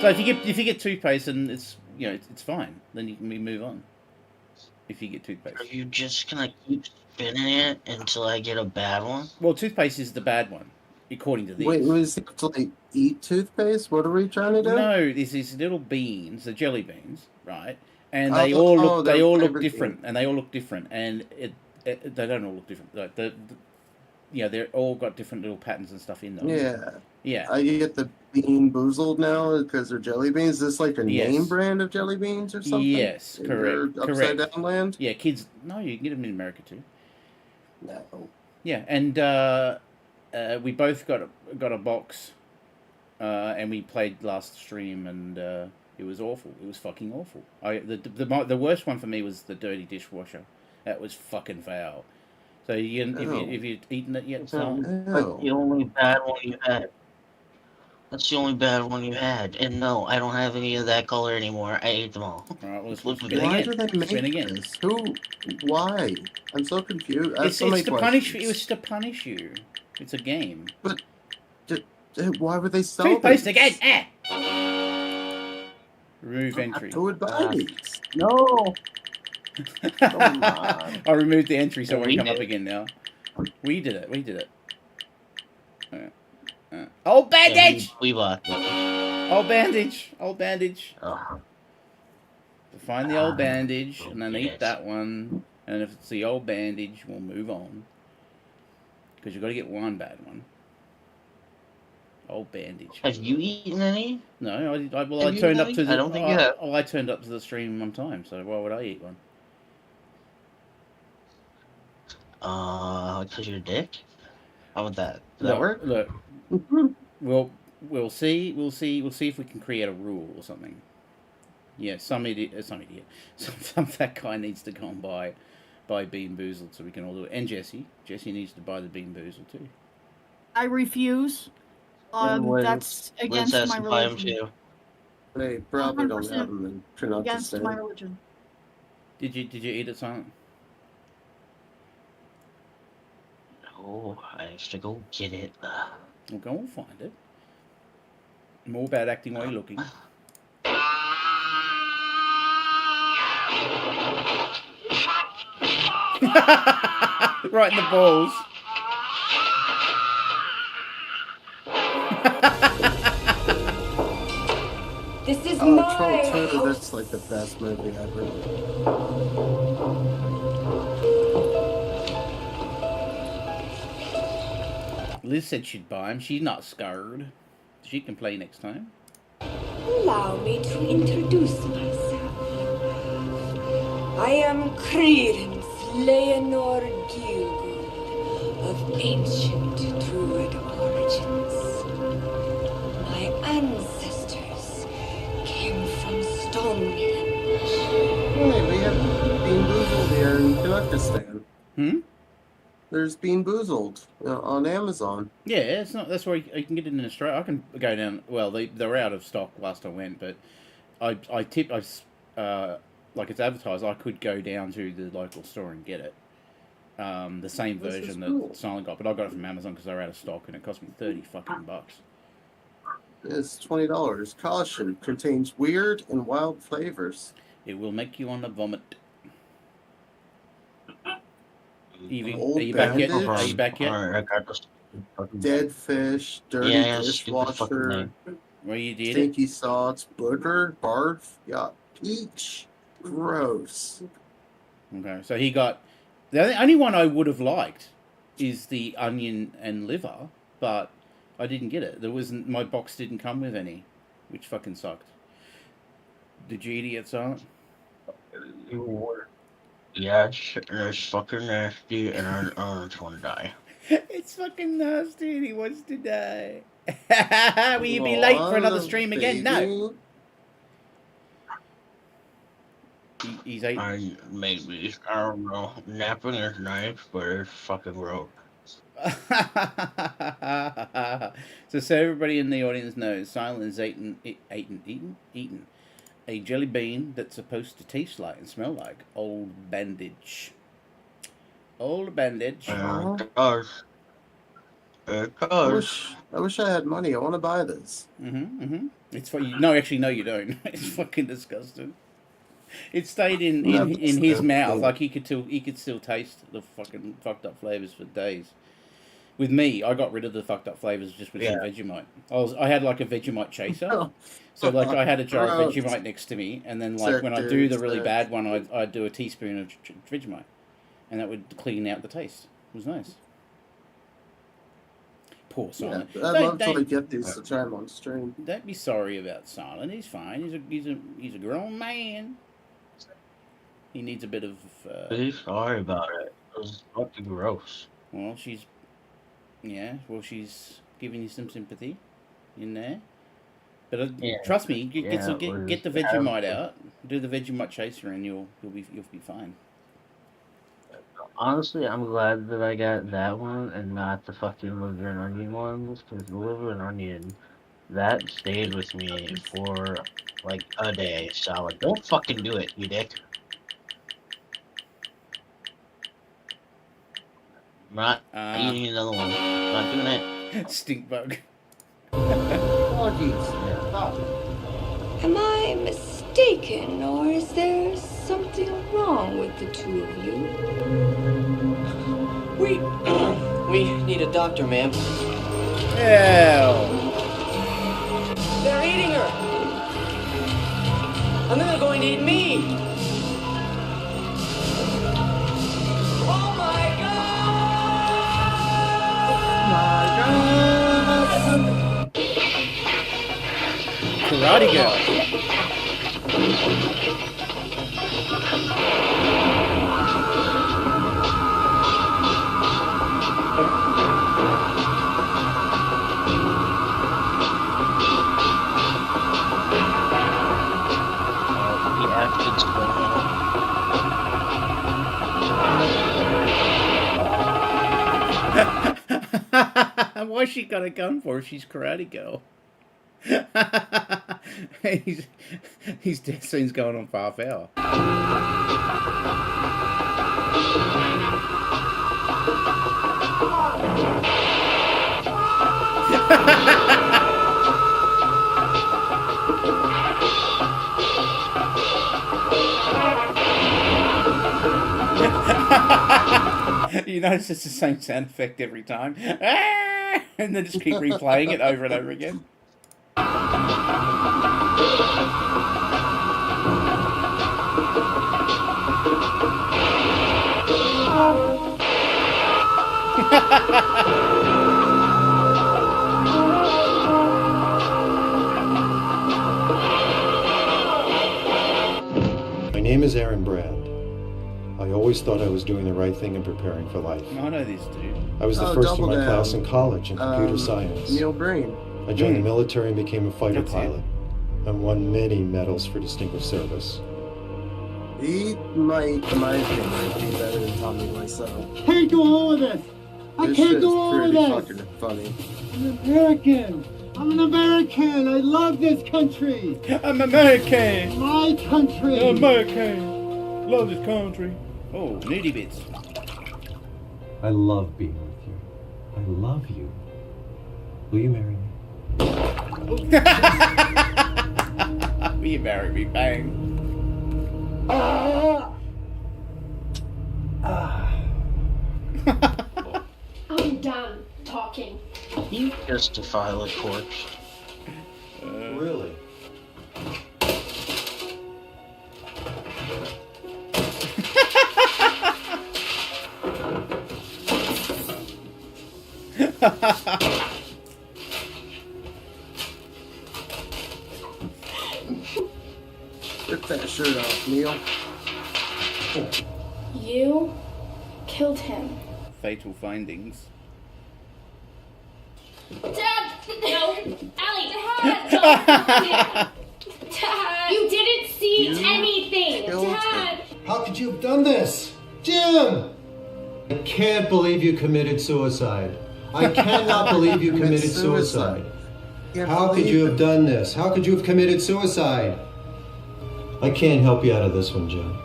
[SPEAKER 3] So if you get toothpaste, and it's it's fine. Then you can move on. If you get toothpaste.
[SPEAKER 13] Are you just gonna keep spinning it until I get a bad one?
[SPEAKER 3] Well, toothpaste is the bad one, according to this.
[SPEAKER 6] Wait, was it to like eat toothpaste? What are we trying to do?
[SPEAKER 3] No, there's these little beans, the jelly beans, right? And they all look different, and they all look different, and they don't all look different. Like they're all got different little patterns and stuff in them.
[SPEAKER 6] Yeah.
[SPEAKER 3] Yeah.
[SPEAKER 6] I get the bean boozled now because they're jelly beans. Is this like a name brand of jelly beans or something?
[SPEAKER 3] Yes, correct.
[SPEAKER 6] Upside down land?
[SPEAKER 3] Yeah, kids. No, you can get them in America too.
[SPEAKER 6] No.
[SPEAKER 3] Yeah, and we both got a box, and we played last stream, and it was awful. It was fucking awful. The worst one for me was the dirty dishwasher. That was fucking foul. So if you've eaten it yet,
[SPEAKER 13] That's the only bad one you had. That's the only bad one you had. And no, I don't have any of that color anymore. I ate them all.
[SPEAKER 3] All right, well,
[SPEAKER 6] Why do they make this? Why? I'm so confused.
[SPEAKER 3] It's to punish you. It was to punish you. It's a game.
[SPEAKER 6] But why would they sell
[SPEAKER 3] toothpaste
[SPEAKER 6] this?
[SPEAKER 3] again? Remove entry.
[SPEAKER 6] Who would buy these?
[SPEAKER 13] No.
[SPEAKER 6] Come on.
[SPEAKER 3] I removed the entry, so it won't come up again now. We did it. Old bandage!
[SPEAKER 13] Yeah, we bought them.
[SPEAKER 3] Old bandage.
[SPEAKER 13] Oh.
[SPEAKER 3] Find the old bandage, and then eat that one. And if it's the old bandage, we'll move on. Because you've got to get one bad one. Old bandage.
[SPEAKER 13] Have you eaten any?
[SPEAKER 3] No, I turned up to the.
[SPEAKER 13] I don't think you have.
[SPEAKER 3] I turned up to the stream one time, so why would I eat one?
[SPEAKER 13] Because you're a dick? How about that? Does that work?
[SPEAKER 3] Look, we'll see if we can create a rule or something. Yeah, some idiot, some fat guy needs to go and buy Bean Boozled so we can all do it. And Jessie needs to buy the Bean Boozled too.
[SPEAKER 4] I refuse. That's against my religion.
[SPEAKER 6] They probably don't have them and turn out
[SPEAKER 4] against
[SPEAKER 6] to
[SPEAKER 4] my religion.
[SPEAKER 3] Did you eat it, Silent?
[SPEAKER 13] No, I have to go get it.
[SPEAKER 3] Well, go and find it. More bad acting while you're looking. Right in the balls.
[SPEAKER 15] This is
[SPEAKER 6] Troll 2, that's like the best movie ever.
[SPEAKER 3] Liz said she'd buy him. She's not scared. She can play next time.
[SPEAKER 15] Allow me to introduce myself. I am Credence Leonor Gilgood of ancient Druid origins. My ancestors came from Stonehenge.
[SPEAKER 6] Hey, we have Bean Boozled here in Kazakhstan. There's Bean Boozled on Amazon.
[SPEAKER 3] Yeah, it's not. That's where you can get it in Australia. I can go down. Well, they're out of stock last I went, but like it's advertised. I could go down to the local store and get it. The same version that Silent got, but I got it from Amazon because they're out of stock, and it cost me $30 fucking bucks.
[SPEAKER 6] It's $20. Caution: contains weird and wild flavors.
[SPEAKER 3] It will make you want to vomit. Evie,
[SPEAKER 6] Old
[SPEAKER 3] are you back yet?
[SPEAKER 6] bandage?
[SPEAKER 3] Are you back yet?
[SPEAKER 13] Alright, I got this fucking
[SPEAKER 6] Dead fish, dirty
[SPEAKER 13] Yeah, stupid fucking
[SPEAKER 6] dishwasher,
[SPEAKER 13] name.
[SPEAKER 3] Where you did it?
[SPEAKER 6] stinky socks, booger, barf, yeah, peach, gross.
[SPEAKER 3] Okay, so he got the only one I would have liked is the onion and liver, but I didn't get it. There wasn't my box didn't come with any, which fucking sucked. Did you eat it, Silent?
[SPEAKER 13] Yeah, it's fucking nasty, and I just want to die.
[SPEAKER 3] It's fucking nasty, and he wants to die. Will you be late for another stream again? No. He's ate.
[SPEAKER 13] Maybe, I don't know. Napping is nice, but it's fucking gross.
[SPEAKER 3] So everybody in the audience knows, Silent has eaten a jelly bean that's supposed to taste like and smell like old bandage. Old bandage.
[SPEAKER 13] It does. It does.
[SPEAKER 6] I wish I had money. I want to buy this.
[SPEAKER 3] It's for you. No, actually, no, you don't. It's fucking disgusting. It stayed in his mouth, like he could still taste the fucking fucked up flavors for days. With me, I got rid of the fucked up flavors just with some Vegemite. I had like a Vegemite chaser, so like I had a jar of Vegemite next to me, and then like when I do the really bad one, I'd do a teaspoon of Vegemite, and that would clean out the taste. It was nice. Poor Silent.
[SPEAKER 6] Yeah, I'd love to get these to try them on stream.
[SPEAKER 3] Don't be sorry about Silent. He's fine. He's a grown man. He needs a bit of.
[SPEAKER 13] He's sorry about it. It was fucking gross.
[SPEAKER 3] Well, she's giving you some sympathy in there. But trust me, get the Vegemite out, do the Vegemite chaser, and you'll be fine.
[SPEAKER 13] Honestly, I'm glad that I got that one and not the fucking liver and onion ones, because the liver and onion, that stayed with me for like a day solid. Don't fucking do it, you dick. I'm not eating another one. I'm not doing it.
[SPEAKER 3] Stink bug.
[SPEAKER 6] Oh, jeez.
[SPEAKER 15] Am I mistaken, or is there something wrong with the two of you?
[SPEAKER 2] We need a doctor, ma'am.
[SPEAKER 3] Hell.
[SPEAKER 2] They're eating her. And then they're going to eat me. Oh my God!
[SPEAKER 3] Karate girl. What's she got a gun for? She's karate girl. He's death scene's going on for half hour. You notice it's the same sound effect every time. And then just keep replaying it over and over again.
[SPEAKER 19] My name is Aaron Brand. I always thought I was doing the right thing and preparing for life.
[SPEAKER 3] I know this dude.
[SPEAKER 19] I was the first in my class in college in computer science.
[SPEAKER 6] Neil Breen.
[SPEAKER 19] I joined the military and became a fighter pilot. And won many medals for distinguished service.
[SPEAKER 6] He might, in my opinion, be better than Tommy Wiseau.
[SPEAKER 20] Can't do all of this. I can't do all of this.
[SPEAKER 6] Pretty fucking funny.
[SPEAKER 20] I'm American. I'm an American. I love this country.
[SPEAKER 3] I'm American.
[SPEAKER 20] My country.
[SPEAKER 3] American. Love this country. Oh, nudie bits.
[SPEAKER 19] I love being with you. I love you. Will you marry me?
[SPEAKER 3] Will you marry me? Bang.
[SPEAKER 15] talking.
[SPEAKER 13] Just to file a corpse.
[SPEAKER 19] Really?
[SPEAKER 6] Rip that shirt off, Neil.
[SPEAKER 15] You killed him.
[SPEAKER 3] Fatal findings.
[SPEAKER 15] Dad! No! Allie! Dad! Dad! You didn't see anything! Dad!
[SPEAKER 19] How could you have done this? Jim! I can't believe you committed suicide. I cannot believe you committed suicide. How could you have done this? How could you have committed suicide? I can't help you out of this one, Jim.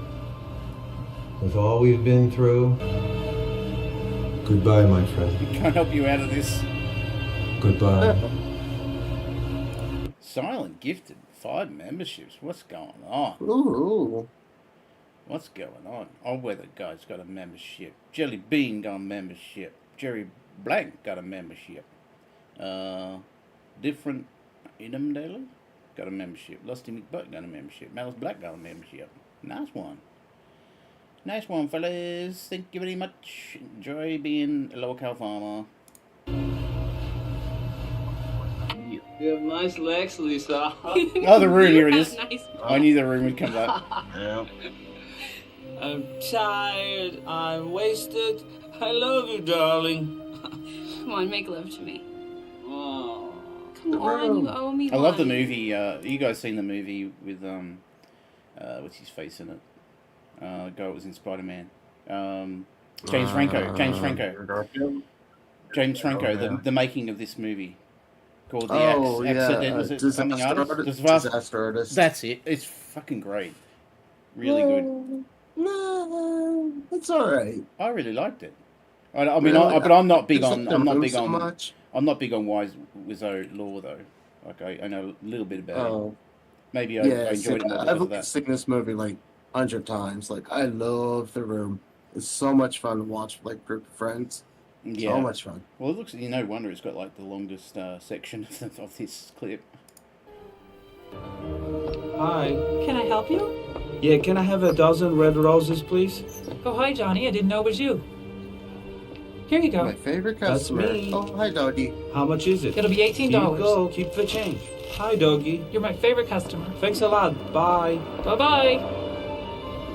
[SPEAKER 19] With all we've been through, goodbye, my friend.
[SPEAKER 3] Can't help you out of this.
[SPEAKER 19] Goodbye.
[SPEAKER 3] Silent gifted 5 memberships. What's going on?
[SPEAKER 6] Ooh.
[SPEAKER 3] What's going on? Oh, Weather Guy's got a membership. Jelly Bean got a membership. Jerry Blank got a membership. Different Idem Daily got a membership. Lusty McButt got a membership. Malice Black got a membership. Nice one. Nice one, fellas. Thank you very much. Enjoy being a local farmer.
[SPEAKER 21] You have nice legs, Lisa.
[SPEAKER 3] Oh, the room, here it is.
[SPEAKER 21] Nice.
[SPEAKER 3] I knew the room would come up.
[SPEAKER 13] Yeah.
[SPEAKER 21] I'm tired. I'm wasted. I love you, darling.
[SPEAKER 22] Come on, make love to me.
[SPEAKER 21] Oh.
[SPEAKER 22] Come on, you owe me
[SPEAKER 3] I love the
[SPEAKER 22] one.
[SPEAKER 3] movie. You guys seen the movie with what's his face in it? The guy that was in Spider-Man. James Franco. James Franco. The making of this movie called The Accident. Was it something artist?
[SPEAKER 6] Disaster Artist.
[SPEAKER 3] That's it. It's fucking great. Really good.
[SPEAKER 6] No, it's all right.
[SPEAKER 3] I really liked it. I mean,
[SPEAKER 6] Really?
[SPEAKER 3] but I'm not big
[SPEAKER 6] It's
[SPEAKER 3] on.
[SPEAKER 6] not
[SPEAKER 3] I'm not
[SPEAKER 6] moved
[SPEAKER 3] big
[SPEAKER 6] so
[SPEAKER 3] on.
[SPEAKER 6] much.
[SPEAKER 3] I'm not big on Wizzo Law though. Like I know a little bit about
[SPEAKER 6] Oh.
[SPEAKER 3] it. Maybe I
[SPEAKER 6] Yeah,
[SPEAKER 3] enjoyed it more because
[SPEAKER 6] I've
[SPEAKER 3] of that.
[SPEAKER 6] seen this movie like 100 times. Like, I love The Room. It's so much fun to watch with like a group of friends.
[SPEAKER 3] Yeah.
[SPEAKER 6] So much fun.
[SPEAKER 3] Well, it looks. No wonder it's got like the longest section of this clip.
[SPEAKER 23] Hi.
[SPEAKER 22] Can I help you?
[SPEAKER 23] Yeah, can I have a dozen red roses, please?
[SPEAKER 22] Oh, hi, Johnny. I didn't know it was you. Here you go.
[SPEAKER 6] My favorite
[SPEAKER 23] That's
[SPEAKER 6] customer.
[SPEAKER 23] me.
[SPEAKER 6] Oh, hi, doggy.
[SPEAKER 23] How much is it?
[SPEAKER 22] It'll be $18.
[SPEAKER 23] Here you go. Keep the change. Hi, doggy.
[SPEAKER 22] You're my favorite customer.
[SPEAKER 23] Thanks a lot. Bye.
[SPEAKER 22] Bye-bye.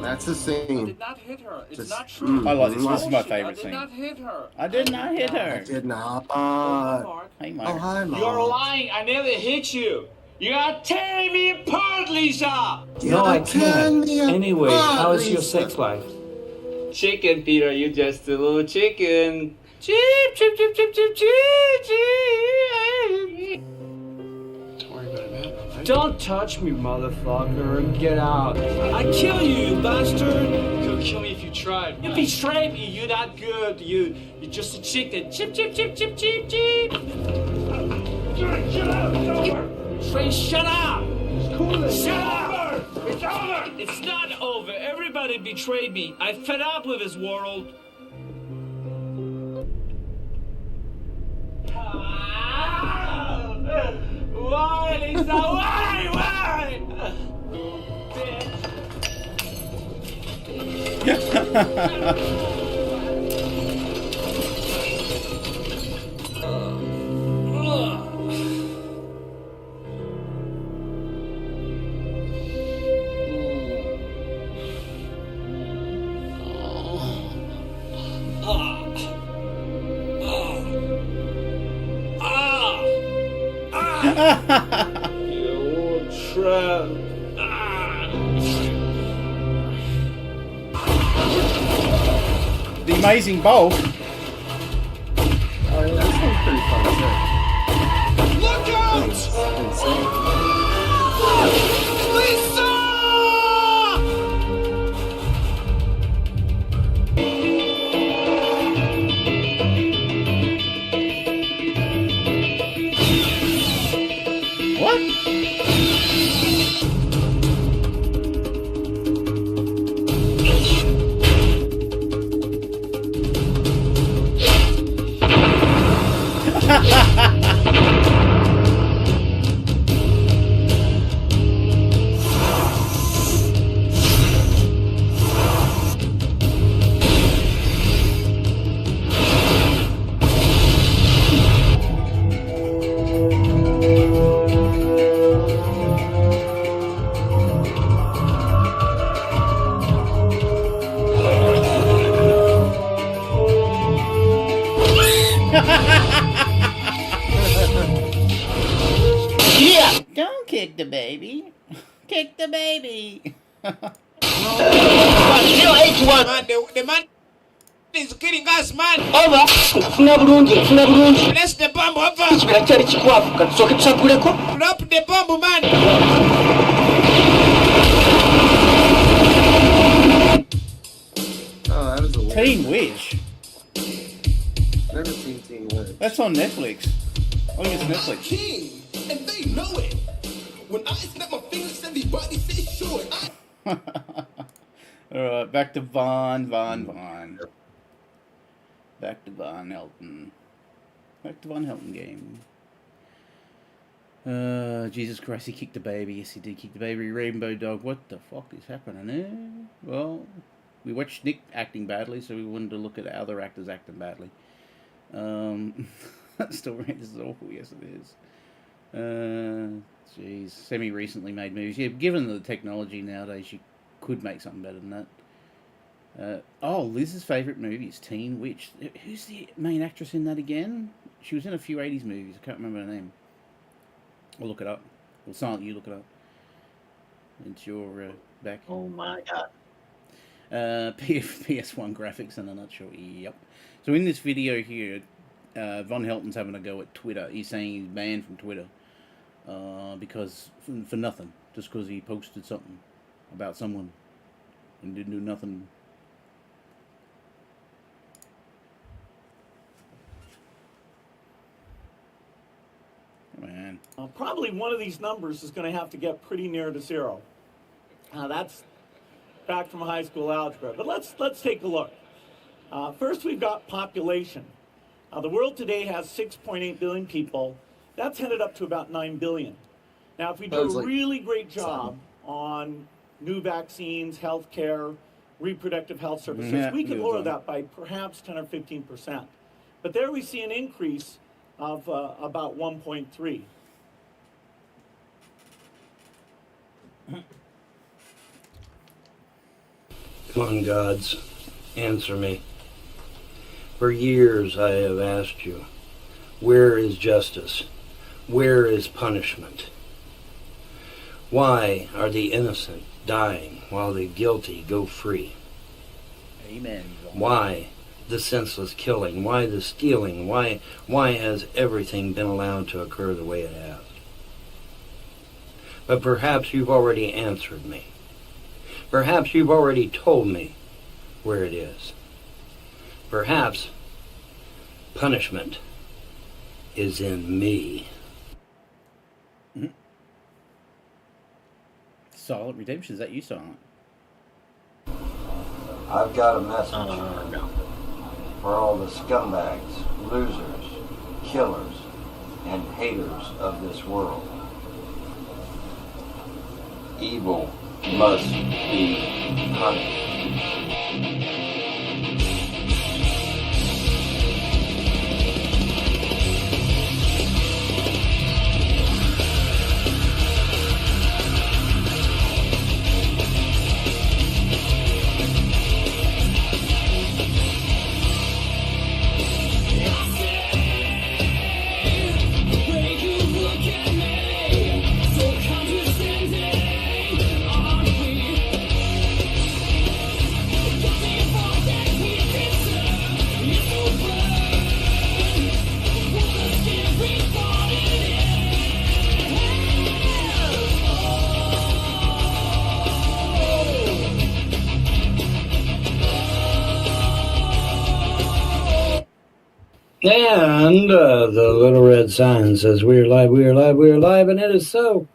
[SPEAKER 6] That's the scene.
[SPEAKER 21] Not hit her. It's
[SPEAKER 6] Just-
[SPEAKER 21] not true.
[SPEAKER 3] I like this. This is
[SPEAKER 21] Bullshit.
[SPEAKER 3] my favorite
[SPEAKER 21] I
[SPEAKER 3] scene.
[SPEAKER 21] did not hit her.
[SPEAKER 3] I did not hit her.
[SPEAKER 6] I did not.
[SPEAKER 3] Hey,
[SPEAKER 6] Oh,
[SPEAKER 3] Mark.
[SPEAKER 6] hi, Mom.
[SPEAKER 21] You're lying. I never hit you. You are tearing me apart, Lisa.
[SPEAKER 23] No, I can't. Anyway, how is your
[SPEAKER 6] Lisa.
[SPEAKER 23] sex life?
[SPEAKER 21] Chicken, Peter. You just a little chicken. Cheep, cheep, cheep, cheep, cheep, cheep, cheep. Don't worry about it, man.
[SPEAKER 23] Don't touch me, motherfucker. Get out.
[SPEAKER 21] I kill you, you bastard. You'll kill me if you tried. You betrayed me. You're not good. You're just a chicken. Chip, chip, chip, chip, chip, chip. Shut up. It's over. Trey, shut up. Shut up. It's over. It's not over. Everybody betrayed me. I'm fed up with this world. Why, Lisa? Why? You trap.
[SPEAKER 3] The amazing bulk.
[SPEAKER 6] Oh, yeah, that sounds pretty fun, too.
[SPEAKER 21] Look out!
[SPEAKER 6] Insane.
[SPEAKER 21] Lisa!
[SPEAKER 3] What? kick the baby. Kick the baby.
[SPEAKER 1] The man is killing us, man. Over. Bless the bomb over. Drop the bomb, man.
[SPEAKER 6] Oh, that is a
[SPEAKER 3] Teen Witch.
[SPEAKER 6] Never seen Teen Witch.
[SPEAKER 3] That's on Netflix. I think it's Netflix.
[SPEAKER 1] King, and they know it. When I snap my fingers, everybody say sure.
[SPEAKER 3] Alright, back to Von. Back to Von Helton. Back to Von Helton game. Jesus Christ, he kicked the baby. Yes, he did kick the baby. Rainbow Dog. What the fuck is happening there? Well, we watched Nick acting badly, so we wanted to look at other actors acting badly. That story is awful. Yes, it is. Jeez, Semi recently made movies. Yeah, given the technology nowadays, you could make something better than that. Liz's favourite movie is Teen Witch. Who's the main actress in that again? She was in a few 80s movies. I can't remember her name. I'll look it up. Well, Silent, you look it up. It's your back.
[SPEAKER 13] Oh my god.
[SPEAKER 3] PS1 graphics in a nutshell. Yep. So in this video here, Von Helton's having a go at Twitter. He's saying he's banned from Twitter because for nothing, just because he posted something about someone and didn't do nothing. Man.
[SPEAKER 7] Probably one of these numbers is going to have to get pretty near to zero. That's back from high school algebra. But let's take a look. First, we've got population. The world today has 6.8 billion people. That's headed up to about 9 billion. Now, if we do a really great job on new vaccines, healthcare, reproductive health services, we could lower that by perhaps 10 or 15%. But there we see an increase of about 1.3.
[SPEAKER 10] Come on, gods, answer me. For years I have asked you, where is justice? Where is punishment? Why are the innocent dying while the guilty go free?
[SPEAKER 3] Amen.
[SPEAKER 10] Why the senseless killing? Why the stealing? Why has everything been allowed to occur the way it has? But perhaps you've already answered me. Perhaps you've already told me where it is. Perhaps punishment is in me.
[SPEAKER 3] Silent Redemption, is that you, Silent?
[SPEAKER 10] I've got a message for all the scumbags, losers, killers, and haters of this world. Evil must be punished. And the little red sign says, we're live, and it is so.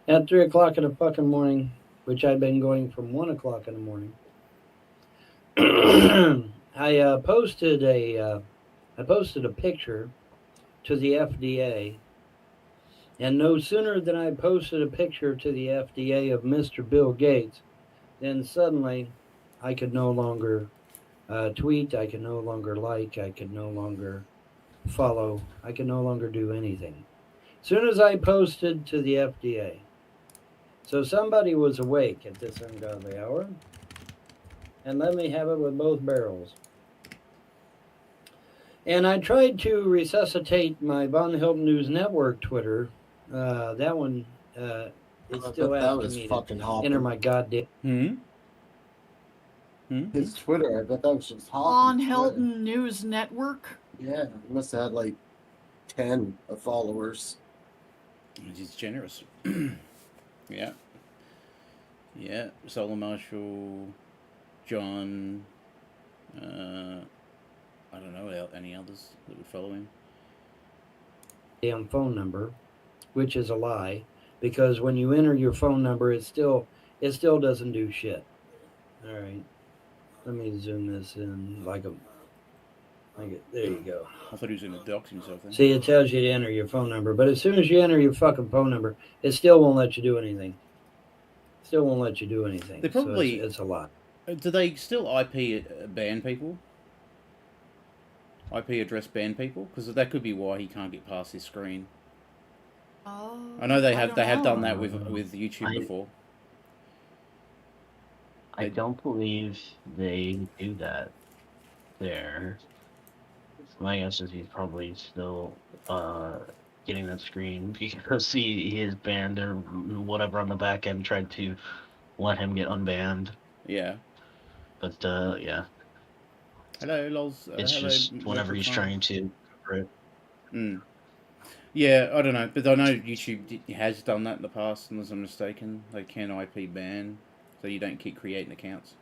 [SPEAKER 10] At 3 o'clock in the fucking morning, which I've been going from 1 o'clock in the morning. I posted a picture to the FDA, and no sooner than I posted a picture to the FDA of Mr. Bill Gates, then suddenly I could no longer tweet, I could no longer like, I could no longer follow, I could no longer do anything. As soon as I posted to the FDA. So somebody was awake at this ungodly hour, and let me have it with both barrels. And I tried to resuscitate my Von Helton News Network Twitter. That one it's
[SPEAKER 6] I
[SPEAKER 10] still
[SPEAKER 6] bet that
[SPEAKER 10] asking
[SPEAKER 6] was
[SPEAKER 10] me
[SPEAKER 6] fucking
[SPEAKER 10] to
[SPEAKER 6] hopping.
[SPEAKER 10] enter my goddamn.
[SPEAKER 6] His Twitter, I bet that was just
[SPEAKER 4] On
[SPEAKER 6] hopping.
[SPEAKER 4] Helton News Network.
[SPEAKER 6] Yeah, he must have had like 10 followers.
[SPEAKER 3] He's generous. Yeah. Yeah. Solar Marshal, John. I don't know any others that would follow him.
[SPEAKER 10] Damn phone number, which is a lie, because when you enter your phone number, it still doesn't do shit. All right, let me zoom this in there you go.
[SPEAKER 3] I thought he was going to dox himself then.
[SPEAKER 10] See, it tells you to enter your phone number, but as soon as you enter your fucking phone number, it still won't let you do anything. Still won't let you do anything.
[SPEAKER 3] They probably
[SPEAKER 10] so it's a lot.
[SPEAKER 3] Do they still IP ban people? IP address ban people? Because that could be why he can't get past his screen.
[SPEAKER 4] Oh.
[SPEAKER 3] I know they have
[SPEAKER 4] don't
[SPEAKER 3] done
[SPEAKER 4] know.
[SPEAKER 3] that with YouTube before.
[SPEAKER 13] I don't believe they do that there. My guess is he's probably still getting that screen because he is banned or whatever on the back end tried to let him get unbanned.
[SPEAKER 3] Yeah.
[SPEAKER 13] But yeah.
[SPEAKER 3] Hello, Lols.
[SPEAKER 13] It's
[SPEAKER 3] hello,
[SPEAKER 13] just whenever he's
[SPEAKER 3] Local
[SPEAKER 13] trying to. Right.
[SPEAKER 3] Yeah, I don't know, but I know YouTube has done that in the past, unless I'm mistaken. They can IP ban, so you don't keep creating accounts.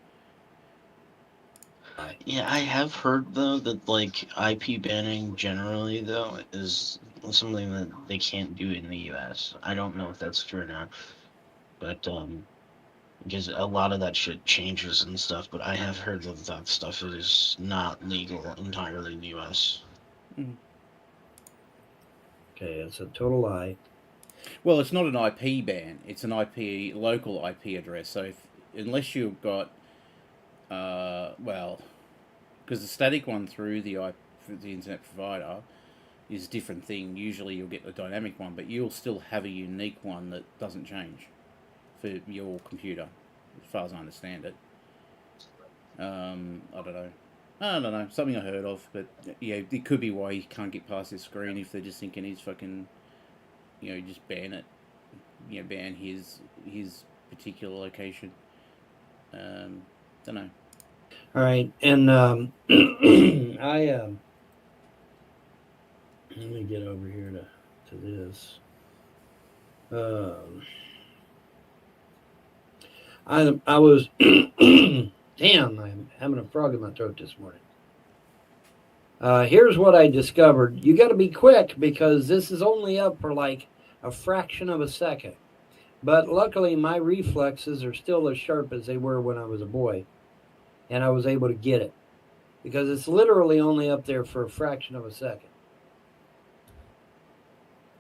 [SPEAKER 13] Yeah, I have heard though that like IP banning generally though is something that they can't do in the US. I don't know if that's true or not, but because a lot of that shit changes and stuff. But I have heard that stuff is not legal entirely in the US.
[SPEAKER 10] Okay, it's a total lie.
[SPEAKER 3] Well, it's not an IP ban; it's an local IP address. So unless you've got well, because the static one through the internet provider is a different thing. Usually you'll get the dynamic one, but you'll still have a unique one that doesn't change for your computer, as far as I understand it. I don't know. Something I heard of, but yeah, it could be why he can't get past his screen if they're just thinking he's fucking, just ban it. Ban his particular location. Don't know.
[SPEAKER 10] All right, and let me get over here to this. I was damn, I'm having a frog in my throat this morning. Here's what I discovered. You got to be quick because this is only up for like a fraction of a second. But luckily, my reflexes are still as sharp as they were when I was a boy. And I was able to get it. Because it's literally only up there for a fraction of a second.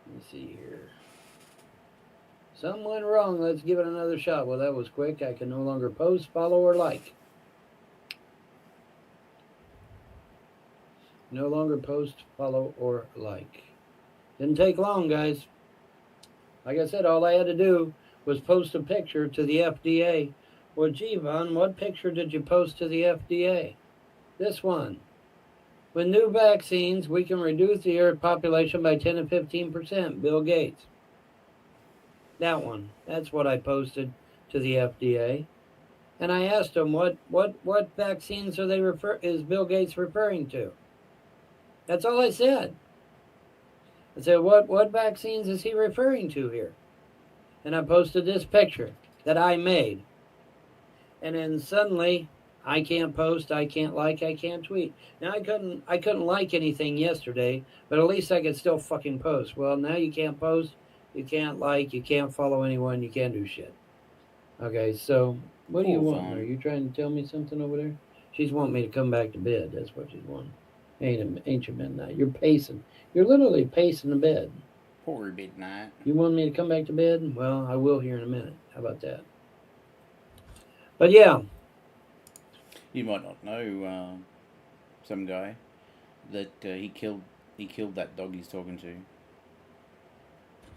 [SPEAKER 10] Let me see here. Something went wrong. Let's give it another shot. Well, that was quick. I can no longer post, follow, or like. No longer post, follow, or like. Didn't take long, guys. Like I said, all I had to do was post a picture to the FDA. Well, gee, Von, what picture did you post to the FDA? This one. With new vaccines, we can reduce the Earth population by 10 to 15%. Bill Gates. That one. That's what I posted to the FDA. And I asked them, what vaccines is Bill Gates referring to? That's all I said. I said, what vaccines is he referring to here? And I posted this picture that I made. And then suddenly, I can't post, I can't like, I can't tweet. Now I couldn't like anything yesterday, but at least I could still fucking post. Well, now you can't post, you can't like, you can't follow anyone, you can't do shit. Okay, so what do you want? Are you trying to tell me something over there? She's wanting me to come back to bed. That's what she's wanting. Ain't you midnight? You're pacing. You're literally pacing the bed.
[SPEAKER 3] Poor midnight.
[SPEAKER 10] You want me to come back to bed? Well, I will here in a minute. How about that? But yeah.
[SPEAKER 3] You might not know some guy that he killed that dog he's talking to.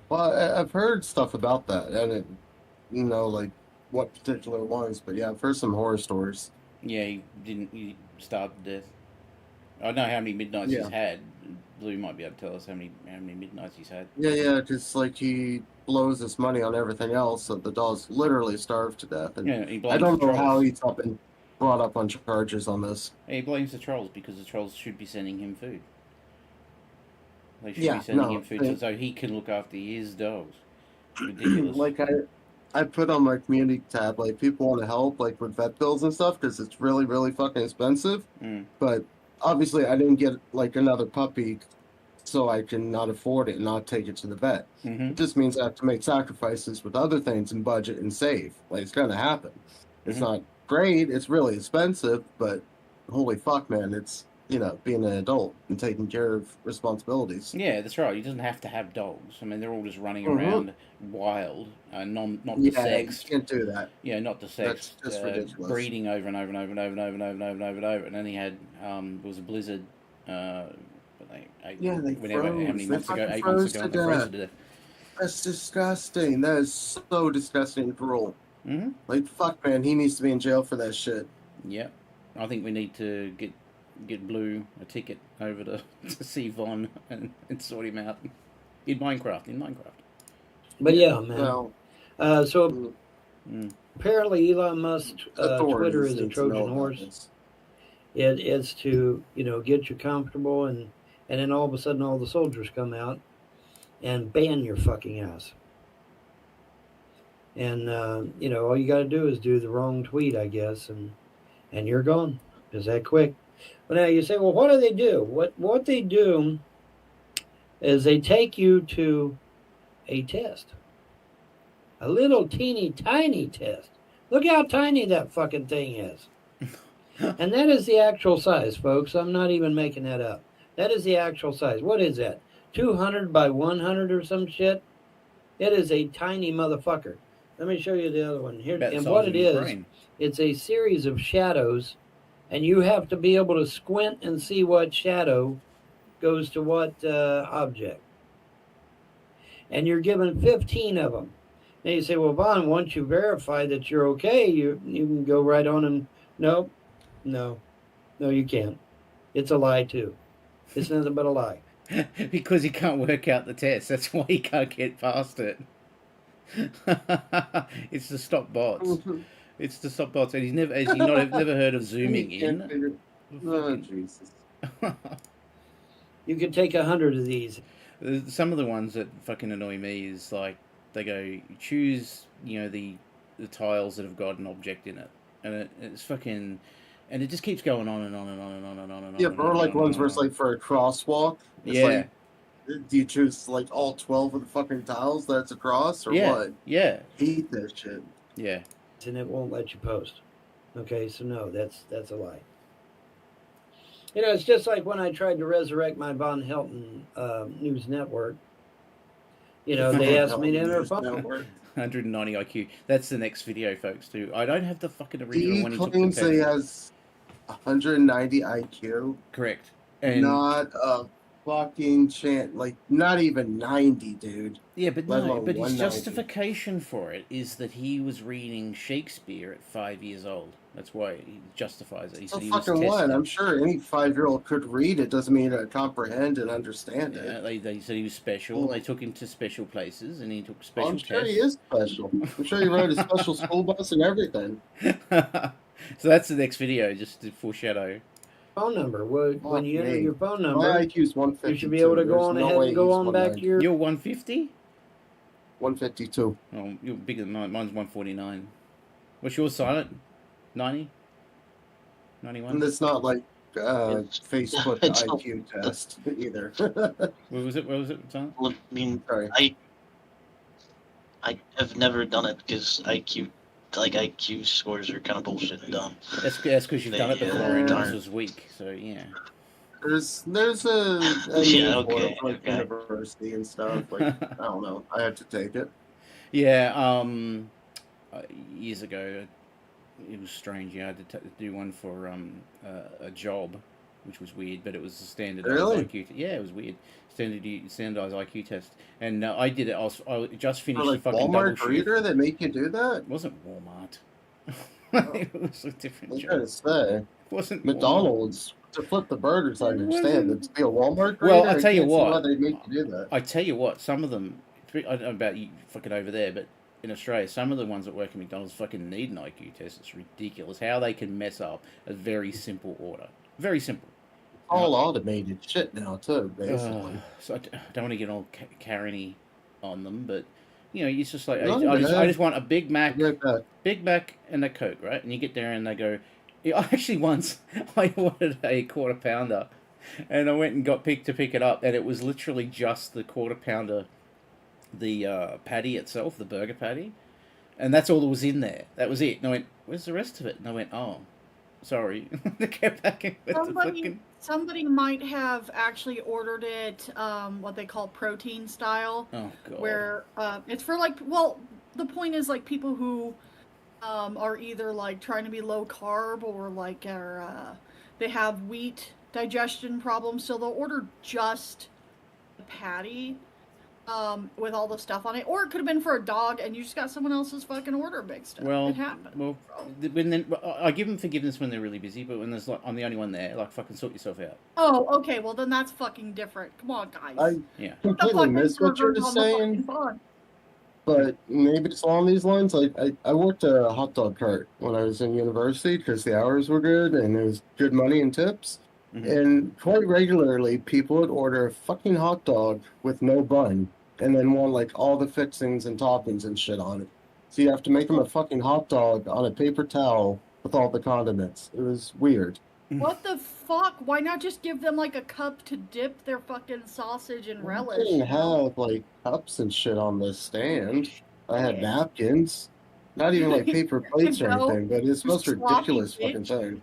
[SPEAKER 6] Well, I've heard stuff about that, and it, like what particular ones, but yeah, I've heard some horror stories.
[SPEAKER 3] Yeah, he starved to death. I don't know how many midnights he's had, Blue might be able to tell us how many midnights he's had.
[SPEAKER 6] Yeah, because like he blows his money on everything else, so the dog's literally starved to death. And
[SPEAKER 3] Yeah, he blames
[SPEAKER 6] I don't
[SPEAKER 3] the
[SPEAKER 6] know how
[SPEAKER 3] trolls.
[SPEAKER 6] he's up and brought up on charges on this.
[SPEAKER 3] He blames the trolls because the trolls should be sending him food. They should
[SPEAKER 6] Yeah,
[SPEAKER 3] be sending
[SPEAKER 6] no,
[SPEAKER 3] him food
[SPEAKER 6] they-
[SPEAKER 3] so he can look after his dogs. Ridiculous.
[SPEAKER 6] Like I put on my community tab, like people want to help, like with vet bills and stuff, because it's really, really fucking expensive. But obviously, I didn't get like another puppy, so I can not afford it and not take it to the vet. It just means I have to make sacrifices with other things and budget and save. Like it's gonna happen. It's not great. It's really expensive, but holy fuck, man, it's being an adult and taking care of responsibilities.
[SPEAKER 3] Yeah, that's right. He doesn't have to have dogs. I mean, they're all just running around wild, not
[SPEAKER 6] Yeah,
[SPEAKER 3] sexed.
[SPEAKER 6] you can't do that.
[SPEAKER 3] Yeah, not the sex.
[SPEAKER 6] That's just ridiculous.
[SPEAKER 3] Breeding over and over and over and over and over and over and over and over and over. And then he had there was a blizzard.
[SPEAKER 6] Yeah, they
[SPEAKER 3] whenever, how many
[SPEAKER 6] froze.
[SPEAKER 3] months
[SPEAKER 6] They
[SPEAKER 3] ago?
[SPEAKER 6] fucking
[SPEAKER 3] 8 months
[SPEAKER 6] froze
[SPEAKER 3] ago,
[SPEAKER 6] to
[SPEAKER 3] and they froze
[SPEAKER 6] death.
[SPEAKER 3] to death.
[SPEAKER 6] That's disgusting. That is so disgusting and cruel. Like fuck, man, he needs to be in jail for that shit.
[SPEAKER 3] Yeah, I think we need to get Blue a ticket over to see Von and sort him out in Minecraft.
[SPEAKER 10] But yeah, man.
[SPEAKER 6] Well,
[SPEAKER 10] so apparently Elon Musk's Twitter is a
[SPEAKER 6] need to know
[SPEAKER 10] Trojan
[SPEAKER 6] about
[SPEAKER 10] horse.
[SPEAKER 6] this.
[SPEAKER 10] It's to get you comfortable, and then all of a sudden all the soldiers come out and ban your fucking ass. And all you got to do is do the wrong tweet, I guess, and you're gone. Is that quick? Well, now you say, well, what do they do? What they do is they take you to a test, a little teeny tiny test. Look how tiny that fucking thing is. And that is the actual size, folks. I'm not even making that up. That is the actual size. What is that? 200 by 100 or some shit? It is a tiny motherfucker. Let me show you the other one here. And what it is, it's a series of shadows, and you have to be able to squint and see what shadow goes to what object. And you're given 15 of them. Now you say, well, Vaughn, once you verify that you're okay, you can go right on and no, you can't. It's a lie too. It's nothing but a lie.
[SPEAKER 3] Because he can't work out the test. That's why he can't get past it. It's to stop bots. It's to stop bots, and he's never heard of zooming in.
[SPEAKER 6] Oh, Jesus.
[SPEAKER 10] You could take 100 of these.
[SPEAKER 3] Some of the ones that fucking annoy me is like they go choose the tiles that have got an object in it, and it's fucking. And it just keeps going on and on and on and on and on and on.
[SPEAKER 6] Yeah, or like ones where it's like for a crosswalk. It's like, do you choose like all 12 of the fucking tiles that's across or what?
[SPEAKER 3] Yeah.
[SPEAKER 6] Hate that shit.
[SPEAKER 3] Yeah.
[SPEAKER 10] And it won't let you post. Okay, so no, that's a lie. It's just like when I tried to resurrect my Von Helton News Network. They asked me to enter a phone.
[SPEAKER 3] 190 IQ. That's the next video, folks, too. I don't have the fucking original one.
[SPEAKER 6] He claims that he has 190 IQ.
[SPEAKER 3] Correct. And
[SPEAKER 6] not a fucking chance. Like, not even 90, dude.
[SPEAKER 3] Yeah, but
[SPEAKER 6] Let
[SPEAKER 3] no,
[SPEAKER 6] alone
[SPEAKER 3] but his
[SPEAKER 6] 190.
[SPEAKER 3] justification for it is that he was reading Shakespeare at 5 years old. That's why he justifies it. He said he was
[SPEAKER 6] fucking what?
[SPEAKER 3] tested.
[SPEAKER 6] I'm sure any 5-year-old could read it. Doesn't mean to comprehend and understand it.
[SPEAKER 3] Yeah, they said he was special. They took him to special places, and he took special
[SPEAKER 6] I'm sure
[SPEAKER 3] tests.
[SPEAKER 6] he is special. I'm sure he rode a special school bus and everything.
[SPEAKER 3] So that's the next video, just to foreshadow.
[SPEAKER 10] Phone number. When you enter your phone number,
[SPEAKER 6] My IQ's 152.
[SPEAKER 10] you should be able to go on
[SPEAKER 6] There's no
[SPEAKER 10] ahead
[SPEAKER 6] way
[SPEAKER 10] and go
[SPEAKER 6] he's
[SPEAKER 10] on back to your.
[SPEAKER 3] You're 150?
[SPEAKER 6] 152.
[SPEAKER 3] Oh, you're bigger than mine. Mine's 149. What's yours, Silent? 90? 91?
[SPEAKER 6] And it's not like Facebook
[SPEAKER 13] it's
[SPEAKER 6] IQ test either.
[SPEAKER 3] What was it, Silent?
[SPEAKER 13] Well, I mean, I have never done it because IQ scores are kind of bullshit and dumb.
[SPEAKER 3] That's because you've done it before and
[SPEAKER 13] darn.
[SPEAKER 3] this was weak, so yeah.
[SPEAKER 6] There's a
[SPEAKER 13] Yeah,
[SPEAKER 6] need for
[SPEAKER 13] okay,
[SPEAKER 6] it, like university and stuff. Like I don't know. I had to take it.
[SPEAKER 3] Yeah, years ago, it was strange. I had to do one for a job, which was weird, but it was a standardized
[SPEAKER 6] Really?
[SPEAKER 3] IQ. Yeah, it was weird. Standardized IQ test, and I did it. I just finished
[SPEAKER 6] For like
[SPEAKER 3] the fucking double
[SPEAKER 6] Walmart
[SPEAKER 3] shift.
[SPEAKER 6] reader that make you do that?
[SPEAKER 3] It wasn't Walmart. It was a different
[SPEAKER 6] I'm
[SPEAKER 3] job.
[SPEAKER 6] trying to say.
[SPEAKER 3] It wasn't
[SPEAKER 6] McDonald's. To flip the burgers, I understand. It's be a Walmart
[SPEAKER 3] Well,
[SPEAKER 6] grader.
[SPEAKER 3] I tell you
[SPEAKER 6] can't see why
[SPEAKER 3] what.
[SPEAKER 6] they make you do that.
[SPEAKER 3] I tell you what. Some of them. I don't know about you fucking over there, but in Australia, some of the ones that work at McDonald's fucking need an IQ test. It's ridiculous how they can mess up a very simple order. Very simple.
[SPEAKER 6] All automated shit now too, basically.
[SPEAKER 3] So I don't want to get all Karen-y on them, but you know, it's just like
[SPEAKER 6] Not
[SPEAKER 3] I
[SPEAKER 6] bad.
[SPEAKER 3] just want a Big Mac, Big Mac and a Coke, right? And you get there and they go. Actually, once I ordered a quarter pounder, and I went and got picked to pick it up, and it was literally just the quarter pounder, the patty itself, the burger patty, and that's all that was in there. That was it. And I went, "Where's the rest of it?" And I went, "Oh, sorry." They kept back in with the fucking...
[SPEAKER 4] Somebody might have actually ordered it, what they call protein style.
[SPEAKER 3] Oh, God.
[SPEAKER 4] Where it's for like, well, the point is like people who are either like trying to be low carb or like they have wheat digestion problems, so they'll order just the patty with all the stuff on it, or it could have been for a dog and you just got someone else's fucking order mixed up.
[SPEAKER 3] Well,
[SPEAKER 4] it happens.
[SPEAKER 3] Well, I give them forgiveness when they're really busy, but when there's like I'm the only one there, like fucking sort yourself out.
[SPEAKER 4] Oh, okay. Well, then that's fucking different. Come on, guys.
[SPEAKER 3] Yeah.
[SPEAKER 6] Completely missed what you're saying. But maybe it's along these lines. Like I worked a hot dog cart when I was in university because the hours were good and it was good money and tips.
[SPEAKER 3] Mm-hmm.
[SPEAKER 6] And quite regularly, people would order a fucking hot dog with no bun, and then want like all the fixings and toppings and shit on it. So you have to make them a fucking hot dog on a paper towel with all the condiments. It was weird.
[SPEAKER 4] What the fuck? Why not just give them like a cup to dip their fucking sausage and relish?
[SPEAKER 6] I didn't have like cups and shit on the stand. I had napkins. Not even like paper plates or anything, but it's the most ridiculous fucking thing.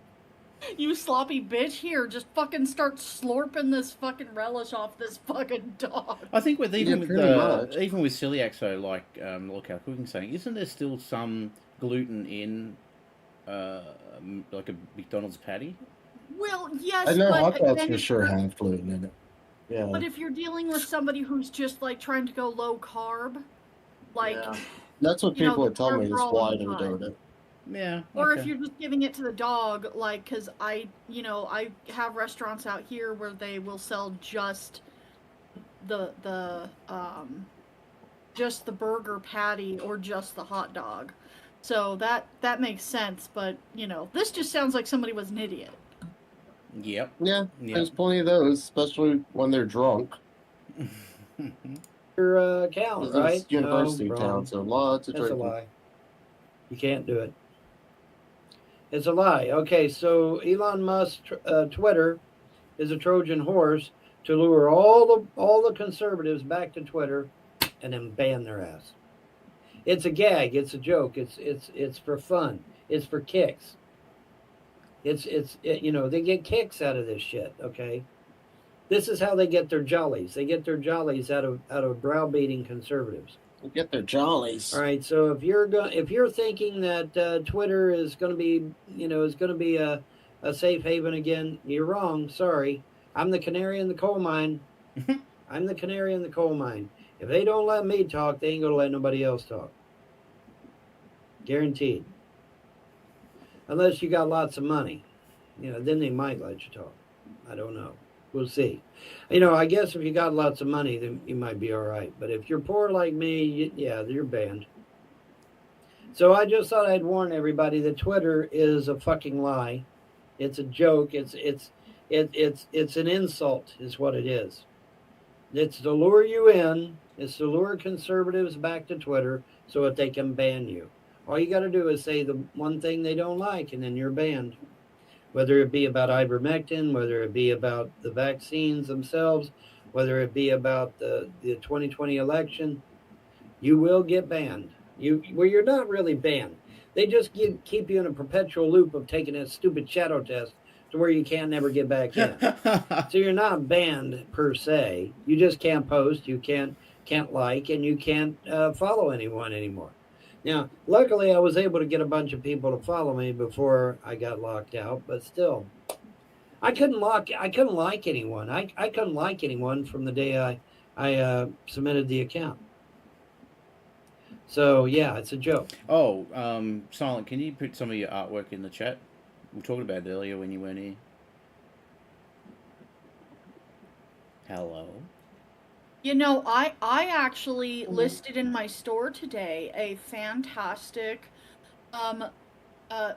[SPEAKER 4] You sloppy bitch, here, just fucking start slurping this fucking relish off this fucking dog.
[SPEAKER 3] I think with even with
[SPEAKER 6] pretty much.
[SPEAKER 3] even with celiac, so like LolzCow's cooking saying, isn't there still some gluten in like a McDonald's patty?
[SPEAKER 4] Well, yes,
[SPEAKER 6] I know
[SPEAKER 4] but
[SPEAKER 6] hot dogs
[SPEAKER 4] again,
[SPEAKER 6] for
[SPEAKER 4] if
[SPEAKER 6] sure
[SPEAKER 4] you're-
[SPEAKER 6] have gluten in it. Yeah.
[SPEAKER 4] But if you're dealing with somebody who's just like trying to go low carb, like
[SPEAKER 6] That's what
[SPEAKER 4] you know,
[SPEAKER 6] people would tell me is
[SPEAKER 4] carbs are all
[SPEAKER 6] why
[SPEAKER 4] in
[SPEAKER 6] they
[SPEAKER 4] the
[SPEAKER 6] do
[SPEAKER 4] pie.
[SPEAKER 6] it.
[SPEAKER 3] Yeah.
[SPEAKER 4] Or if you're just giving it to the dog, like, because I have restaurants out here where they will sell just the burger patty or just the hot dog. So that makes sense, but this just sounds like somebody was an idiot.
[SPEAKER 3] Yep.
[SPEAKER 6] Yeah, there's plenty of those, especially when they're drunk.
[SPEAKER 10] Your account,
[SPEAKER 6] It's
[SPEAKER 10] right?
[SPEAKER 6] university
[SPEAKER 10] No,
[SPEAKER 6] town,
[SPEAKER 10] wrong.
[SPEAKER 6] so lots of
[SPEAKER 10] That's
[SPEAKER 6] drinking.
[SPEAKER 10] a lie. You can't do it. It's a lie. Okay, so Elon Musk Twitter is a Trojan horse to lure all the conservatives back to Twitter and then ban their ass. It's a gag. It's a joke. It's for fun. It's for kicks. They get kicks out of this shit. Okay, this is how they get their jollies. They get their jollies out of browbeating conservatives.
[SPEAKER 6] They get their jollies.
[SPEAKER 10] All right. So if you're thinking that Twitter is going to be a safe haven again, you're wrong. Sorry, I'm the canary in the coal mine. I'm the canary in the coal mine. If they don't let me talk, they ain't gonna let nobody else talk. Guaranteed. Unless you got lots of money, then they might let you talk. I don't know. We'll see. I guess if you got lots of money, then you might be all right. But if you're poor like me, you're banned. So I just thought I'd warn everybody that Twitter is a fucking lie. It's a joke. It's an insult, is what it is. It's to lure you in. It's to lure conservatives back to Twitter so that they can ban you. All you got to do is say the one thing they don't like, and then you're banned. Whether it be about ivermectin, whether it be about the vaccines themselves, whether it be about the 2020 election, you will get banned. You're not really banned. They just keep you in a perpetual loop of taking a stupid shadow test to where you can't never get back in. So you're not banned per se. You just can't post, you can't like, and you can't follow anyone anymore. Now, luckily, I was able to get a bunch of people to follow me before I got locked out, but still, I couldn't like anyone. I couldn't like anyone from the day I submitted the account. So yeah, it's a joke.
[SPEAKER 3] Oh, Silent, can you put some of your artwork in the chat? We were talking about it earlier when you weren't here. Hello.
[SPEAKER 4] You know, I actually listed in my store today a fantastic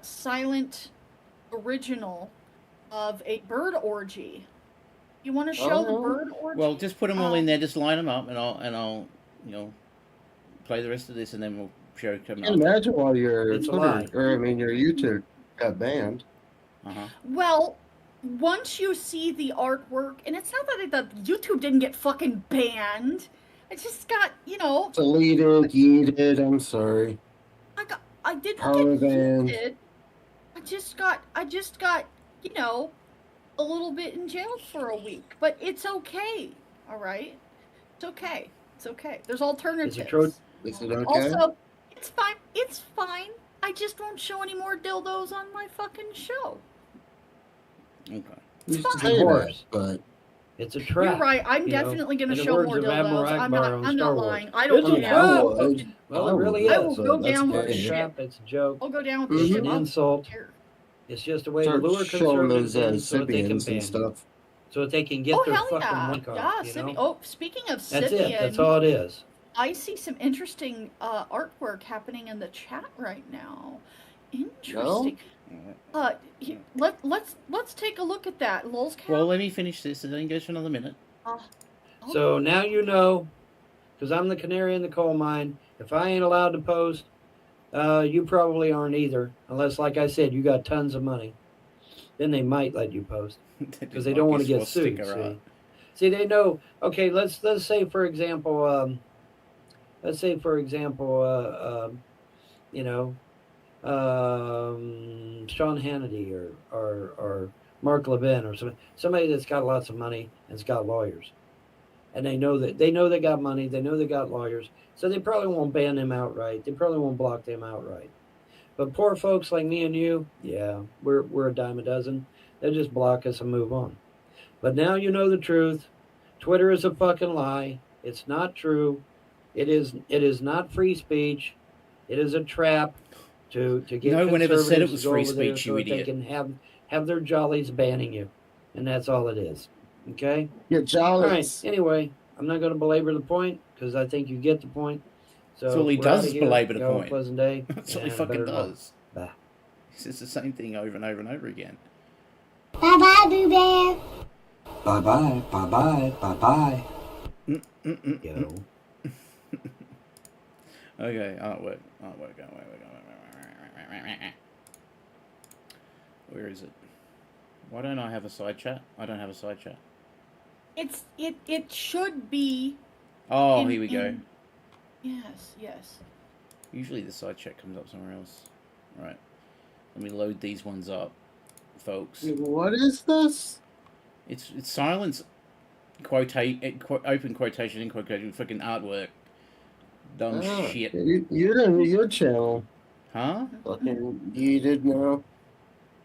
[SPEAKER 4] silent original of a bird orgy. You want to show the bird orgy?
[SPEAKER 3] Well, just put them all in there. Just line them up, and I'll play the rest of this, and then we'll show
[SPEAKER 6] I
[SPEAKER 3] coming
[SPEAKER 6] can
[SPEAKER 3] up.
[SPEAKER 6] imagine why your
[SPEAKER 3] It's a
[SPEAKER 6] Twitter,
[SPEAKER 3] lie.
[SPEAKER 6] or I mean your YouTube got banned.
[SPEAKER 4] Well, once you see the artwork, and it's not that YouTube didn't get fucking banned. It just got,
[SPEAKER 6] Deleted, yeeted. I'm sorry.
[SPEAKER 4] I didn't
[SPEAKER 6] Power
[SPEAKER 4] get
[SPEAKER 6] banned.
[SPEAKER 4] yeeted. I just got, a little bit in jail for a week. But it's okay. All right? It's okay. It's okay. There's alternatives.
[SPEAKER 6] Is it okay?
[SPEAKER 4] Also, it's fine. It's fine. I just won't show any more dildos on my fucking show.
[SPEAKER 3] Okay.
[SPEAKER 4] It's
[SPEAKER 6] You
[SPEAKER 4] fine.
[SPEAKER 6] say that, but
[SPEAKER 10] it's a trap.
[SPEAKER 4] You're right. I'm
[SPEAKER 10] you know.
[SPEAKER 4] definitely going to
[SPEAKER 10] In the
[SPEAKER 4] show
[SPEAKER 10] words
[SPEAKER 4] more
[SPEAKER 10] of Admiral
[SPEAKER 4] dildos. I'm
[SPEAKER 10] Akbar on
[SPEAKER 4] not
[SPEAKER 10] Star Wars.
[SPEAKER 4] lying. I don't
[SPEAKER 10] It's a
[SPEAKER 4] know.
[SPEAKER 10] trap. Well, it really is.
[SPEAKER 4] I will go
[SPEAKER 10] That's
[SPEAKER 4] down with
[SPEAKER 10] a
[SPEAKER 4] the
[SPEAKER 10] trap.
[SPEAKER 4] ship.
[SPEAKER 10] It's a joke.
[SPEAKER 4] I'll go down with the
[SPEAKER 10] It's
[SPEAKER 4] ship.
[SPEAKER 10] an insult. It's just a way
[SPEAKER 6] Start
[SPEAKER 10] to lure
[SPEAKER 6] showing
[SPEAKER 10] conservatives
[SPEAKER 6] those
[SPEAKER 10] in so that they can
[SPEAKER 6] Sibians
[SPEAKER 10] ban
[SPEAKER 6] and
[SPEAKER 10] you.
[SPEAKER 6] stuff.
[SPEAKER 10] So that they can get
[SPEAKER 4] Oh,
[SPEAKER 10] their
[SPEAKER 4] hell
[SPEAKER 10] fucking
[SPEAKER 4] yeah.
[SPEAKER 10] lick off.
[SPEAKER 4] Yeah,
[SPEAKER 10] you
[SPEAKER 4] Sibian.
[SPEAKER 10] know?
[SPEAKER 4] Oh, speaking of
[SPEAKER 10] That's
[SPEAKER 4] Sibian.
[SPEAKER 10] it. That's all it is.
[SPEAKER 4] I see some interesting artwork happening in the chat right now. Interesting. Let's take a look at that. LolzCow's.
[SPEAKER 3] Well, let me finish this, and then it goes for another minute.
[SPEAKER 10] So now you know, because I'm the canary in the coal mine. If I ain't allowed to post, you probably aren't either. Unless, like I said, you got tons of money. Then they might let you post because they don't want to get sued. See, they know. Okay, let's say for example, Sean Hannity or Mark Levin or somebody that's got lots of money and's got lawyers, and they know they got money, they know they got lawyers, so they probably won't ban them outright. They probably won't block them outright. But poor folks like me and you, yeah, we're a dime a dozen. They'll just block us and move on. But now you know the truth. Twitter is a fucking lie. It's not true. It is not free speech. It is a trap to get
[SPEAKER 3] No one ever said it
[SPEAKER 10] conservatives
[SPEAKER 3] was
[SPEAKER 10] to go
[SPEAKER 3] free
[SPEAKER 10] over there
[SPEAKER 3] speech,
[SPEAKER 10] so
[SPEAKER 3] you
[SPEAKER 10] that they
[SPEAKER 3] idiot.
[SPEAKER 10] can have their jollies banning you. And that's all it is. Okay?
[SPEAKER 6] Yeah, jollies.
[SPEAKER 10] All right. Anyway, I'm not going to belabor the point because I think you get the point. So
[SPEAKER 3] That's all he
[SPEAKER 10] we're
[SPEAKER 3] does
[SPEAKER 10] outta
[SPEAKER 3] is
[SPEAKER 10] here.
[SPEAKER 3] belabor the
[SPEAKER 10] Y'all have a
[SPEAKER 3] point.
[SPEAKER 10] pleasant day.
[SPEAKER 3] That's all he
[SPEAKER 10] and
[SPEAKER 3] fucking
[SPEAKER 10] better luck.
[SPEAKER 3] does.
[SPEAKER 10] Bye.
[SPEAKER 3] He says the same thing over and over and over again.
[SPEAKER 8] Bye-bye, Boo Bear.
[SPEAKER 5] Bye-bye, bye-bye, bye-bye.
[SPEAKER 10] Yo.
[SPEAKER 3] Okay, artwork. Where is it? Why don't I have a side chat? I don't have a side chat.
[SPEAKER 4] It should be.
[SPEAKER 3] Oh, here we go.
[SPEAKER 4] Yes.
[SPEAKER 3] Usually the side chat comes up somewhere else. Right. Let me load these ones up, folks.
[SPEAKER 6] What is this?
[SPEAKER 3] It's silence, open quotation, in quotation, fucking artwork. Dumb shit.
[SPEAKER 6] You're on your channel.
[SPEAKER 3] Huh?
[SPEAKER 6] Fucking yeeted now.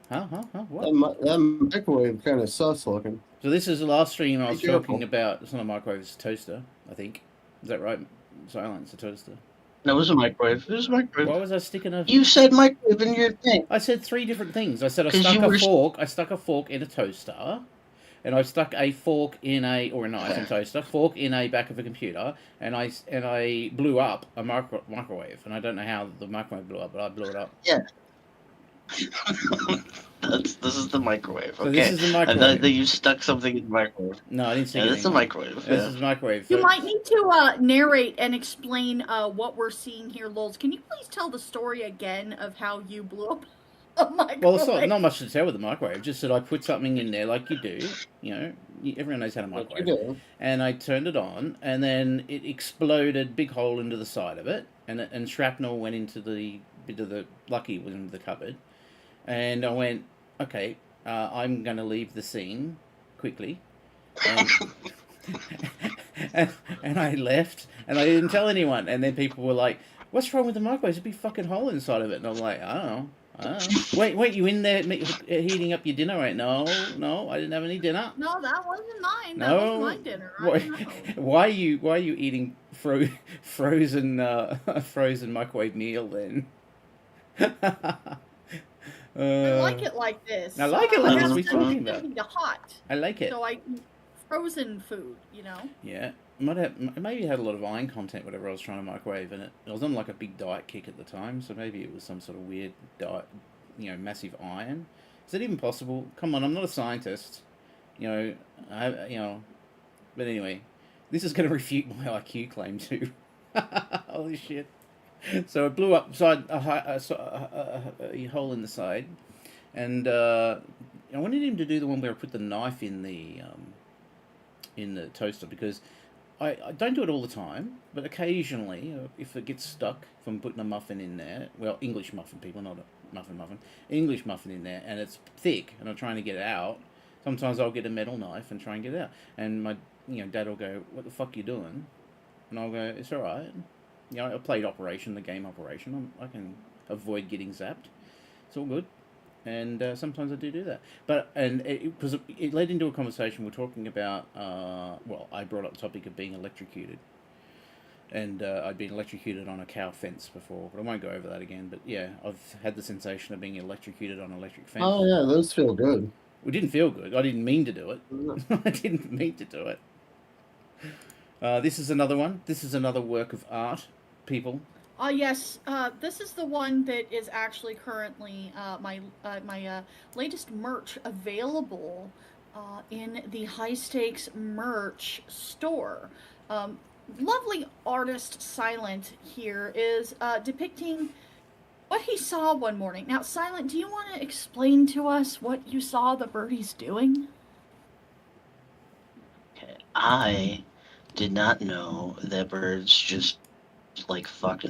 [SPEAKER 3] Huh? What?
[SPEAKER 6] That microwave kind of sus looking.
[SPEAKER 3] So this is the last stream I was
[SPEAKER 6] Be careful.
[SPEAKER 3] talking about. It's not a microwave, it's a toaster, I think. Is that right? Silence, a toaster.
[SPEAKER 13] No, it was a microwave. It was a microwave.
[SPEAKER 3] Why was I sticking a...
[SPEAKER 13] You said microwave in your thing.
[SPEAKER 3] I said 3 different things. I said I
[SPEAKER 13] 'Cause
[SPEAKER 3] stuck
[SPEAKER 13] you
[SPEAKER 3] a
[SPEAKER 13] were-
[SPEAKER 3] fork. I stuck a fork in a toaster, and I stuck a fork in a or a knife in a toaster, fork in a back of a computer, and I blew up a microwave. And I don't know how the microwave blew up, but I blew it up.
[SPEAKER 13] Yeah. This is the microwave.
[SPEAKER 3] So
[SPEAKER 13] Okay.
[SPEAKER 3] this is the microwave.
[SPEAKER 13] I thought that you stuck something in the microwave.
[SPEAKER 3] No, I didn't see
[SPEAKER 13] Yeah,
[SPEAKER 3] anything.
[SPEAKER 13] this is a microwave.
[SPEAKER 3] This
[SPEAKER 13] yeah.
[SPEAKER 3] is a microwave.
[SPEAKER 4] You
[SPEAKER 3] folks.
[SPEAKER 4] might need to narrate and explain what we're seeing here, Lols. Can you please tell the story again of how you blew up a microwave?
[SPEAKER 3] Well, it's not much to tell with the microwave. Just that I put something in there like you do. You know, everyone knows how to microwave.
[SPEAKER 6] you do.
[SPEAKER 3] And I turned it on, and then it exploded, big hole into the side of it, and shrapnel went into the bit of the lucky was into the cupboard. And I went, okay, I'm going to leave the scene quickly. And I left, and I didn't tell anyone. And then people were like, what's wrong with the microwave? There's a big fucking hole inside of it. And I'm like, I don't know. Wait, you in there heating up your dinner? Right? No, I didn't have any dinner.
[SPEAKER 4] No, that wasn't mine. That
[SPEAKER 3] No.
[SPEAKER 4] was my dinner.
[SPEAKER 3] Why are you eating frozen microwave meal then?
[SPEAKER 4] I like it like this.
[SPEAKER 3] I like it like this.
[SPEAKER 4] It
[SPEAKER 3] We're
[SPEAKER 4] has
[SPEAKER 3] talking
[SPEAKER 4] to
[SPEAKER 3] about.
[SPEAKER 4] be hot.
[SPEAKER 3] I like it.
[SPEAKER 4] So I eat frozen food, you know?
[SPEAKER 3] Yeah. Maybe it had a lot of iron content, whatever I was trying to microwave in it. I was on like a big diet kick at the time, so maybe it was some sort of weird diet, massive iron. Is it even possible? Come on, I'm not a scientist. But anyway, this is going to refute my IQ claim too. Holy shit. So it blew up side a hole in the side, and I wanted him to do the one where I put the knife in the toaster, because I don't do it all the time, but occasionally, if it gets stuck from putting a muffin in there, well, English muffin, people, not a muffin, English muffin in there, and it's thick, and I'm trying to get it out, sometimes I'll get a metal knife and try and get it out, and my dad will go, "What the fuck are you doing?" And I'll go, "It's alright. I played Operation, the game Operation, I can avoid getting zapped, it's all good." And sometimes I do that. But it led into a conversation. We're talking about, I brought up the topic of being electrocuted. And I'd been electrocuted on a cow fence before, but I won't go over that again. But yeah, I've had the sensation of being electrocuted on an electric fence.
[SPEAKER 6] Oh yeah, those feel good.
[SPEAKER 3] It didn't feel good. I didn't mean to do it. I didn't mean to do it. This is another one. This is another work of art, people.
[SPEAKER 4] Yes, this is the one that is actually currently my latest merch available in the High Stakes merch store. Lovely artist Silent here is depicting what he saw one morning. Now, Silent, do you want to explain to us what you saw the birdies doing?
[SPEAKER 13] Okay. I did not know that birds just like fucked.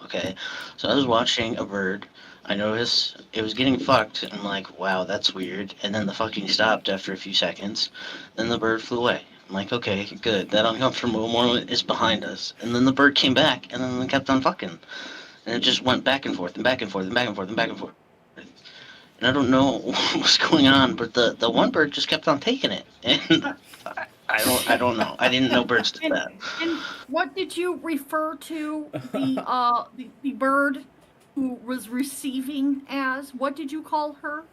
[SPEAKER 13] Okay, so I was watching a bird. I noticed it was getting fucked, and I'm like, wow, that's weird. And then the fucking stopped after a few seconds. Then the bird flew away. I'm like, okay, good. That uncomfortable moment is behind us. And then the bird came back, and then it kept on fucking. And it just went back and forth and back and forth and back and forth and back and forth. And I don't know what's going on, but the one bird just kept on taking it. And I don't know. I didn't know birds did that.
[SPEAKER 4] And what did you refer to the bird who was receiving as? What did you call her?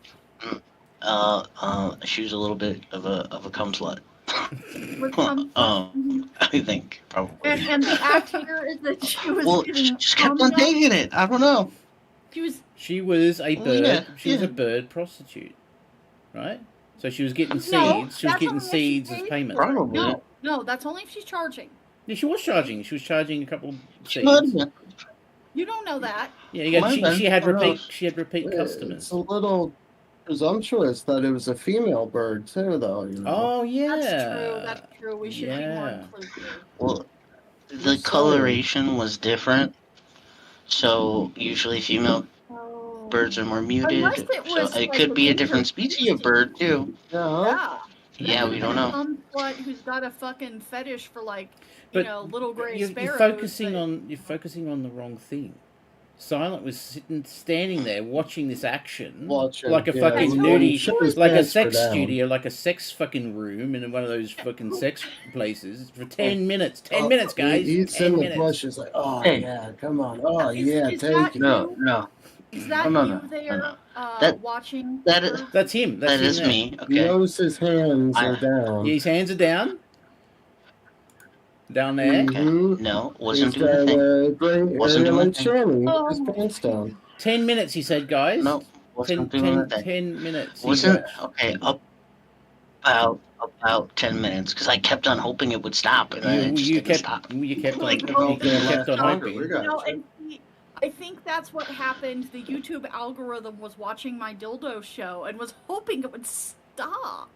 [SPEAKER 13] She was a little bit of a cum slut. I think probably.
[SPEAKER 4] And the act here is that she was.
[SPEAKER 13] Well, she just kept on taking it. I don't know.
[SPEAKER 4] She
[SPEAKER 3] was a bird. She was a bird prostitute, right? So she was getting seeds.
[SPEAKER 4] No,
[SPEAKER 3] she was getting seeds as payment.
[SPEAKER 4] Probably. No, that's only if she's charging.
[SPEAKER 3] Yeah, she was charging. She was charging a couple of seeds.
[SPEAKER 4] You don't know that.
[SPEAKER 3] Yeah, she had repeat. She had repeat customers.
[SPEAKER 6] It's a little presumptuous that it was a female bird too, though.
[SPEAKER 3] Oh yeah,
[SPEAKER 4] that's true. We should be more inclusive.
[SPEAKER 13] Well, the coloration was different, so usually female birds are more muted. It could be a different species of bird too. Yeah, we don't know.
[SPEAKER 4] Some slut who's got a fucking fetish for little gray sparrows.
[SPEAKER 3] You're focusing on the wrong thing. Silent was standing there watching this action, like a fucking nudie, like a sex studio, like a sex fucking room in one of those fucking sex places for 10 minutes. 10 minutes, guys.
[SPEAKER 6] He's in the bushes like, oh yeah, come on, oh yeah, take it.
[SPEAKER 13] No.
[SPEAKER 4] Is that you there watching?
[SPEAKER 3] That's him.
[SPEAKER 13] That is me. Okay.
[SPEAKER 6] He knows his hands are down.
[SPEAKER 3] His hands are down. Down there.
[SPEAKER 13] Okay. No, wasn't doing a thing. Wasn't doing a thing.
[SPEAKER 6] His pants down.
[SPEAKER 3] 10 minutes, he said, guys.
[SPEAKER 13] No, wasn't doing a thing.
[SPEAKER 3] 10 minutes.
[SPEAKER 13] Wasn't okay. About 10 minutes, because I kept on hoping it would stop, and then it just didn't stop.
[SPEAKER 3] You kept on hoping.
[SPEAKER 4] I think that's what happened. The YouTube algorithm was watching my dildo show and was hoping it would stop.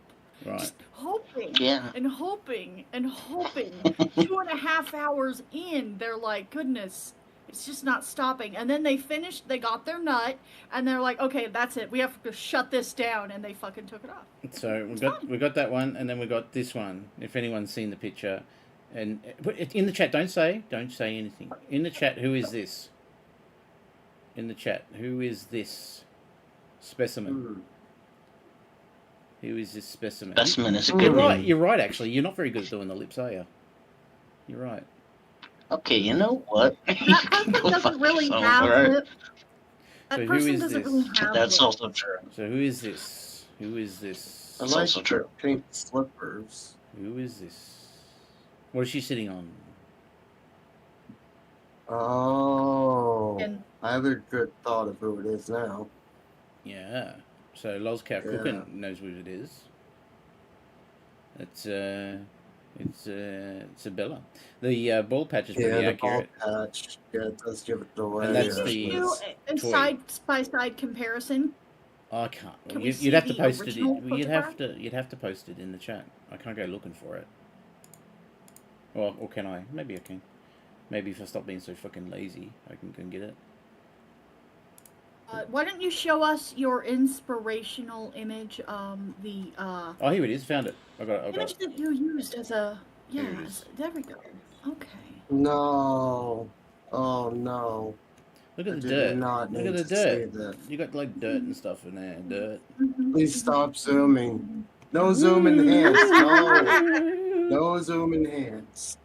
[SPEAKER 3] Right.
[SPEAKER 4] Just hoping.
[SPEAKER 13] Yeah.
[SPEAKER 4] And hoping and hoping. 2.5 hours in, they're like, goodness, it's just not stopping. And then they finished, they got their nut, and they're like, okay, that's it. We have to shut this down. And they fucking took it off.
[SPEAKER 3] So we got that one, and then we got this one. If anyone's seen the picture. And in the chat, don't say anything. In the chat, who is this? In the chat, who is this specimen? Who is this specimen?
[SPEAKER 13] Specimen is a good
[SPEAKER 3] name. You're right, actually. You're not very good at doing the lips, are you? You're right.
[SPEAKER 13] Okay, you know what?
[SPEAKER 4] That person doesn't really have lips. That person doesn't really have
[SPEAKER 13] That's also true.
[SPEAKER 3] So who is this? Who is this?
[SPEAKER 6] I
[SPEAKER 13] It's
[SPEAKER 6] like
[SPEAKER 13] also true.
[SPEAKER 6] pink slippers.
[SPEAKER 3] Who is this? What is she sitting on?
[SPEAKER 6] Oh,
[SPEAKER 4] And
[SPEAKER 6] I have a good thought of who it is now.
[SPEAKER 3] Yeah. So LolzCow's
[SPEAKER 6] Yeah.
[SPEAKER 3] cooking knows what it is. It's Bella. The ball patch is pretty
[SPEAKER 6] Yeah, the
[SPEAKER 3] accurate.
[SPEAKER 6] ball patch. Yeah, it does give it away.
[SPEAKER 3] And that's
[SPEAKER 6] yeah,
[SPEAKER 3] the
[SPEAKER 6] it
[SPEAKER 4] do
[SPEAKER 6] does.
[SPEAKER 4] a
[SPEAKER 3] toy.
[SPEAKER 4] side-by-side comparison.
[SPEAKER 3] I can't.
[SPEAKER 4] Can we
[SPEAKER 3] You'd
[SPEAKER 4] see
[SPEAKER 3] have to
[SPEAKER 4] the
[SPEAKER 3] post it.
[SPEAKER 4] original
[SPEAKER 3] You'd have
[SPEAKER 4] photograph?
[SPEAKER 3] to. You'd have to post it in the chat. I can't go looking for it. Or can I? Maybe I can. Maybe if I stop being so fucking lazy, I can go and get it.
[SPEAKER 4] Why don't you show us your inspirational image? The
[SPEAKER 3] Oh, here it is. Found it. I got it.
[SPEAKER 4] image that you used as a
[SPEAKER 3] Here it
[SPEAKER 4] there we go. Okay.
[SPEAKER 6] No. Oh no.
[SPEAKER 3] Look at
[SPEAKER 6] I
[SPEAKER 3] the
[SPEAKER 6] did
[SPEAKER 3] dirt.
[SPEAKER 6] not
[SPEAKER 3] Look
[SPEAKER 6] need
[SPEAKER 3] at the
[SPEAKER 6] to say
[SPEAKER 3] dirt.
[SPEAKER 6] that.
[SPEAKER 3] You got like dirt and stuff in there. Dirt.
[SPEAKER 6] Please stop zooming. No zooming hands. No. No zooming hands.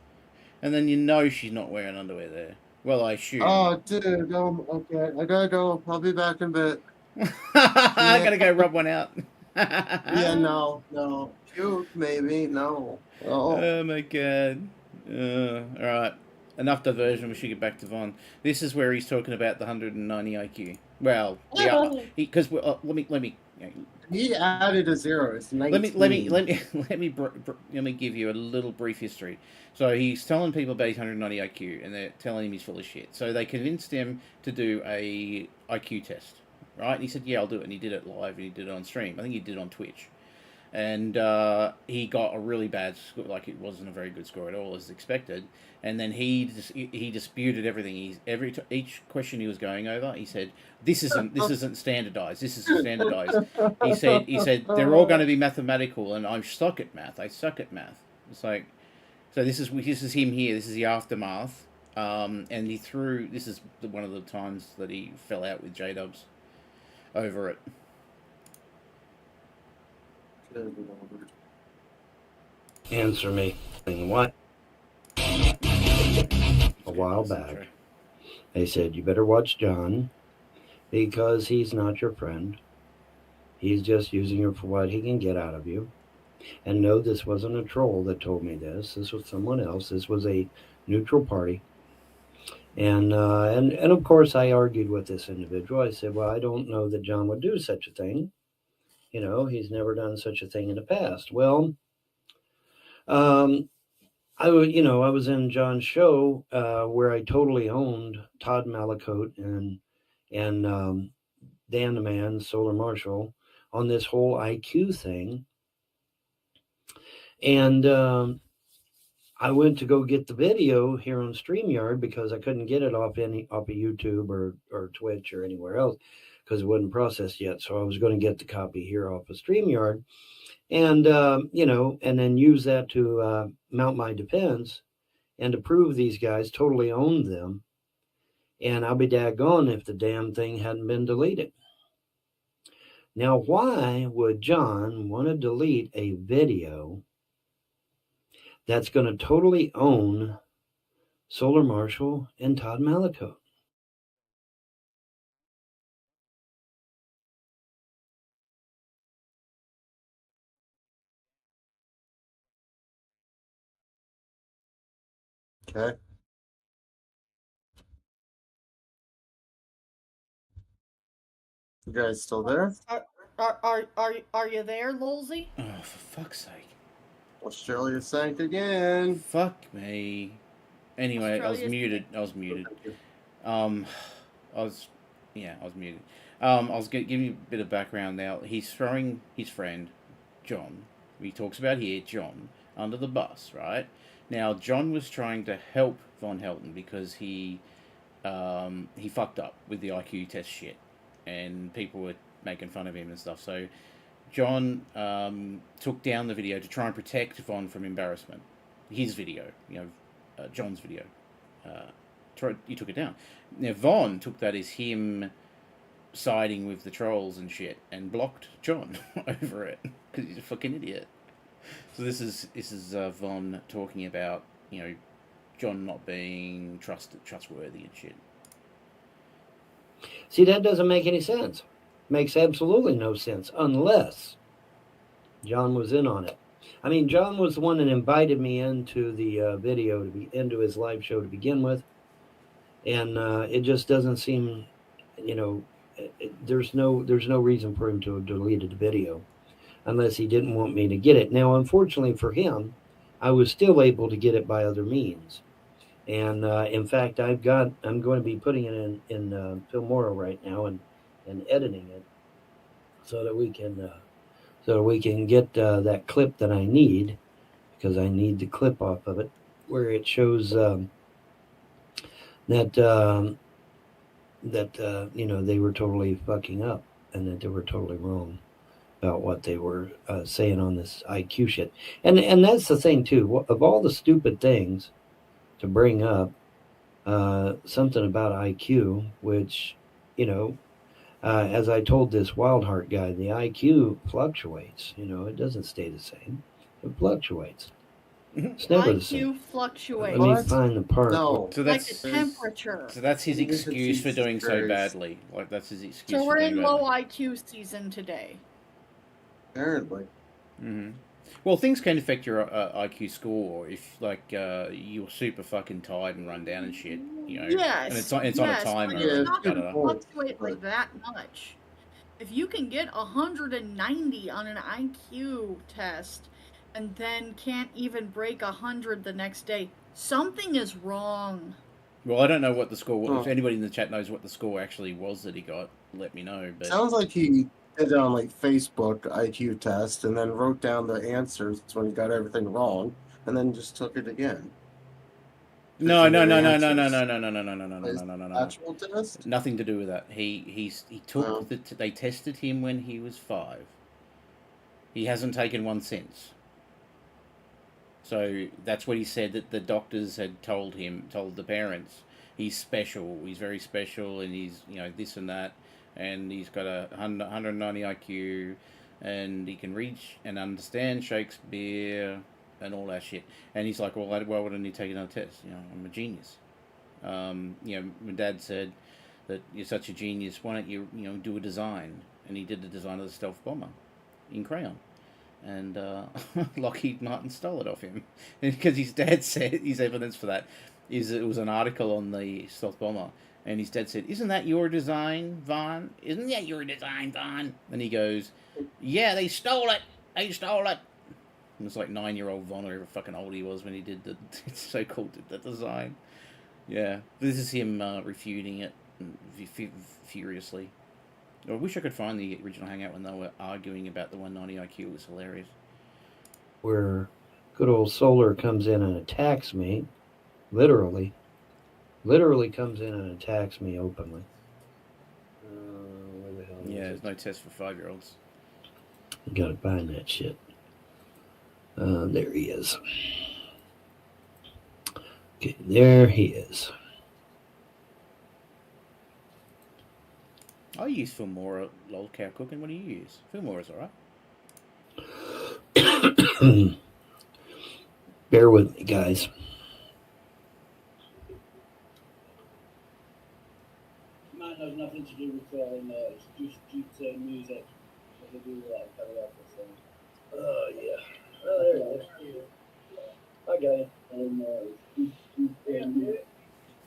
[SPEAKER 3] And then you know she's not wearing underwear there. Well, I assume.
[SPEAKER 6] Oh, dude. Okay. I gotta go. I'll be back in a bit.
[SPEAKER 3] I gotta go rub one out.
[SPEAKER 6] Yeah, no. Cute, maybe. No.
[SPEAKER 3] Oh my god. Alright. Enough diversion. We should get back to Von. This is where he's talking about the 190 IQ. Well, yeah, because let me.
[SPEAKER 6] He added a 0. It's 19.
[SPEAKER 3] Let me give you a little brief history. So he's telling people about his 190 IQ, and they're telling him he's full of shit. So they convinced him to do a IQ test, right? And he said, "Yeah, I'll do it." And he did it live, and he did it on stream. I think he did it on Twitch, and he got a really bad score. Like it wasn't a very good score at all, as expected. And then he disputed everything. Each question he was going over, he said, "This isn't standardized. This isn't standardized." He said they're all going to be mathematical, and I suck at math. It's like, so this is him here. This is the aftermath. And he threw. This is one of the times that he fell out with J-Dubs over it.
[SPEAKER 10] Answer me. What? A while back, they said, you better watch John because he's not your friend. He's just using you for what he can get out of you. And no, this wasn't a troll that told me this. This was someone else. This was a neutral party. And of course, I argued with this individual. I said, well, I don't know that John would do such a thing. You know, he's never done such a thing in the past. Well, I was in John's show where I totally owned Todd Malacote and Dan the Man, Solar Marshall, on this whole IQ thing. And I went to go get the video here on StreamYard because I couldn't get it off of YouTube or Twitch or anywhere else because it wasn't processed yet. So I was going to get the copy here off of StreamYard. And, and then use that to mount my defense and to prove these guys totally owned them. And I'll be daggone if the damn thing hadn't been deleted. Now, why would John want to delete a video that's going to totally own Solar Marshall and Todd Malacote?
[SPEAKER 6] Okay. You guys still there?
[SPEAKER 4] Are you there, Lolzy?
[SPEAKER 3] Oh, for fuck's sake!
[SPEAKER 6] Australia sank again.
[SPEAKER 3] Fuck me. Anyway, I was muted. I was muted. I was muted. I was giving you a bit of background now. He's throwing his friend, John, he talks about here, John, under the bus, right? Now, John was trying to help Von Helton because he fucked up with the IQ test shit, and people were making fun of him and stuff. So John took down the video to try and protect Von from embarrassment. His video, John's video. He took it down. Now, Von took that as him siding with the trolls and shit and blocked John over it because he's a fucking idiot. So this is Von talking about, John not being trustworthy and shit.
[SPEAKER 10] See, that doesn't make any sense. Makes absolutely no sense unless John was in on it. I mean, John was the one that invited me into the video into his live show to begin with, and it just doesn't seem, there's no reason for him to have deleted the video, unless he didn't want me to get it. Now, unfortunately for him, I was still able to get it by other means, and in fact, I'm going to be putting it in Filmora right now and editing it so that we can. So we can get that clip that I need, because I need the clip off of it, where it shows that they were totally fucking up, and that they were totally wrong about what they were saying on this IQ shit. And that's the thing too. Of all the stupid things to bring up, something about IQ, which as I told this Wildheart guy, the IQ fluctuates. it doesn't stay the same. It fluctuates. It's never the same.
[SPEAKER 4] IQ fluctuates.
[SPEAKER 10] Let me find the part.
[SPEAKER 6] No.
[SPEAKER 3] So
[SPEAKER 4] Like
[SPEAKER 3] that's
[SPEAKER 4] the temperature.
[SPEAKER 3] so that's his excuse for doing so badly. Like that's his excuse.
[SPEAKER 4] So we're
[SPEAKER 3] for
[SPEAKER 4] in
[SPEAKER 3] doing
[SPEAKER 4] low
[SPEAKER 3] badly.
[SPEAKER 4] IQ season today.
[SPEAKER 6] Apparently.
[SPEAKER 3] Mm-hmm. Well, things can affect your IQ score if, you're super fucking tired and run down and shit.
[SPEAKER 4] Yes.
[SPEAKER 3] And it's on a timer.
[SPEAKER 4] But it's not going to
[SPEAKER 3] da-da-da.
[SPEAKER 4] fluctuate like that much. If you can get 190 on an IQ test and then can't even break 100 the next day, something is wrong.
[SPEAKER 3] Well, I don't know what the score was.
[SPEAKER 6] Oh.
[SPEAKER 3] If anybody in the chat knows what the score actually was that he got, let me know. But
[SPEAKER 6] Sounds like he did it on Facebook IQ test and then wrote down the answers when he got everything wrong, and then just took it again.
[SPEAKER 3] No.
[SPEAKER 6] Actual test?
[SPEAKER 3] Nothing to do with that. He took they tested him when he was 5. He hasn't taken one since. So that's what he said, that the doctors had told the parents, he's special, he's very special, and he's, this and that, and he's got a 190 IQ, and he can read and understand Shakespeare, and all that shit. And he's like, well, why wouldn't he take another test? I'm a genius. My dad said that you're such a genius, why don't you, do a design? And he did the design of the stealth bomber in crayon. And Lockheed Martin stole it off him. Because his dad said, his evidence for that is it was an article on the stealth bomber. And his dad said, isn't that your design, Vaughn? Isn't that your design, Vaughn? And he goes, yeah, they stole it. They stole it. And it's like 9-year-old Vaughn, or however fucking old he was when he did the so-called the design. Yeah, this is him refuting it furiously. I wish I could find the original hangout when they were arguing about the 190 IQ. It was hilarious.
[SPEAKER 10] Where good old Solar comes in and attacks me, literally comes in and attacks me openly. Where the hell is
[SPEAKER 3] There's no test for 5-year-olds.
[SPEAKER 10] You gotta find that shit. There he is. Okay, there he is.
[SPEAKER 3] I use Filmora LolzCow cooking. What do you use? Filmora's alright.
[SPEAKER 10] Bear with me, guys.
[SPEAKER 20] Mine has nothing to do with it's just music. They do karaoke songs.
[SPEAKER 10] Oh, yeah. Oh, there it is. I got it.
[SPEAKER 20] And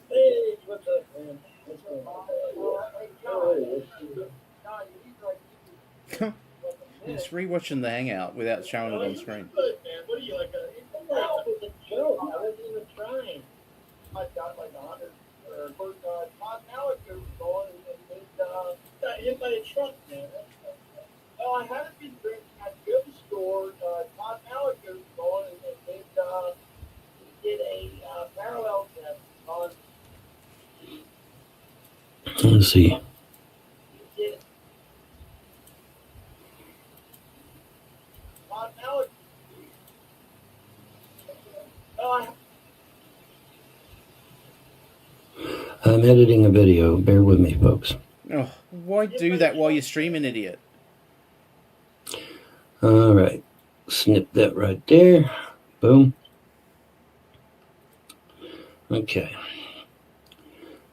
[SPEAKER 10] hey, what's up, man? What's going on?
[SPEAKER 3] Just rewatching the hangout without showing it on screen.
[SPEAKER 20] What are you, like a joke? I wasn't even trying. I got like 100. Todd Malik was going and got hit by a truck, man. Well, I haven't been drinking at the other store. Todd Malik was going and did a parallel test on.
[SPEAKER 10] Let's see.
[SPEAKER 20] Todd Malik.
[SPEAKER 10] I'm editing a video. Bear with me, folks.
[SPEAKER 3] Oh, why do that while you're streaming, idiot?
[SPEAKER 10] All right. Snip that right there. Boom. Okay.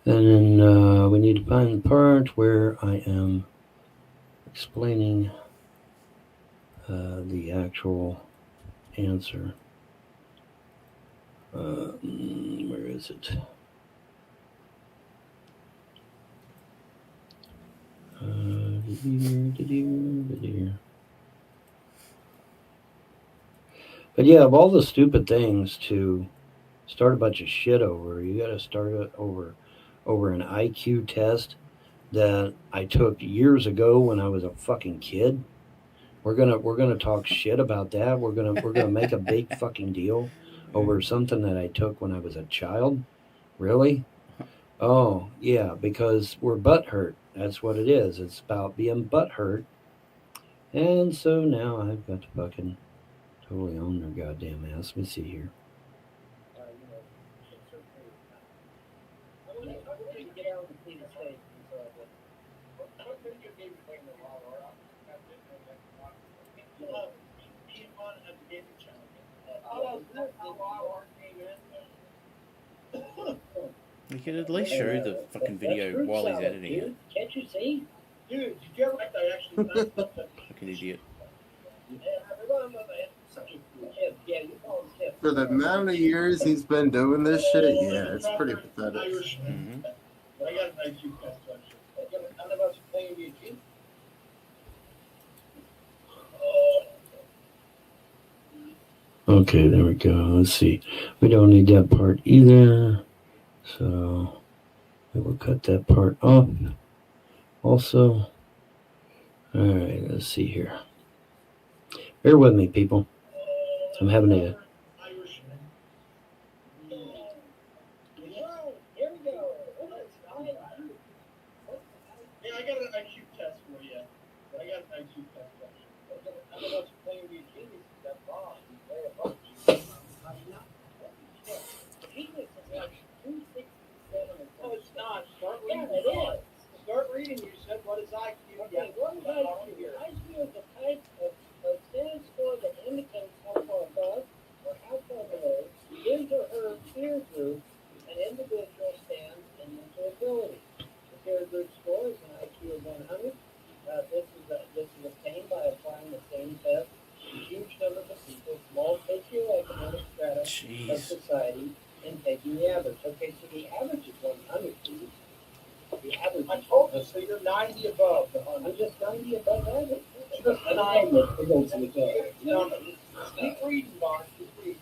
[SPEAKER 10] And then we need to find the part where I am explaining the actual answer. Where is it? But yeah, of all the stupid things to start a bunch of shit over, you got to start it over an IQ test that I took years ago when I was a fucking kid. We're gonna talk shit about that. We're gonna make a big fucking deal over something that I took when I was a child. Really? Oh yeah, because we're butthurt. That's what it is. It's about being butthurt. And so now I've got to fucking totally own their goddamn ass. Let me see here.
[SPEAKER 3] You could at least show the fucking video while he's editing it.
[SPEAKER 2] Can't you see?
[SPEAKER 20] Dude, did you ever actually
[SPEAKER 3] Fucking idiot.
[SPEAKER 6] For the amount of years he's been doing this shit, yeah, it's pretty pathetic.
[SPEAKER 3] Mm-hmm.
[SPEAKER 20] I got an IQ test actually. None of us are playing the IQ.
[SPEAKER 10] Okay, there we go. Let's see. We don't need that part either. So we will cut that part off. Also, all right, let's see here. Bear with me, people. I'm having a...
[SPEAKER 20] Here we go. Yeah, I got an IQ test for you. I got an IQ test for you. None of us are playing the IQ. That's wrong. No, it's not. Start reading. Yeah, it is. Start reading. You said, what is IQ?
[SPEAKER 2] Okay, what is IQ? IQ is a type of status score that indicates how far above or how far below his or her peer group an individual stands in mental ability. The peer group score is an IQ of 100. This is obtained by applying the same test to huge numbers of people, small socioeconomic strata of society, and taking the average. Okay, so the average is 100. The average.
[SPEAKER 20] I told you, so you're 90 above the 100.
[SPEAKER 2] I'm just 90 above average.
[SPEAKER 20] Keep reading, Bob. Keep reading.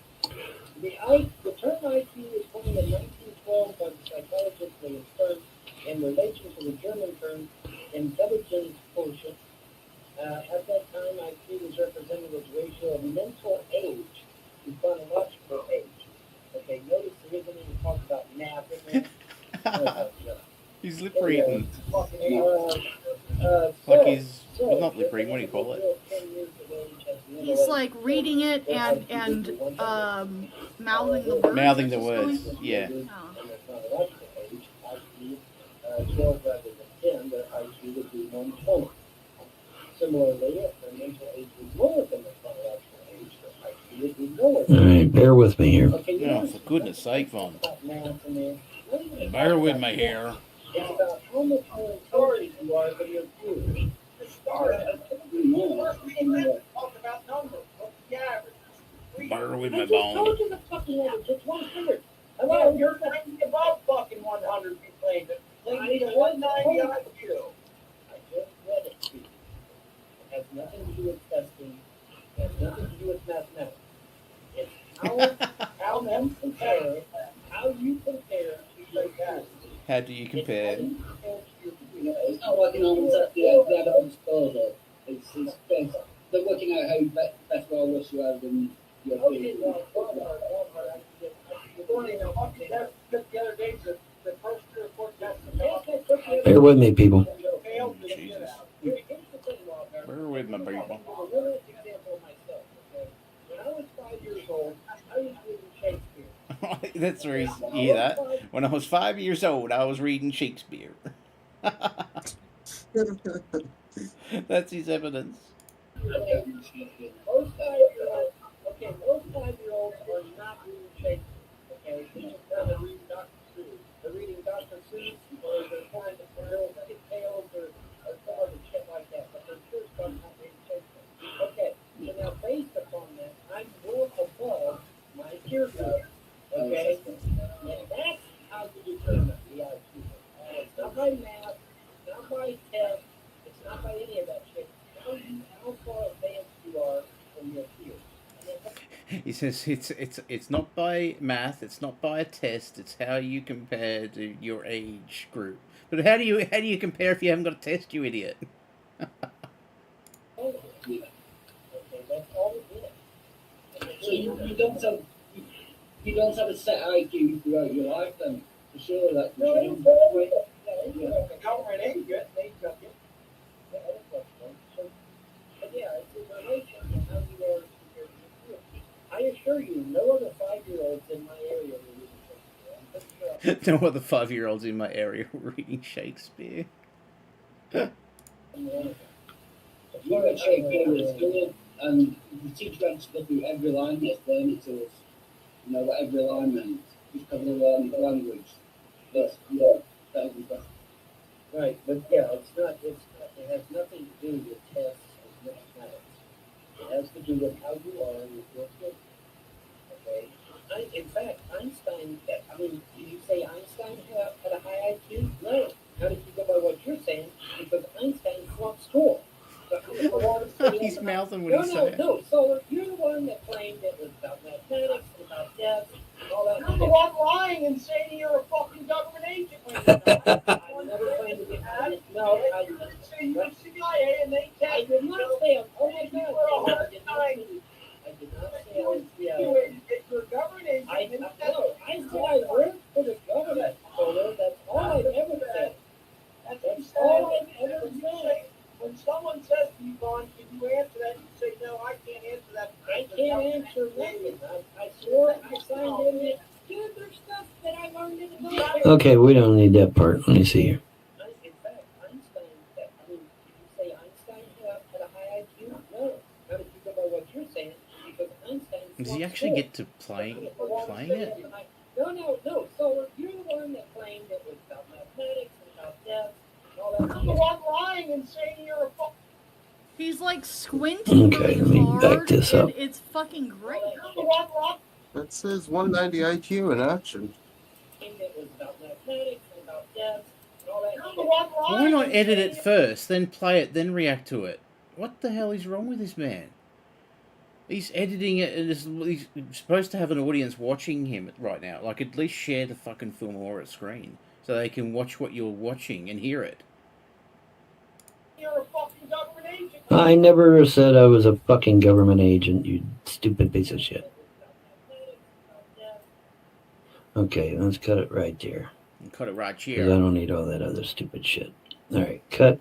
[SPEAKER 2] The term IQ is coined in 1912 by the psychologist William Stern in relation to the German term intelligence quotient. At that time, IQ was represented as a ratio of mental age to chronological age. Okay, notice there isn't any talk about math in there.
[SPEAKER 3] He's lip reading.
[SPEAKER 2] Like
[SPEAKER 3] he's not lip reading, what do you call it?
[SPEAKER 4] He's like reading it and mouthing the words.
[SPEAKER 3] Mouthing the words, yeah.
[SPEAKER 4] Oh.
[SPEAKER 2] 12 rather than 10, their IQ would be 120. Similarly, if their mental age was lower than their chronological age, their IQ would be lower.
[SPEAKER 10] All right, bear with me here.
[SPEAKER 2] Okay,
[SPEAKER 3] Oh, for goodness sake, Vaughn. Bear with me here.
[SPEAKER 2] It's about how much more intelligent you are than your peers.
[SPEAKER 20] Talk about numbers. What's the average?
[SPEAKER 3] Bear with me,
[SPEAKER 2] I just told
[SPEAKER 3] Vaughn.
[SPEAKER 2] you the fucking average. It's 100.
[SPEAKER 20] Well, you're 90 above fucking 100. You claimed it. Claimed it 190 IQ.
[SPEAKER 2] I just read it to you. It has nothing to do with testing. It has nothing to do with mathematics. It's how you compare to your guys.
[SPEAKER 3] How do you compare?
[SPEAKER 2] It's not working on the evidence further. It's they're working out how best well wish you have than your peers.
[SPEAKER 10] Bear with me, people.
[SPEAKER 3] Jesus. Bear with me, people.
[SPEAKER 2] When I was 5 years old, I was reading Shakespeare.
[SPEAKER 3] That's where you hear that. When I was 5 years old, I was reading Shakespeare. That's his evidence.
[SPEAKER 2] Okay, most 5-year-olds are not reading Shakespeare. Okay, they're reading Dr. Seuss. They're reading Dr. Seuss, or they're trying to fairy tales or some other shit like that. But they're sure not reading Shakespeare. Okay,
[SPEAKER 20] peer group, okay? And that's how you determine the IQ. It's not by math, it's not by test, it's not by any of that shit. How far advanced you are from your peers.
[SPEAKER 3] He says it's not by math, it's not by a test, it's how you compare to your age group. But how do you compare if you haven't got a test, you idiot?
[SPEAKER 20] Okay, that's all it is. So you don't have a set IQ throughout your life, then for sure that can change. The government ain't good. They got it. So, but yeah, it's a relation to how you are compared to your peers. I assure you, no other 5-year-olds in my area were reading Shakespeare. I'm pretty sure.
[SPEAKER 3] No other 5-year-olds in my area were reading Shakespeare.
[SPEAKER 20] If you read Shakespeare at school and the teacher had to go through every line and explain it to us, you know what every line meant, because of the language. Yes, yeah, that would be better. Right, but yeah, it has nothing to do with tests and mathematics. It has to do with how you are with your kids. Okay? In fact, Einstein, did you say Einstein had a high IQ? No. How did you go by what you're saying? Because Einstein flunked school.
[SPEAKER 3] He's mouthing what he's saying.
[SPEAKER 20] No, so you're the one that claimed it was about mathematics and about tests and all that.
[SPEAKER 21] You're the one lying and saying you're a fucking government agent when you're not.
[SPEAKER 20] I never claimed to be No, I didn't
[SPEAKER 21] say you're CIA and they test
[SPEAKER 20] I did not say, oh my God,
[SPEAKER 21] you were a hard time.
[SPEAKER 20] I did not say I was CIA.
[SPEAKER 21] You're a government agent.
[SPEAKER 20] I said I worked for the government, so that's all I've ever said. That's all I've ever said.
[SPEAKER 21] When someone says to you, Vaughn, can you answer that? You say, no, I can't answer that.
[SPEAKER 20] I can't answer nothing. I swore I signed in it. Dude, there's stuff that I learned in the military.
[SPEAKER 10] Okay, we don't need that part. Let me see here.
[SPEAKER 20] In fact, Einstein, did you say Einstein had a high IQ? No. How did you go by what you're saying? Because Einstein.
[SPEAKER 3] Does he actually get to playing it?
[SPEAKER 20] No. So you're the one that claimed it was about mathematics and about tests.
[SPEAKER 21] You're the one lying and saying you're a fuck.
[SPEAKER 4] He's like squinting
[SPEAKER 10] Okay,
[SPEAKER 4] really
[SPEAKER 10] let me
[SPEAKER 4] hard,
[SPEAKER 10] back this up.
[SPEAKER 4] and it's fucking great.
[SPEAKER 6] That says 190 IQ in action.
[SPEAKER 3] Why not edit it first, then play it, then react to it? What the hell is wrong with this man? He's editing it, and he's supposed to have an audience watching him right now. Like, at least share the fucking film or at screen, so they can watch what you're watching and hear it.
[SPEAKER 21] You're a fucking government agent.
[SPEAKER 10] I never said I was a fucking government agent, you stupid piece of shit. Okay, let's cut it right there.
[SPEAKER 3] Cut it right
[SPEAKER 10] 'Cause
[SPEAKER 3] here.
[SPEAKER 10] I don't need all that other stupid shit. Alright, cut.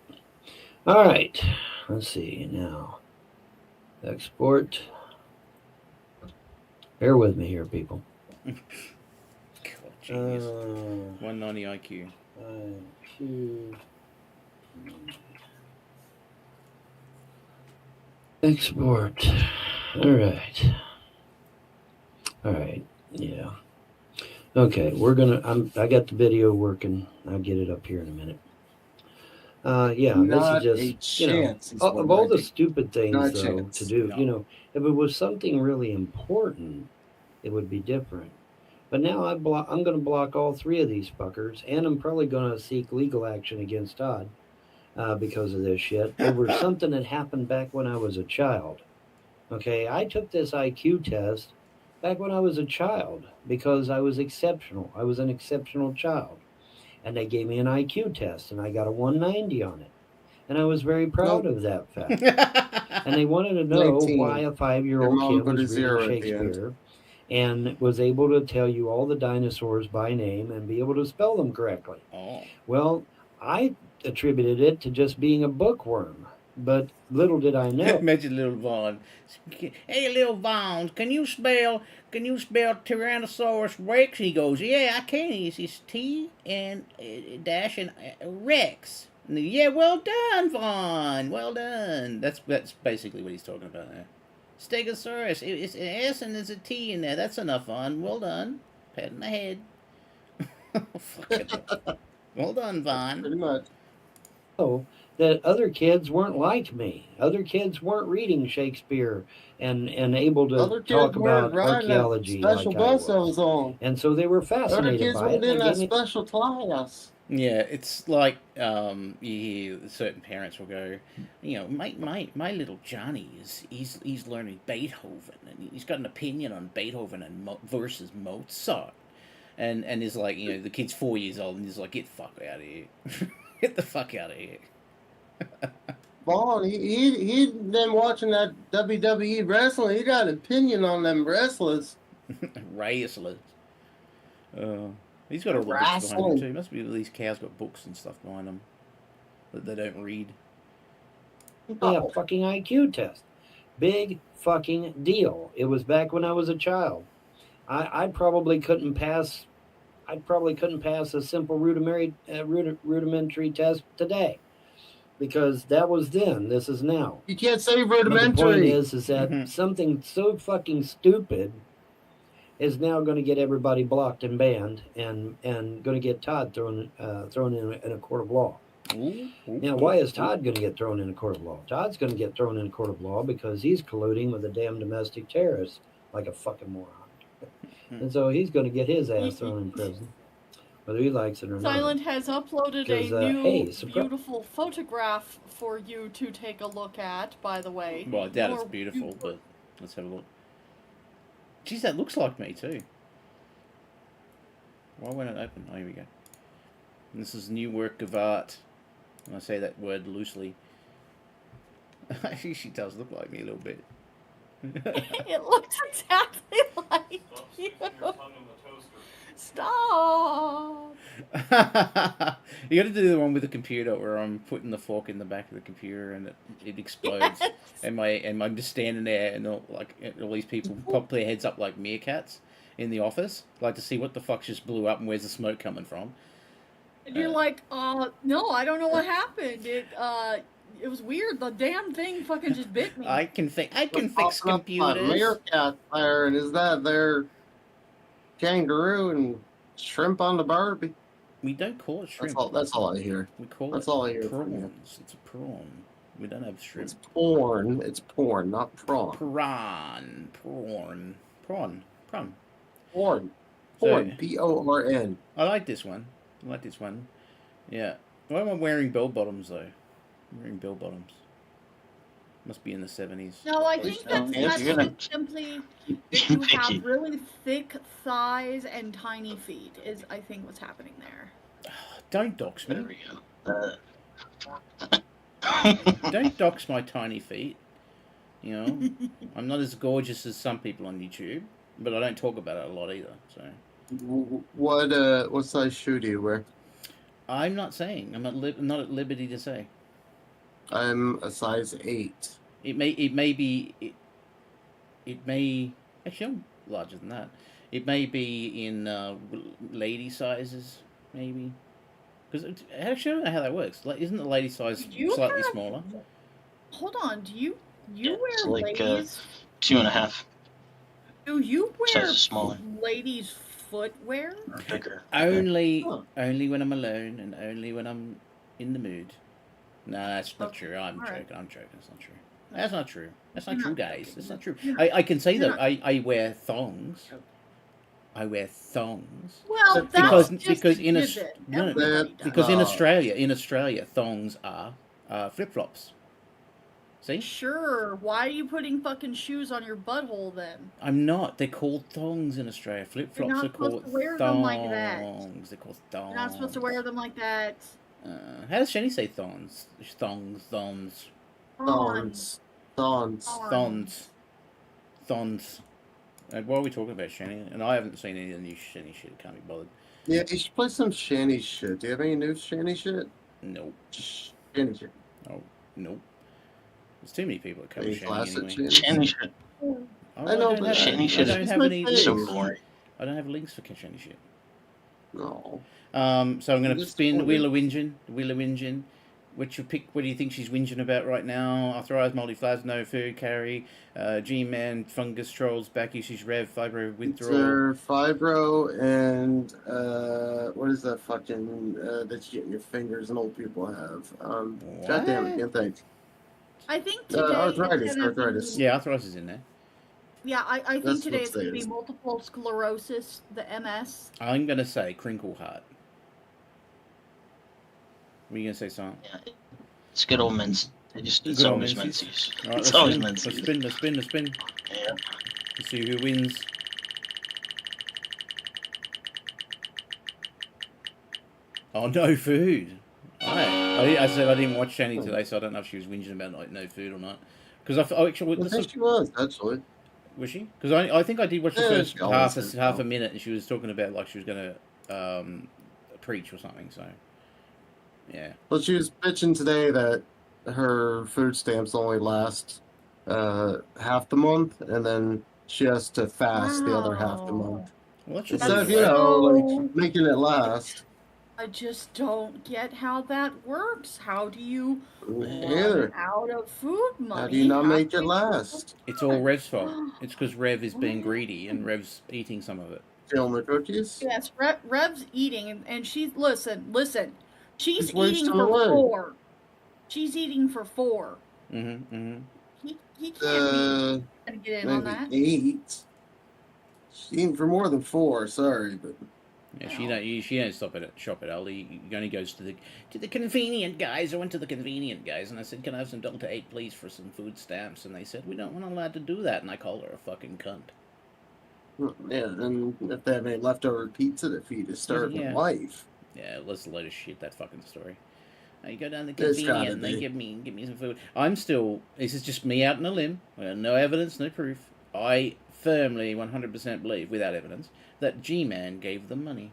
[SPEAKER 10] Alright, let's see now. Export. Bear with me here, people.
[SPEAKER 3] God, genius. 190 IQ.
[SPEAKER 10] IQ. Export. Alright. Alright, yeah. Okay, we're gonna. I got the video working. I'll get it up here in a minute. Yeah,
[SPEAKER 6] Not
[SPEAKER 10] this
[SPEAKER 6] a
[SPEAKER 10] is just
[SPEAKER 6] chance.
[SPEAKER 10] of all the stupid things
[SPEAKER 6] Not a
[SPEAKER 10] though
[SPEAKER 6] chance.
[SPEAKER 10] to do.
[SPEAKER 3] No.
[SPEAKER 10] You know, if it was something really important, it would be different. But now I'm going to block all 3 of these fuckers, and I'm probably going to seek legal action against Todd because of this shit over something that happened back when I was a child. Okay, I took this IQ test back when I was a child because I was exceptional. I was an exceptional child. And they gave me an IQ test, and I got a 190 on it. And I was very proud of that fact. And they wanted to know
[SPEAKER 6] 19.
[SPEAKER 10] why a 5-year-old
[SPEAKER 6] Your mom
[SPEAKER 10] kid
[SPEAKER 6] put a
[SPEAKER 10] was
[SPEAKER 6] zero
[SPEAKER 10] reading
[SPEAKER 6] at the end.
[SPEAKER 10] Shakespeare and was able to tell you all the dinosaurs by name and be able to spell them correctly.
[SPEAKER 3] Oh.
[SPEAKER 10] Well, I attributed it to just being a bookworm. But little did I know.
[SPEAKER 3] Imagine little Vaughn. Hey, little Vaughn, can you spell Tyrannosaurus Rex? And he goes, yeah, I can. It's T and dash and Rex. And yeah, well done, Vaughn. Well done. That's basically what he's talking about there. Stegosaurus. It's an S and there's a T in there. That's enough, Vaughn. Well done. Pat on the head. Fuck it. Well done, Vaughn.
[SPEAKER 6] Pretty much.
[SPEAKER 10] that other kids weren't like me. Other kids weren't reading Shakespeare and able to
[SPEAKER 6] Other kids
[SPEAKER 10] talk
[SPEAKER 6] weren't
[SPEAKER 10] about
[SPEAKER 6] riding that
[SPEAKER 10] archaeology
[SPEAKER 6] special
[SPEAKER 10] like I
[SPEAKER 6] bus I
[SPEAKER 10] was.
[SPEAKER 6] was on.
[SPEAKER 10] And so they were
[SPEAKER 6] Other
[SPEAKER 10] fascinated
[SPEAKER 6] kids
[SPEAKER 10] by it.
[SPEAKER 6] weren't in
[SPEAKER 10] And they
[SPEAKER 6] that
[SPEAKER 10] gave me
[SPEAKER 6] special class.
[SPEAKER 3] Yeah, it's like you hear certain parents will go, you know, my little Johnny he's learning Beethoven and he's got an opinion on Beethoven and versus Mozart, and he's like, you know, the kid's 4 years old and he's like, get the fuck out of here, get the fuck out of here.
[SPEAKER 6] Vaughn, he'd been watching that WWE wrestling. He got an opinion on them wrestlers.
[SPEAKER 3] Wrestlers. He's got a lot of books behind him too. Must be these cows got books and stuff behind them that they don't read.
[SPEAKER 10] a fucking IQ test. Big fucking deal. It was back when I was a child. I probably couldn't pass. I probably couldn't pass a simple rudimentary test today, because that was then. This is now.
[SPEAKER 6] You can't say
[SPEAKER 10] But
[SPEAKER 6] rudimentary.
[SPEAKER 10] the point is that something so fucking stupid is now going to get everybody blocked and banned, and going to get Todd thrown in a court of law. Now, why is Todd going to get thrown in a court of law? Todd's going to get thrown in a court of law because he's colluding with a damn domestic terrorist like a fucking moron. And so he's going to get his ass thrown in prison, whether he likes it or not.
[SPEAKER 4] Silent has uploaded a
[SPEAKER 10] 'Cause,
[SPEAKER 4] new
[SPEAKER 10] hey,
[SPEAKER 4] beautiful photograph for you to take a look at, by the way.
[SPEAKER 3] Well, I doubt it's
[SPEAKER 4] More
[SPEAKER 3] beautiful, but let's have a look. Geez, that looks like me too. Why won't it open? Oh, here we go. And this is new work of art. And I say that word loosely. Actually, she does look like me a little bit.
[SPEAKER 4] It looks exactly like you. Stop.
[SPEAKER 3] You got to do the one with the computer where I'm putting the fork in the back of the computer and it explodes,
[SPEAKER 4] Yes.
[SPEAKER 3] and I'm just standing there and all these people pop their heads up like meerkats in the office, like to see what the fuck just blew up and where's the smoke coming from.
[SPEAKER 4] And you're like, no, I don't know what happened. It was weird. The damn thing fucking just bit me.
[SPEAKER 3] I can fix computers.
[SPEAKER 6] Meerkat there, and is that their kangaroo and shrimp on the barbie?
[SPEAKER 3] We don't call it shrimp.
[SPEAKER 6] That's all I hear.
[SPEAKER 3] We call
[SPEAKER 6] That's
[SPEAKER 3] it
[SPEAKER 6] all I hear from you.
[SPEAKER 3] prawns. It's a prawn. We don't have shrimp.
[SPEAKER 6] It's porn. It's porn, not prawn.
[SPEAKER 3] Prawn.
[SPEAKER 6] Porn.
[SPEAKER 3] So-
[SPEAKER 6] Porn.
[SPEAKER 3] I like this one. Yeah. Why am I wearing bell bottoms though? I'm wearing bell bottoms. Must be in the 70s.
[SPEAKER 4] No, I think that's simply that you have really thick thighs and tiny feet is, I think, what's happening there.
[SPEAKER 3] Don't dox me. Don't dox my tiny feet. You know, I'm not as gorgeous as some people on YouTube, but I don't talk about it a lot either. So,
[SPEAKER 6] What size shoe do you wear?
[SPEAKER 3] I'm not saying. I'm not at liberty to say.
[SPEAKER 6] I'm a size 8.
[SPEAKER 3] It may actually I'm larger than that. It may be in lady sizes, maybe. Because actually I don't know how that works. Like, isn't the lady size slightly smaller?
[SPEAKER 4] Hold on, do you wear
[SPEAKER 13] It's like
[SPEAKER 4] ladies?
[SPEAKER 13] 2.5.
[SPEAKER 4] Do you wear
[SPEAKER 13] Size smaller.
[SPEAKER 4] ladies' footwear?
[SPEAKER 13] Or bigger.
[SPEAKER 3] Only when I'm alone and only when I'm in the mood. No, that's not true. I'm joking. It's not true. That's not true. That's not true, guys. That's not true. I can say that I wear thongs. I wear thongs.
[SPEAKER 4] Well,
[SPEAKER 3] because
[SPEAKER 4] that's just
[SPEAKER 3] because in
[SPEAKER 4] exhibit. Everybody does.
[SPEAKER 3] because in Australia thongs are flip flops. See?
[SPEAKER 4] Sure. Why are you putting fucking shoes on your butthole then?
[SPEAKER 3] I'm not. They're called thongs in Australia. Flip
[SPEAKER 4] You're
[SPEAKER 3] flops
[SPEAKER 4] not
[SPEAKER 3] are called
[SPEAKER 4] supposed to wear
[SPEAKER 3] thongs.
[SPEAKER 4] them like that.
[SPEAKER 3] They're called thongs.
[SPEAKER 4] You're not supposed to wear them like that.
[SPEAKER 3] How does Shani say thongs? Thongs. Why are we talking about Shani? And I haven't seen any of the new Shani shit. Can't be bothered.
[SPEAKER 6] Yeah, you should play some Shanny shit. Do you have any new Shanny shit?
[SPEAKER 3] Nope.
[SPEAKER 6] Shanny shit.
[SPEAKER 3] Oh, nope. There's too many people that cover
[SPEAKER 6] Any
[SPEAKER 3] Shani
[SPEAKER 6] classic
[SPEAKER 3] anyway.
[SPEAKER 13] Shani shit.
[SPEAKER 6] I know, but
[SPEAKER 13] Shani shit
[SPEAKER 3] I don't
[SPEAKER 13] is
[SPEAKER 3] have any
[SPEAKER 13] so
[SPEAKER 3] links.
[SPEAKER 13] boring.
[SPEAKER 3] I don't have links for Shani shit.
[SPEAKER 6] No.
[SPEAKER 3] So I'm going to
[SPEAKER 6] Just
[SPEAKER 3] spin
[SPEAKER 6] order.
[SPEAKER 3] Wheel of Engine, What's your pick? What do you think she's whinging about right now? Arthritis, multi-flask, no food carry, G-Man, fungus, trolls, back issues, rev, fibro, withdrawal.
[SPEAKER 6] Fibro and what is that fucking that you get in your fingers and old people have? God damn it, can't think.
[SPEAKER 4] I think today
[SPEAKER 6] arthritis.
[SPEAKER 3] Yeah, arthritis is in there.
[SPEAKER 4] Yeah, I think
[SPEAKER 6] That's
[SPEAKER 4] today
[SPEAKER 6] what
[SPEAKER 4] it's going to
[SPEAKER 6] it
[SPEAKER 4] be
[SPEAKER 6] is.
[SPEAKER 4] multiple sclerosis, the MS.
[SPEAKER 3] I'm gonna say crinkle heart. What are you gonna say, Simon?
[SPEAKER 13] Yeah, it's good old Men's. It's
[SPEAKER 3] Good old
[SPEAKER 13] always
[SPEAKER 3] Menzies.
[SPEAKER 13] Menzies.
[SPEAKER 3] All right,
[SPEAKER 13] It's always
[SPEAKER 3] let's
[SPEAKER 13] Menzies.
[SPEAKER 3] spin. Let's spin.
[SPEAKER 13] Yeah.
[SPEAKER 3] Let's see who wins. Oh, no food. Right. I said I didn't watch Shani today, so I don't know if she was whinging about like no food or not. Because I actually,
[SPEAKER 6] I think she was actually.
[SPEAKER 3] Was she? Because I think I did watch the
[SPEAKER 6] Yeah,
[SPEAKER 3] first
[SPEAKER 6] she always is,
[SPEAKER 3] half a minute, and she was talking about like she was gonna preach or something. So yeah.
[SPEAKER 6] Well, she was bitching today that her food stamps only last half the month, and then she has to fast the other half the month.
[SPEAKER 3] Well, that
[SPEAKER 6] Instead of,
[SPEAKER 4] so-
[SPEAKER 6] like making it last.
[SPEAKER 4] I just don't get how that works. How do you
[SPEAKER 6] Either.
[SPEAKER 4] run out of food money?
[SPEAKER 6] How do you not make it last?
[SPEAKER 3] It's all Rev's fault. It's because Rev is being greedy and Rev's eating some of it.
[SPEAKER 6] Stealing the cookies?
[SPEAKER 4] Yes, Rev's eating, and she's listen. She's
[SPEAKER 6] He's wasting
[SPEAKER 4] eating for
[SPEAKER 6] away.
[SPEAKER 4] 4. She's eating for 4.
[SPEAKER 3] Mm-hmm.
[SPEAKER 4] He can't get in on that.
[SPEAKER 6] 8. She's eating for more than 4. Sorry, but
[SPEAKER 3] Yeah, she don't stop at shop at Aldi. He only goes to the convenient guys. I went to the convenient guys and I said, "Can I have some Delta 8, please, for some food stamps?" And they said, "We're not allowed to do that." And I called her a fucking cunt.
[SPEAKER 6] yeah, and if they have any leftover pizza to feed a starving wife.
[SPEAKER 3] Yeah, that's a load of shit. That fucking story. You go down the
[SPEAKER 6] It's gotta
[SPEAKER 3] convenient and they
[SPEAKER 6] be.
[SPEAKER 3] give me some food. I'm still. This is just me out on a limb. No evidence, no proof. I firmly 100% believe, without evidence, that G-Man gave them money.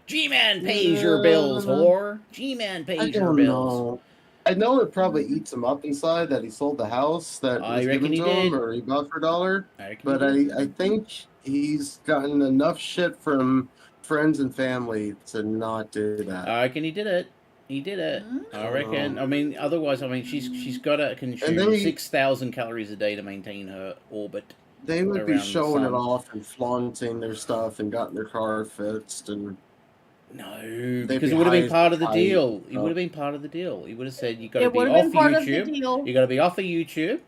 [SPEAKER 3] G-Man pays your bills, whore. G-Man pays your bills.
[SPEAKER 6] I know it probably eats him up inside that he sold the house that
[SPEAKER 3] I
[SPEAKER 6] was
[SPEAKER 3] reckon
[SPEAKER 6] given to
[SPEAKER 3] he
[SPEAKER 6] him
[SPEAKER 3] did.
[SPEAKER 6] or he bought for $1.
[SPEAKER 3] reckon
[SPEAKER 6] But
[SPEAKER 3] he
[SPEAKER 6] I think he's gotten enough shit from friends and family to not do that.
[SPEAKER 3] I reckon he did it. He did it. I reckon. I mean, otherwise, she's got to consume
[SPEAKER 6] then
[SPEAKER 3] 6,000 calories a day to maintain her orbit.
[SPEAKER 6] They would be
[SPEAKER 3] around the
[SPEAKER 6] showing it
[SPEAKER 3] sun.
[SPEAKER 6] off and flaunting their stuff and gotten their car fixed and
[SPEAKER 3] No,
[SPEAKER 6] they'd
[SPEAKER 3] because
[SPEAKER 6] be
[SPEAKER 3] it would have
[SPEAKER 6] high
[SPEAKER 3] been
[SPEAKER 6] as
[SPEAKER 3] part of the
[SPEAKER 6] kite.
[SPEAKER 3] deal. It
[SPEAKER 6] Oh.
[SPEAKER 3] would have been part of the deal. He would have said, "You got to
[SPEAKER 4] It
[SPEAKER 3] be
[SPEAKER 4] would have
[SPEAKER 3] off
[SPEAKER 4] been
[SPEAKER 3] of
[SPEAKER 4] part of the
[SPEAKER 3] YouTube.
[SPEAKER 4] deal.
[SPEAKER 3] You got to be off of YouTube,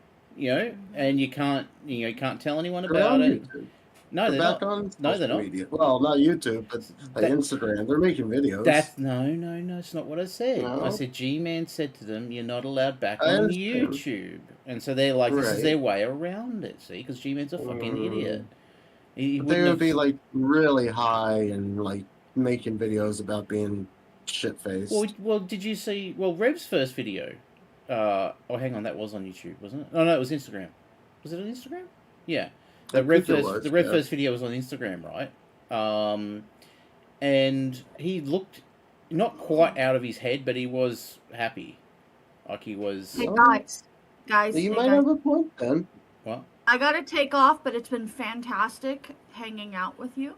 [SPEAKER 3] and you can't tell anyone
[SPEAKER 6] They're
[SPEAKER 3] about
[SPEAKER 6] on
[SPEAKER 3] it."
[SPEAKER 6] YouTube.
[SPEAKER 3] No, they're
[SPEAKER 6] back
[SPEAKER 3] not.
[SPEAKER 6] on
[SPEAKER 3] No, they're
[SPEAKER 6] social
[SPEAKER 3] not.
[SPEAKER 6] media. Well, not YouTube, but like
[SPEAKER 3] That-
[SPEAKER 6] Instagram. They're making videos.
[SPEAKER 3] No, it's not what I said.
[SPEAKER 6] No?
[SPEAKER 3] I said G-Man said to them, "You're not allowed back
[SPEAKER 6] I
[SPEAKER 3] on
[SPEAKER 6] understand.
[SPEAKER 3] YouTube," and so they're like, "This is
[SPEAKER 6] Right.
[SPEAKER 3] their way around it." See, because G-Man's a fucking idiot. He
[SPEAKER 6] But
[SPEAKER 3] wouldn't
[SPEAKER 6] they would
[SPEAKER 3] have-
[SPEAKER 6] be like really high and like making videos about being shit faced.
[SPEAKER 3] Well, did you see? Well, Rev's first video. Oh, hang on, that was on YouTube, wasn't it? Oh no, it was Instagram. Was it on Instagram? Yeah,
[SPEAKER 6] I
[SPEAKER 3] the Rev
[SPEAKER 6] think it
[SPEAKER 3] first,
[SPEAKER 6] was,
[SPEAKER 3] the Rev
[SPEAKER 6] yeah.
[SPEAKER 3] first video was on Instagram, right? And he looked not quite out of his head, but he was happy, like he was.
[SPEAKER 4] Hey guys,
[SPEAKER 6] You
[SPEAKER 4] hey,
[SPEAKER 6] might
[SPEAKER 4] guys.
[SPEAKER 6] have a point then.
[SPEAKER 3] What?
[SPEAKER 4] I gotta take off, but it's been fantastic hanging out with you.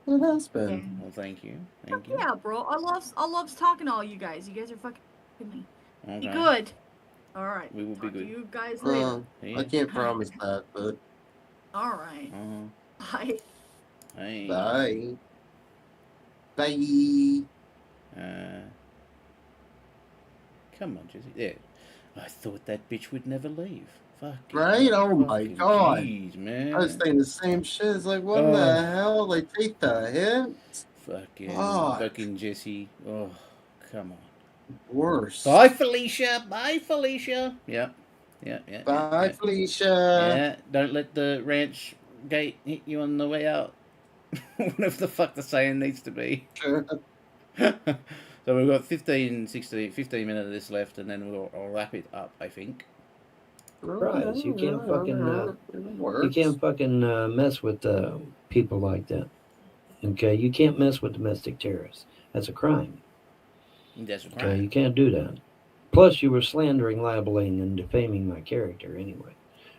[SPEAKER 6] It has been.
[SPEAKER 3] Well, thank you. Thank you.
[SPEAKER 4] Yeah, bro. I love talking to all you guys. You guys are fucking me. Be
[SPEAKER 3] Okay.
[SPEAKER 4] good. All right.
[SPEAKER 3] We will be
[SPEAKER 4] Talk to
[SPEAKER 3] good.
[SPEAKER 4] you guys later.
[SPEAKER 6] I can't promise that, but
[SPEAKER 4] All right. Bye.
[SPEAKER 3] Hey.
[SPEAKER 6] bye. Bye.
[SPEAKER 3] Come on, Jessie. Yeah. I thought that bitch would never leave. Fuck.
[SPEAKER 6] Right? Oh my
[SPEAKER 3] Fucking
[SPEAKER 6] god.
[SPEAKER 3] jeez, man.
[SPEAKER 6] I was thinking the same shit. It's like, what
[SPEAKER 3] Oh.
[SPEAKER 6] the hell? Like, take the hint?
[SPEAKER 3] Fucking Jessie. Oh, come on.
[SPEAKER 6] Worse.
[SPEAKER 3] Bye, Felicia. Bye, Felicia. Yep. Yeah.
[SPEAKER 6] Bye,
[SPEAKER 3] yeah.
[SPEAKER 6] Felicia.
[SPEAKER 3] Yeah. Don't let the ranch gate hit you on the way out. Whatever the fuck the saying needs to be. So we've got 15 minutes of this left, and then I'll wrap it up, I think.
[SPEAKER 10] Surprise! You can't fucking mess with people like that. Okay, you can't mess with domestic terrorists. That's a crime.
[SPEAKER 3] That's a
[SPEAKER 10] Okay,
[SPEAKER 3] crime.
[SPEAKER 10] you can't do that. Plus, you were slandering, libeling, and defaming my character anyway,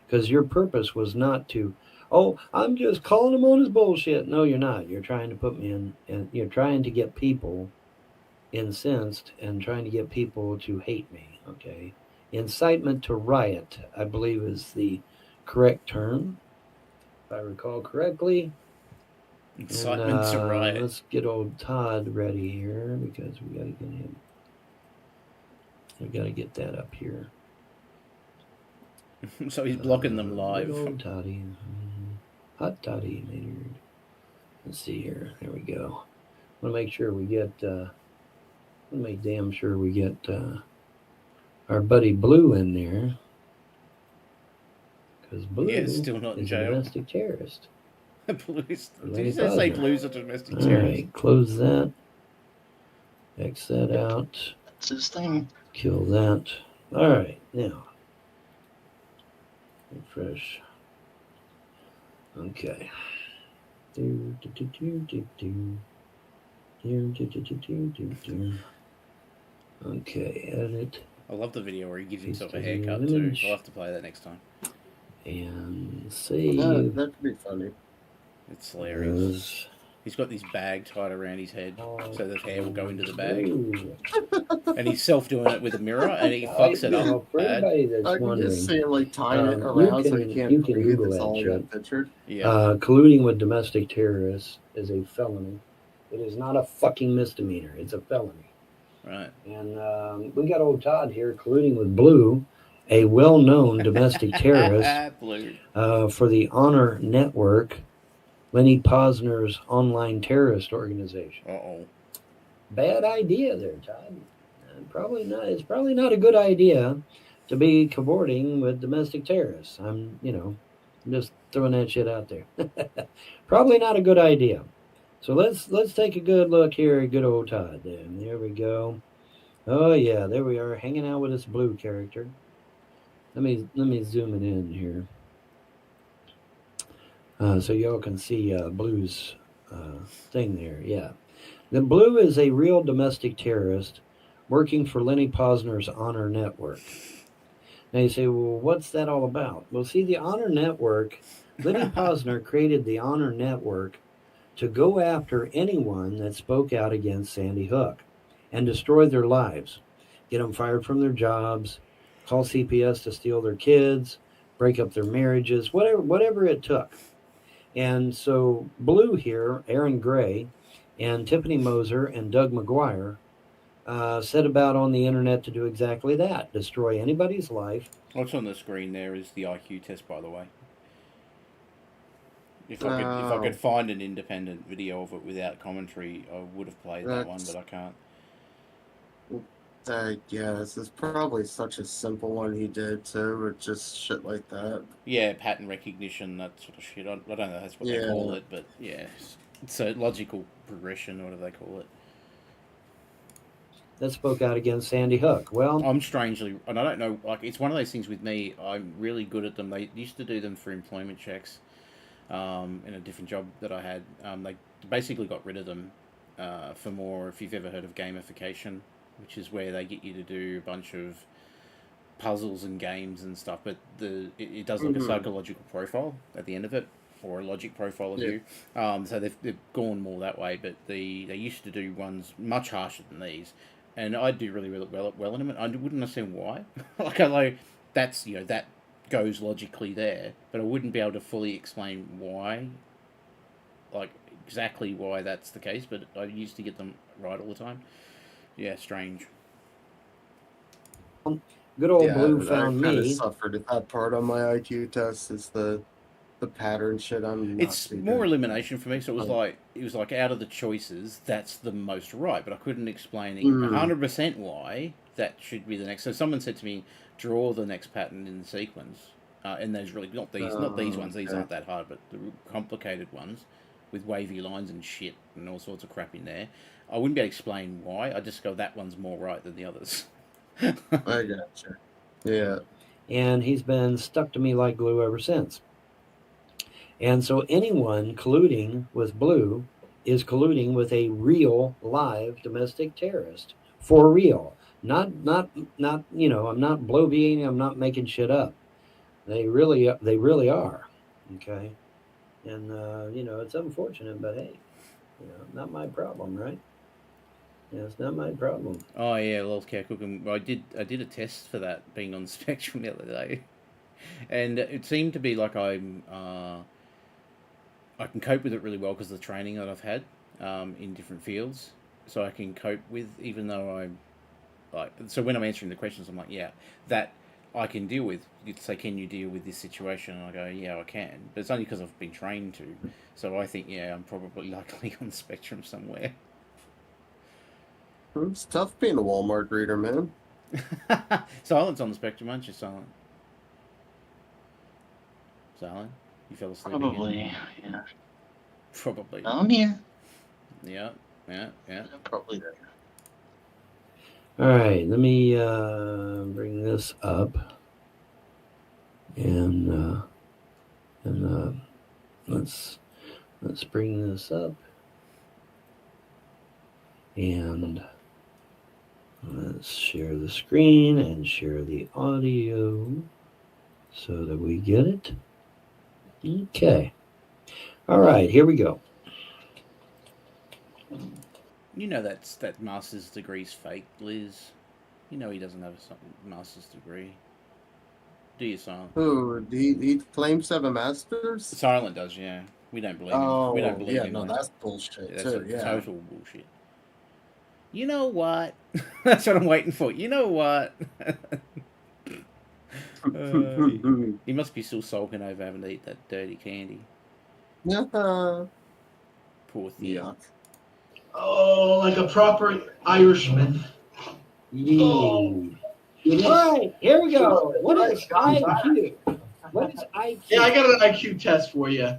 [SPEAKER 10] because your purpose was not to. Oh, I'm just calling him on his bullshit. No, you're not. You're trying to put me in, and you're trying to get people incensed and trying to get people to hate me. Okay, incitement to riot, I believe, is the correct term, if I recall correctly.
[SPEAKER 3] Incitement to riot.
[SPEAKER 10] Let's get old Todd ready here because we got to get him. We got to get that up here.
[SPEAKER 3] So he's blocking them live.
[SPEAKER 10] Good old Toddy. Hot Toddy, Maynard. Let's see here. There we go. I want to make sure we get, make damn sure we get our buddy Blue in there. Because Blue is
[SPEAKER 3] still not in
[SPEAKER 10] a
[SPEAKER 3] jail.
[SPEAKER 10] domestic terrorist.
[SPEAKER 3] Blue's, did you say Blue's a domestic terrorist?
[SPEAKER 10] All right, close that. X that out.
[SPEAKER 13] That's his thing.
[SPEAKER 10] Kill that. All right, now. Refresh. Okay. Okay, edit.
[SPEAKER 3] I love the video where he gives himself a haircut too. I'll have to play that next time.
[SPEAKER 10] And save.
[SPEAKER 6] That could be funny.
[SPEAKER 3] It's hilarious. He's got this bag tied around his head so the hair will go into the bag. And he's self-doing it with a mirror and he fucks it up bad.
[SPEAKER 6] I can just see him like tying it around so he can't breathe.
[SPEAKER 10] Google
[SPEAKER 6] It's all
[SPEAKER 10] that
[SPEAKER 6] got
[SPEAKER 10] shit.
[SPEAKER 6] pictured.
[SPEAKER 3] Yeah.
[SPEAKER 10] Colluding with domestic terrorists is a felony. It is not a fucking misdemeanor. It's a felony.
[SPEAKER 3] Right.
[SPEAKER 10] And we got old Todd here colluding with Blue, a well-known domestic terrorist for the Honor Network, Lenny Posner's online terrorist organization.
[SPEAKER 3] Uh-oh.
[SPEAKER 10] Bad idea there, Todd. Probably not. It's probably not a good idea to be cavorting with domestic terrorists. I'm just throwing that shit out there. Probably not a good idea. So let's take a good look here at good old Todd. There we go. Oh yeah, there we are, hanging out with this Blue character. Let me zoom it in here. So y'all can see Blue's thing there. Yeah. The Blue is a real domestic terrorist working for Lenny Posner's Honor Network. Now you say, well, what's that all about? Well, see, the Honor Network, Lenny Posner created the Honor Network to go after anyone that spoke out against Sandy Hook and destroy their lives, get them fired from their jobs, call CPS to steal their kids, break up their marriages, whatever it took. And so Blue here, Aaron Gray, and Tiffany Moser and Doug McGuire set about on the internet to do exactly that, destroy anybody's life.
[SPEAKER 3] What's on the screen there is the IQ test, by the way. If I could find an independent video of it without commentary, I would have played that one, but I can't.
[SPEAKER 6] Yeah, this is probably such a simple one he did too, with just shit like that.
[SPEAKER 3] Yeah, pattern recognition, that sort of shit. I don't know if that's what they call it, but yeah. It's a logical progression, or what do they call it?
[SPEAKER 10] That spoke out against Sandy Hook. Well,
[SPEAKER 3] I'm strangely, and I don't know, like, it's one of those things with me, I'm really good at them. They used to do them for employment checks in a different job that I had. They basically got rid of them for more, if you've ever heard of gamification, which is where they get you to do a bunch of puzzles and games and stuff, but it does like a psychological profile at the end of it, or a logic profile of you. So they've gone more that way, but they used to do ones much harsher than these, and I do really well in them. I wouldn't understand why. Like, I know that's, that goes logically there, but I wouldn't be able to fully explain why, like exactly why that's the case. But I used to get them right all the time. Yeah, strange.
[SPEAKER 10] Good old Blue found
[SPEAKER 6] I kind of
[SPEAKER 10] me.
[SPEAKER 6] suffered at that part on my IQ test. Is the pattern shit.
[SPEAKER 3] It's more elimination for me. So it was like out of the choices, that's the most right. But I couldn't explain 100% why that should be the next. So someone said to me, draw the next pattern in the sequence, and those really not these ones. These aren't that hard, but the complicated ones with wavy lines and shit and all sorts of crap in there. I wouldn't be able to explain why. I just go, that one's more right than the others.
[SPEAKER 6] I gotcha. Yeah.
[SPEAKER 10] And he's been stuck to me like glue ever since. And so anyone colluding with Blue is colluding with a real live domestic terrorist. For real. Not I'm not bloviating, I'm not making shit up. They really are. Okay. And it's unfortunate, but hey, not my problem, right? Yeah, it's not my problem.
[SPEAKER 3] Oh yeah, LolzCow cooking. I did a test for that being on the spectrum the other day, and it seemed to be like I can cope with it really well because of the training that I've had in different fields. So I can cope with, even though I'm like, so when I'm answering the questions, I'm like, yeah, that I can deal with. You'd say, can you deal with this situation? And I go, yeah, I can. But it's only because I've been trained to. So I think, yeah, I'm probably luckily on the spectrum somewhere.
[SPEAKER 6] It's tough being a Walmart greeter, man.
[SPEAKER 3] Silent's on the spectrum, aren't you, Silent? Silent? You fell asleep
[SPEAKER 13] Probably,
[SPEAKER 3] again?
[SPEAKER 13] yeah.
[SPEAKER 3] Probably.
[SPEAKER 13] I'm here.
[SPEAKER 3] Yeah.
[SPEAKER 13] I'm probably there.
[SPEAKER 10] All right, let me bring this up, and let's bring this up, and let's share the screen and share the audio so that we get it. Okay. All right, here we go.
[SPEAKER 3] You know that master's degree's fake, Liz. You know he doesn't have a master's degree. Do you, Silent?
[SPEAKER 6] Who? He claims to have a master's?
[SPEAKER 3] Silent does, yeah. We don't believe him. We don't believe him.
[SPEAKER 6] No, that's bullshit
[SPEAKER 3] That's
[SPEAKER 6] too. Yeah.
[SPEAKER 3] total bullshit. You know what? That's what I'm waiting for. You know what? He must be still sulking over having to eat that dirty candy.
[SPEAKER 6] Yeah.
[SPEAKER 3] Poor thing.
[SPEAKER 6] Yeah.
[SPEAKER 20] Oh, like a proper Irishman.
[SPEAKER 10] Oh. All right, here we go. What is IQ? What is IQ?
[SPEAKER 20] Yeah, I got an IQ test for you. I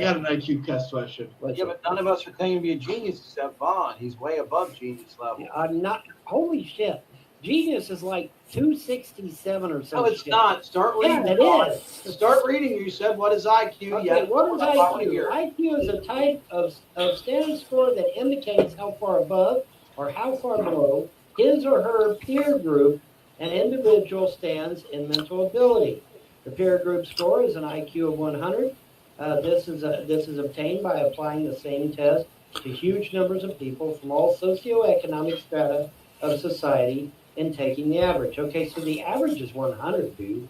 [SPEAKER 20] got an IQ test question.
[SPEAKER 9] Yeah, but none of us are claiming to be a genius except Vaughn. He's way above genius level.
[SPEAKER 10] I'm not. Holy shit. Genius is like 267 or something.
[SPEAKER 9] No, it's not. Start reading.
[SPEAKER 10] Yeah, it is.
[SPEAKER 9] Start reading. You said, what is IQ?
[SPEAKER 10] Okay,
[SPEAKER 9] Yeah,
[SPEAKER 10] what is IQ? IQ is a type of standard score that indicates how far above or how far below his or her peer group an individual stands in mental ability. The peer group score is an IQ of 100. This is obtained by applying the same test to huge numbers of people from all socioeconomic strata of society and taking the average. Okay, so the average is 100, dude.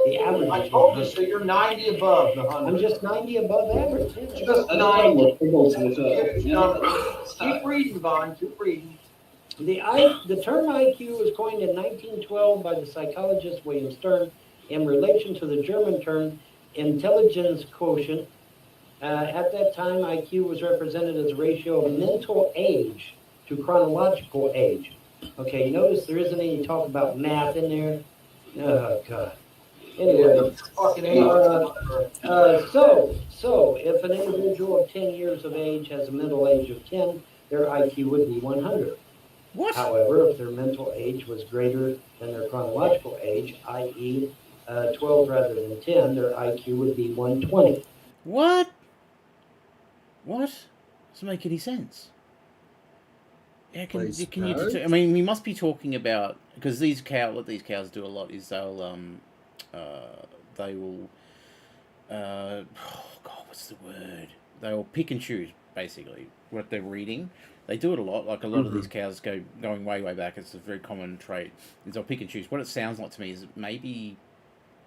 [SPEAKER 10] The average
[SPEAKER 9] I
[SPEAKER 10] is
[SPEAKER 9] told
[SPEAKER 10] 100.
[SPEAKER 9] you, so you're 90 above the 100.
[SPEAKER 10] I'm just 90 above average. Yeah.
[SPEAKER 9] Just 90. Keep reading, Vaughn. Keep reading.
[SPEAKER 10] The term IQ was coined in 1912 by the psychologist William Stern in relation to the German term intelligence quotient. At that time, IQ was represented as a ratio of mental age to chronological age. Okay, notice there isn't any talk about math in there. Oh, God. Anyway, so if an individual of 10 years of age has a mental age of 10, their IQ would be 100.
[SPEAKER 3] What?
[SPEAKER 10] However, if their mental age was greater than their chronological age, i.e., 12 rather than 10, their IQ would be 120.
[SPEAKER 3] What? Doesn't make any sense. Yeah, can you? I mean, we must be talking about, because what these cows do a lot is they will oh God, what's the word? They will pick and choose basically what they're reading. They do it a lot. Like a lot of these cows going way back. It's a very common trait. Is they'll pick and choose. What it sounds like to me is maybe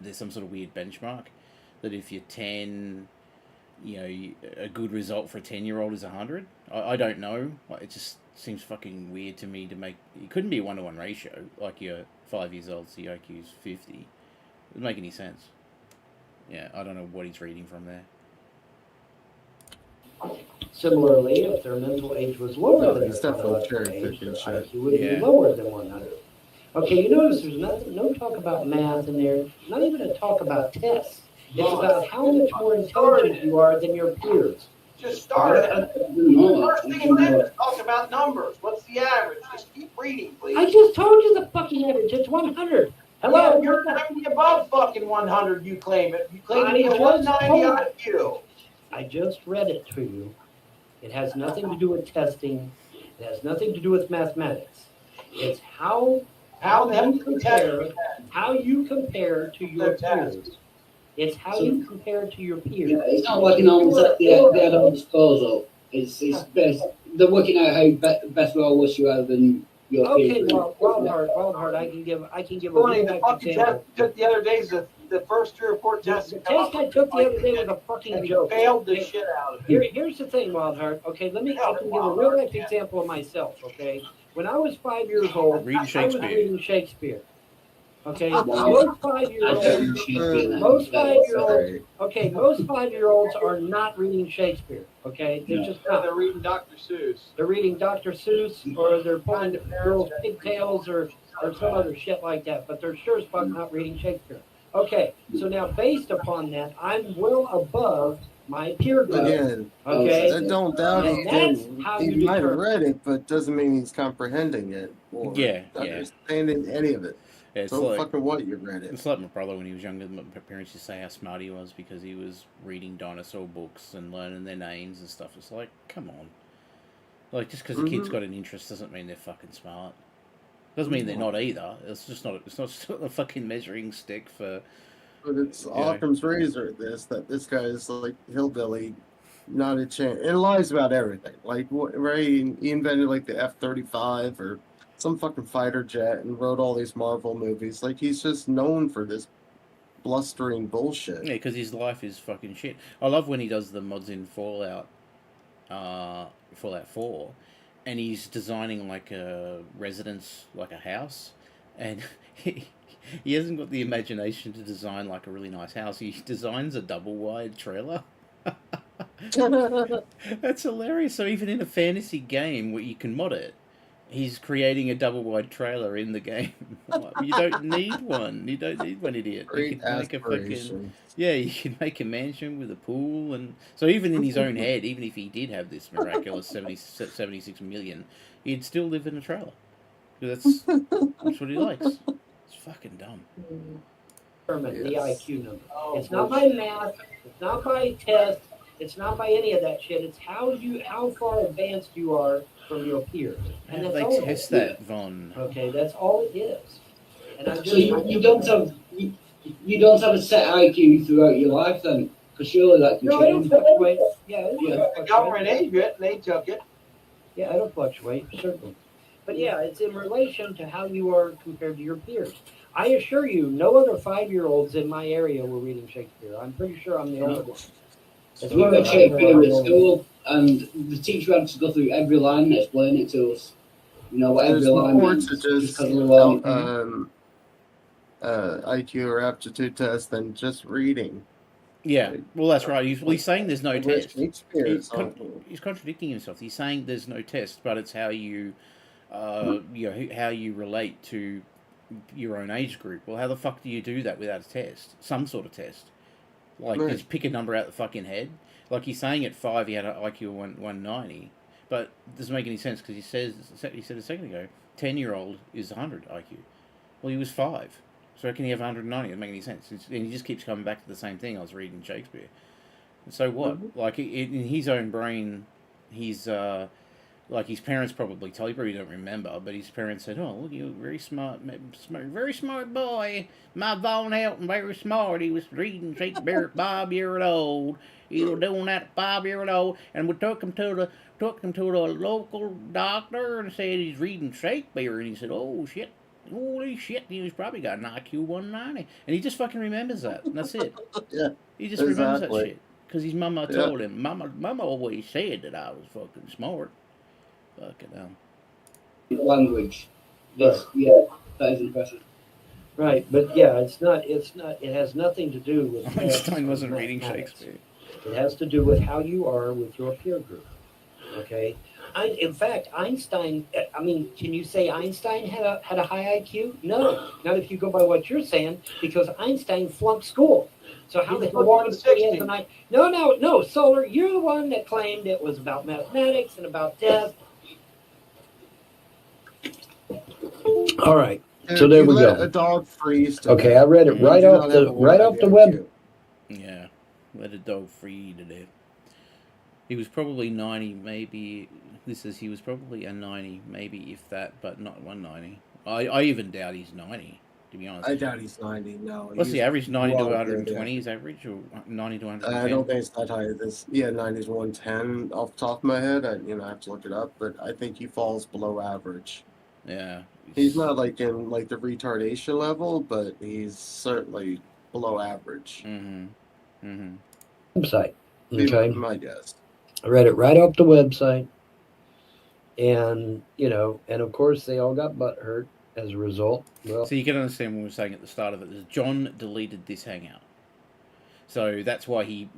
[SPEAKER 3] there's some sort of weird benchmark that if you're 10, a good result for a 10-year-old is 100. I don't know. It just seems fucking weird to me to make. It couldn't be a 1-to-1 ratio. Like you're 5 years old, so your IQ's 50. It doesn't make any sense. Yeah, I don't know what he's reading from there.
[SPEAKER 10] Similarly, if their mental age was lower than their chronological age, their IQ would be lower than 100. Okay, you notice there's no talk about math in there, not even a talk about tests. It's about how much more intelligent you are than your peers.
[SPEAKER 9] Just start it. The first thing you did was talk about numbers. What's the average? Just keep reading, please.
[SPEAKER 10] I just told you the fucking average. It's 100. Hello?
[SPEAKER 9] Yeah, you're 90 above fucking 100, you claim it. You claim it at 190 IQ.
[SPEAKER 10] I just read it to you. It has nothing to do with testing. It has nothing to do with mathematics. It's how you compare to your peers. It's how you compare to your peers.
[SPEAKER 11] Yeah, it's not like numbers that they have on disposal. It's best they're working out how best way I wish you rather than your
[SPEAKER 10] Okay,
[SPEAKER 11] peers.
[SPEAKER 10] well, Wildheart, I can give a
[SPEAKER 9] Tony,
[SPEAKER 10] real
[SPEAKER 9] the
[SPEAKER 10] life
[SPEAKER 9] fucking
[SPEAKER 10] example.
[SPEAKER 9] test you took the other day is the first 3 or 4 tests.
[SPEAKER 10] The test I took the other day was a fucking
[SPEAKER 9] and he
[SPEAKER 10] joke.
[SPEAKER 9] failed the shit out of it.
[SPEAKER 10] Here's the thing, Wildheart. Okay, I can give a real life example of myself. Okay, when I was 5 years old, I was reading Shakespeare. Okay, most 5-year-olds are not reading Shakespeare. Okay, they're just not.
[SPEAKER 9] They're reading Dr. Seuss.
[SPEAKER 10] They're reading Dr. Seuss, or they're pulling girls' pigtails, or some other shit like that. But they're sure as fuck not reading Shakespeare. Okay, so now based upon that, I'm well above my peer group.
[SPEAKER 6] Again,
[SPEAKER 10] okay,
[SPEAKER 6] I don't doubt
[SPEAKER 10] and
[SPEAKER 6] he
[SPEAKER 10] that's
[SPEAKER 6] did.
[SPEAKER 10] how
[SPEAKER 6] He
[SPEAKER 10] you
[SPEAKER 6] might have
[SPEAKER 10] determine.
[SPEAKER 6] read it, but doesn't mean he's comprehending it or understanding any of it.
[SPEAKER 3] Yeah, it's
[SPEAKER 6] so
[SPEAKER 3] like,
[SPEAKER 6] fucking what you read it.
[SPEAKER 3] It's like my brother when he was younger. My parents used to say how smart he was because he was reading dinosaur books and learning their names and stuff. It's like, come on. Like, just because a kid's got an interest doesn't mean they're fucking smart. Doesn't mean they're not either. It's just not. It's not a fucking measuring stick for.
[SPEAKER 6] But it's Occam's razor. That this guy is like hillbilly, not a chance. It lies about everything. Like he invented like the F-35 or some fucking fighter jet and wrote all these Marvel movies. Like he's just known for this blustering bullshit.
[SPEAKER 3] Yeah, because his life is fucking shit. I love when he does the mods in Fallout 4, and he's designing like a residence, like a house, and he hasn't got the imagination to design like a really nice house. He designs a double wide trailer. That's hilarious. So even in a fantasy game where you can mod it, he's creating a double wide trailer in the game. You don't need one. You don't need one, idiot.
[SPEAKER 6] Great
[SPEAKER 3] you can make a fucking
[SPEAKER 6] aspiration.
[SPEAKER 3] you can make a mansion with a pool, and so even in his own head, even if he did have this miraculous 76 million, he'd still live in a trailer. That's what he likes. It's fucking dumb.
[SPEAKER 10] Determine the IQ number. It's not by math. It's not by test. It's not by any of that shit. It's how far advanced you are from your peers. And that's
[SPEAKER 3] They
[SPEAKER 10] all
[SPEAKER 3] test
[SPEAKER 10] it is.
[SPEAKER 3] that, Von.
[SPEAKER 10] Okay, that's all it is. And I
[SPEAKER 11] So you don't have a set IQ throughout your life then? Because surely that can
[SPEAKER 10] No, it'll
[SPEAKER 11] change.
[SPEAKER 10] fluctuate. Yeah,
[SPEAKER 9] The government aged it, and they took it.
[SPEAKER 10] Yeah, it'll fluctuate, certainly. But yeah, it's in relation to how you are compared to your peers. I assure you, no other 5-year-olds in my area were reading Shakespeare. I'm pretty sure I'm the only one.
[SPEAKER 11] We read Shakespeare at school, and the teacher had to go through every line and explain it to us. You know what every
[SPEAKER 6] There's
[SPEAKER 11] line
[SPEAKER 6] more
[SPEAKER 11] means.
[SPEAKER 6] to just
[SPEAKER 11] because of the line.
[SPEAKER 6] IQ or aptitude test than just reading.
[SPEAKER 3] Yeah, well, that's right. He's saying there's no test.
[SPEAKER 6] Shakespeare
[SPEAKER 3] He's,
[SPEAKER 6] is awful.
[SPEAKER 3] he's contradicting himself. He's saying there's no test, but it's how you, how you relate to your own age group. Well, how the fuck do you do that without a test? Some sort of test. Like,
[SPEAKER 6] Right.
[SPEAKER 3] just pick a number out the fucking head. Like, he's saying at 5 he had an IQ of 190, but it doesn't make any sense because he said a second ago, 10-year-old is 100 IQ. Well, he was 5. So how can he have 190? It doesn't make any sense. And he just keeps coming back to the same thing. I was reading Shakespeare. So what? Like, in his own brain, he's, like, his parents probably tell, he probably don't remember, but his parents said, oh, look, you're a very smart, very smart boy. My Von Helton, very smart. He was reading Shakespeare at 5 years old. He was doing that at 5 years old. And we took him to the local doctor and said he's reading Shakespeare. And he said, oh, shit. Holy shit, he's probably got an IQ 190. And he just fucking remembers that. And that's it.
[SPEAKER 6] Yeah.
[SPEAKER 3] He just remembers that
[SPEAKER 6] exactly.
[SPEAKER 3] shit. Because his mama told him, Mama always said that I was fucking smart. Fucking hell.
[SPEAKER 11] Language. Yes, yeah, that is impressive.
[SPEAKER 10] Right, but yeah, it has nothing to do with
[SPEAKER 3] Einstein wasn't reading
[SPEAKER 10] mathematics.
[SPEAKER 3] Shakespeare.
[SPEAKER 10] It has to do with how you are with your peer group. Okay? In fact, Einstein, I mean, can you say Einstein had a high IQ? No, not if you go by what you're saying, because Einstein flunked school. So how the hell was he tonight? No, Solar, you're the one that claimed it was about mathematics and about death. All right, so there we go.
[SPEAKER 6] A dog freeze.
[SPEAKER 10] Okay, I read it right off the web.
[SPEAKER 3] Yeah, let a dog free to death. He was probably 90, maybe. This is he was probably a 90, maybe if that, but not 190. I even doubt he's 90. to be honest.
[SPEAKER 6] I doubt he's 90. No.
[SPEAKER 3] What's the average? 90 to
[SPEAKER 6] well,
[SPEAKER 3] 120 is average, or 90 to 110?
[SPEAKER 6] I don't think it's that high. This 90 to 110 off the top of my head. I have to look it up, but I think he falls below average.
[SPEAKER 3] Yeah.
[SPEAKER 6] He's not like in like the retardation level, but he's certainly below average.
[SPEAKER 10] Website.
[SPEAKER 6] Okay. My guess.
[SPEAKER 10] I read it right off the website. And, and of course they all got butthurt as a result. Well,
[SPEAKER 3] so you can understand what we were saying at the start of it. Is John deleted this hangout. So that's why he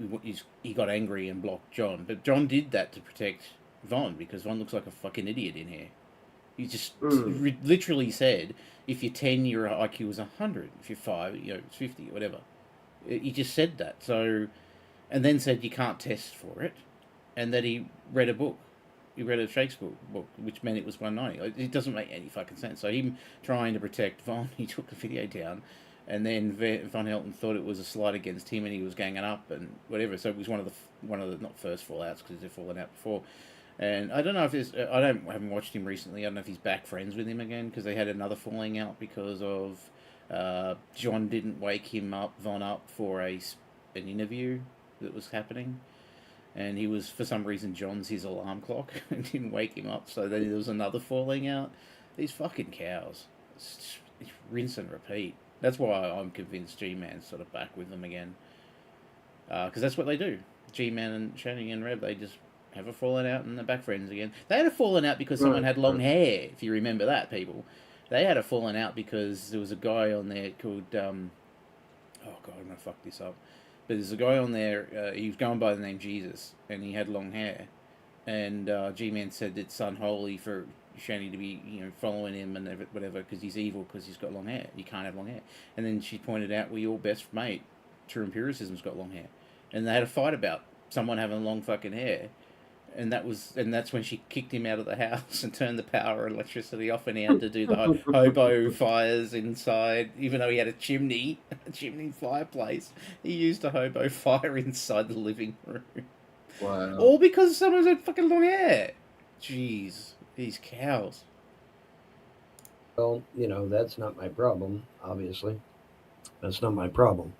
[SPEAKER 3] got angry and blocked John. But John did that to protect Von, because Von looks like a fucking idiot in here. He just literally said, if you're 10, your IQ is 100. If you're 5, it's 50, or whatever. He just said that. So, and then said you can't test for it. And that he read a book. He read a Shakespeare book, which meant it was 190. It doesn't make any fucking sense. So him trying to protect Von, he took the video down. And then Von Helton thought it was a slight against him, and he was ganging up and whatever. So it was one of the not first fallouts, because they've fallen out before. And I don't know if there's... I haven't watched him recently. I don't know if he's back friends with him again, because they had another falling out because of John didn't wake Von up for an interview that was happening. And he was, for some reason, John's his alarm clock and didn't wake him up. So then there was another falling out. These fucking cows. It's rinse and repeat. That's why I'm convinced G-Man's sort of back with them again. Because that's what they do. G-Man and Shanny and Rev, they just have a falling out and they're back friends again. They had a falling out because someone had long hair, if you remember that, people. They had a falling out because there was a guy on there called... oh, God, I'm going to fuck this up. But there's a guy on there, he was going by the name Jesus, and he had long hair. And G-Man said it's unholy for Shanny to be, following him and whatever, because he's evil, because he's got long hair. You can't have long hair. And then she pointed out, well, your best mate, True Empiricism's got long hair. And they had a fight about someone having long fucking hair. And that's when she kicked him out of the house and turned the power and electricity off, and he had to do the hobo fires inside, even though he had a chimney fireplace. He used a hobo fire inside the living room.
[SPEAKER 6] Wow.
[SPEAKER 3] All because someone's had fucking long hair. Jeez, these cows.
[SPEAKER 10] Well, that's not my problem, obviously. That's not my problem.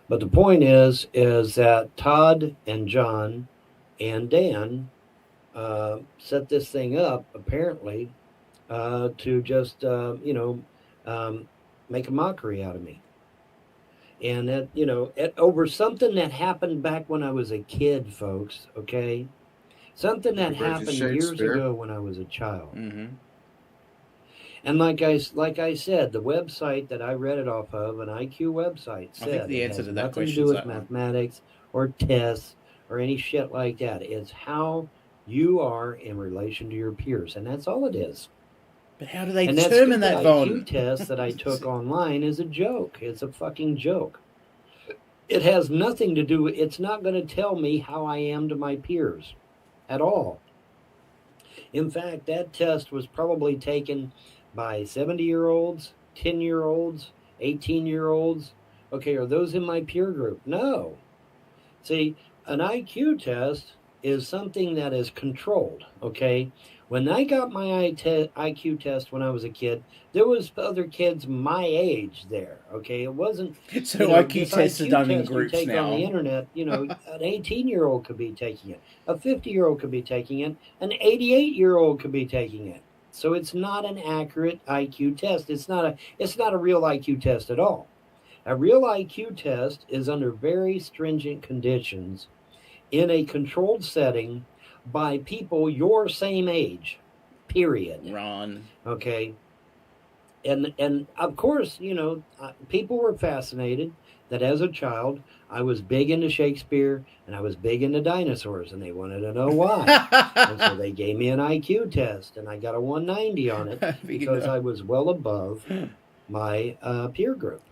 [SPEAKER 10] But the point is that Todd and John and Dan set this thing up, apparently, to just, make a mockery out of me. And that, over something that happened back when I was a kid, folks, okay? Something that happened years ago when I was a child.
[SPEAKER 3] Mm-hmm.
[SPEAKER 10] And like I said, the website that I read it off of, an IQ website, said
[SPEAKER 3] I think the answer to that
[SPEAKER 10] nothing to
[SPEAKER 3] question
[SPEAKER 10] do
[SPEAKER 3] is
[SPEAKER 10] with
[SPEAKER 3] that one.
[SPEAKER 10] mathematics or tests or any shit like that. It's how you are in relation to your peers, and that's all it is.
[SPEAKER 3] But how do they
[SPEAKER 10] and
[SPEAKER 3] determine that, Von?
[SPEAKER 10] IQ test that I took online is a joke. It's a fucking joke. It has nothing to do with... It's not going to tell me how I am to my peers at all. In fact, that test was probably taken by 70-year-olds, 10-year-olds, 18-year-olds. Okay, are those in my peer group? No. See, an IQ test is something that is controlled, okay? When I got my IQ test when I was a kid, there was other kids my age there, okay? It wasn't...
[SPEAKER 3] So IQ tests are done in groups
[SPEAKER 10] you take
[SPEAKER 3] now.
[SPEAKER 10] on the internet, an 18-year-old could be taking it. A 50-year-old could be taking it. An 88-year-old could be taking it. So it's not an accurate IQ test. It's not a real IQ test at all. A real IQ test is under very stringent conditions in a controlled setting by people your same age, period.
[SPEAKER 3] Ron.
[SPEAKER 10] Okay. And of course, people were fascinated that as a child, I was big into Shakespeare and I was big into dinosaurs, and they wanted to know why. And so they gave me an IQ test, and I got a 190 on it because I was well above my peer group.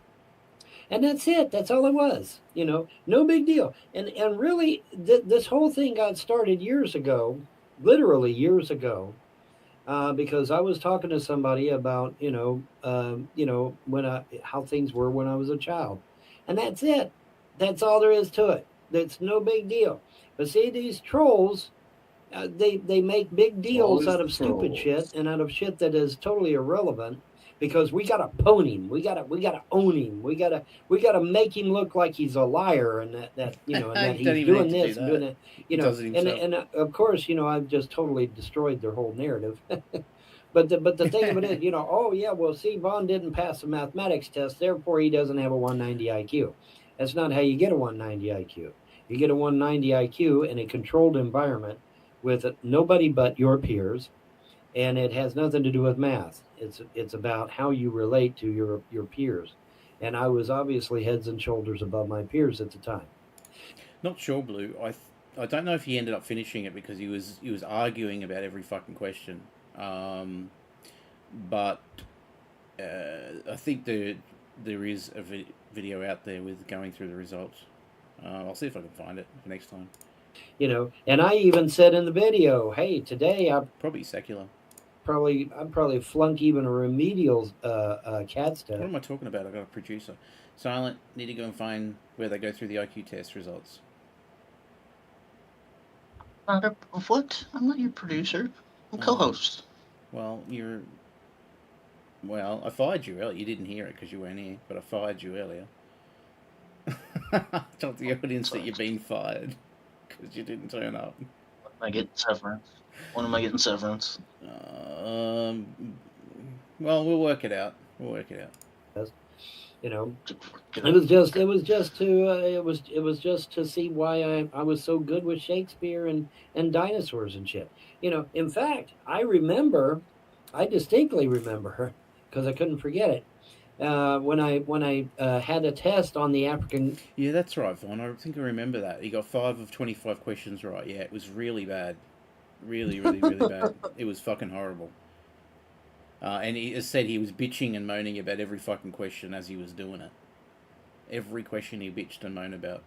[SPEAKER 10] And that's it. That's all it was. No big deal. And really, this whole thing got started years ago, literally years ago, because I was talking to somebody about, how things were when I was a child. And that's it. That's all there is to it. That's no big deal. But see, these trolls, they make big deals out of stupid shit and out of shit that is totally irrelevant. because we gotta pwn him. We gotta own him. We gotta make him look like he's a liar, and that you know, and that
[SPEAKER 3] He don't
[SPEAKER 10] he's
[SPEAKER 3] even
[SPEAKER 10] doing
[SPEAKER 3] need to
[SPEAKER 10] this
[SPEAKER 3] do
[SPEAKER 10] and doing
[SPEAKER 3] that.
[SPEAKER 10] that.
[SPEAKER 3] He
[SPEAKER 10] You know,
[SPEAKER 3] does it himself.
[SPEAKER 10] and of course, you know, I've just totally destroyed their whole narrative. But the thing of it is, you know, oh yeah, well, see, Vaughn didn't pass the mathematics test, therefore he doesn't have a 190 IQ. That's not how you get a 190 IQ. You get a 190 IQ in a controlled environment with nobody but your peers, and it has nothing to do with math. It's about how you relate to your peers. And I was obviously heads and shoulders above my peers at the time.
[SPEAKER 3] Not sure, Blue. I don't know if he ended up finishing it because he was arguing about every fucking question. But I think there is a video out there with going through the results. I'll see if I can find it for next time.
[SPEAKER 10] You know, and I even said in the video, hey, today I
[SPEAKER 3] probably secular.
[SPEAKER 10] I'd probably flunk even a remedial CATS test.
[SPEAKER 3] What am I talking about? I got a producer. Silent, need to go and find where they go through the IQ test results.
[SPEAKER 12] What? I'm not your producer. I'm co-host.
[SPEAKER 3] Well, I fired you earlier. You didn't hear it because you weren't here, but I fired you earlier. Told the audience that you've been fired because you didn't turn up.
[SPEAKER 12] When am I getting severance? When am I getting severance?
[SPEAKER 3] Well, we'll work it out.
[SPEAKER 10] You know, it was just to see why I was so good with Shakespeare and dinosaurs and shit. You know, in fact, I distinctly remember, because I couldn't forget it, when I had a test on the African.
[SPEAKER 3] Yeah, that's right, Vaughn. I think I remember that. He got 5 of 25 questions right. Yeah, it was really bad. Really, really, really bad. It was fucking horrible. And he said he was bitching and moaning about every fucking question as he was doing it. Every question he bitched and moaned about.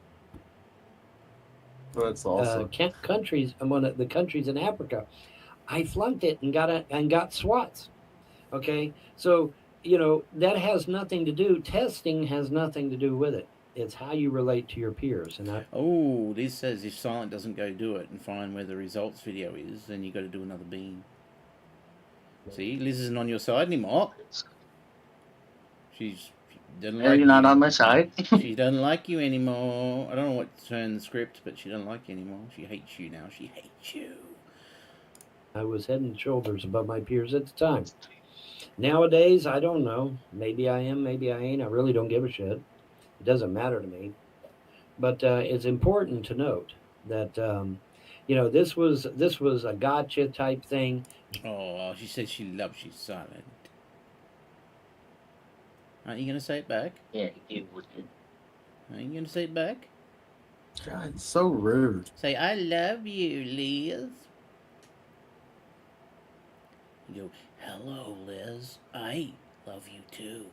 [SPEAKER 6] That's awesome.
[SPEAKER 10] Countries, one of the countries in Africa, I flunked it and got SWATs. Okay, so you know that has nothing to do. Testing has nothing to do with it. It's how you relate to your peers. And
[SPEAKER 3] this says if Silent doesn't go do it and find where the results video is, then you got to do another bean. See, Liz isn't on your side anymore. She doesn't like
[SPEAKER 12] you're not on my side.
[SPEAKER 3] She doesn't like you anymore. I don't know what to turn the script, but she doesn't like you anymore. She hates you now. She hates you.
[SPEAKER 10] I was head and shoulders above my peers at the time. Nowadays, I don't know. Maybe I am, maybe I ain't. I really don't give a shit. It doesn't matter to me. But it's important to note that you know, this was a gotcha type thing.
[SPEAKER 3] Oh, she said she loves you, Silent. Aren't you going to say it back?
[SPEAKER 12] Yeah, you would.
[SPEAKER 3] Aren't you going to say it back?
[SPEAKER 6] God, it's so rude.
[SPEAKER 3] Say, I love you, Liz. You go, hello, Liz. I love you, too.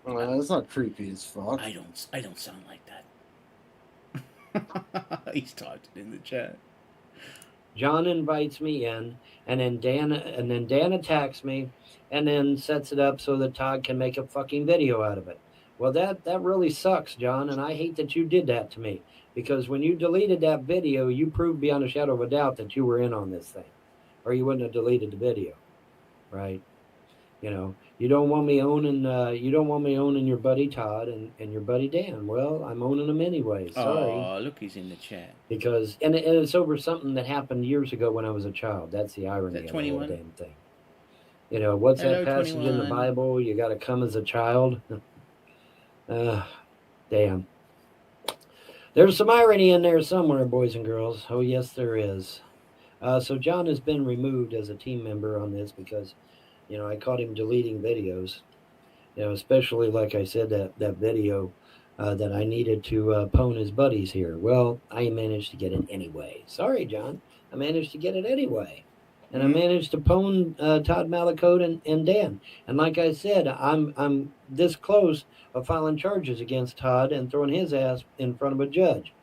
[SPEAKER 6] Well, that's not creepy as fuck.
[SPEAKER 3] I don't sound like that. He's typed it in the chat.
[SPEAKER 10] John invites me in, and then Dan attacks me, and then sets it up so that Todd can make a fucking video out of it. Well, that really sucks, John, and I hate that you did that to me, because when you deleted that video, you proved beyond a shadow of a doubt that you were in on this thing, or you wouldn't have deleted the video, right? You know, you don't want me owning your buddy Todd and your buddy Dan. Well, I'm owning them anyway. Sorry.
[SPEAKER 3] Oh, look, he's in the chat.
[SPEAKER 10] Because and it's over something that happened years ago when I was a child. That's the irony of the whole damn thing. You know, what's that passage 21 in the Bible? You got to come as a child. Damn. There's some irony in there somewhere, boys and girls. Oh, yes, there is. So John has been removed as a team member on this because, you know, I caught him deleting videos. You know, especially, like I said, that video that I needed to pwn his buddies here. Well, I managed to get it anyway. Sorry, John. I managed to get it anyway. And I managed to pwn Todd Malacote and Dan. And like I said, I'm this close of filing charges against Todd and throwing his ass in front of a judge.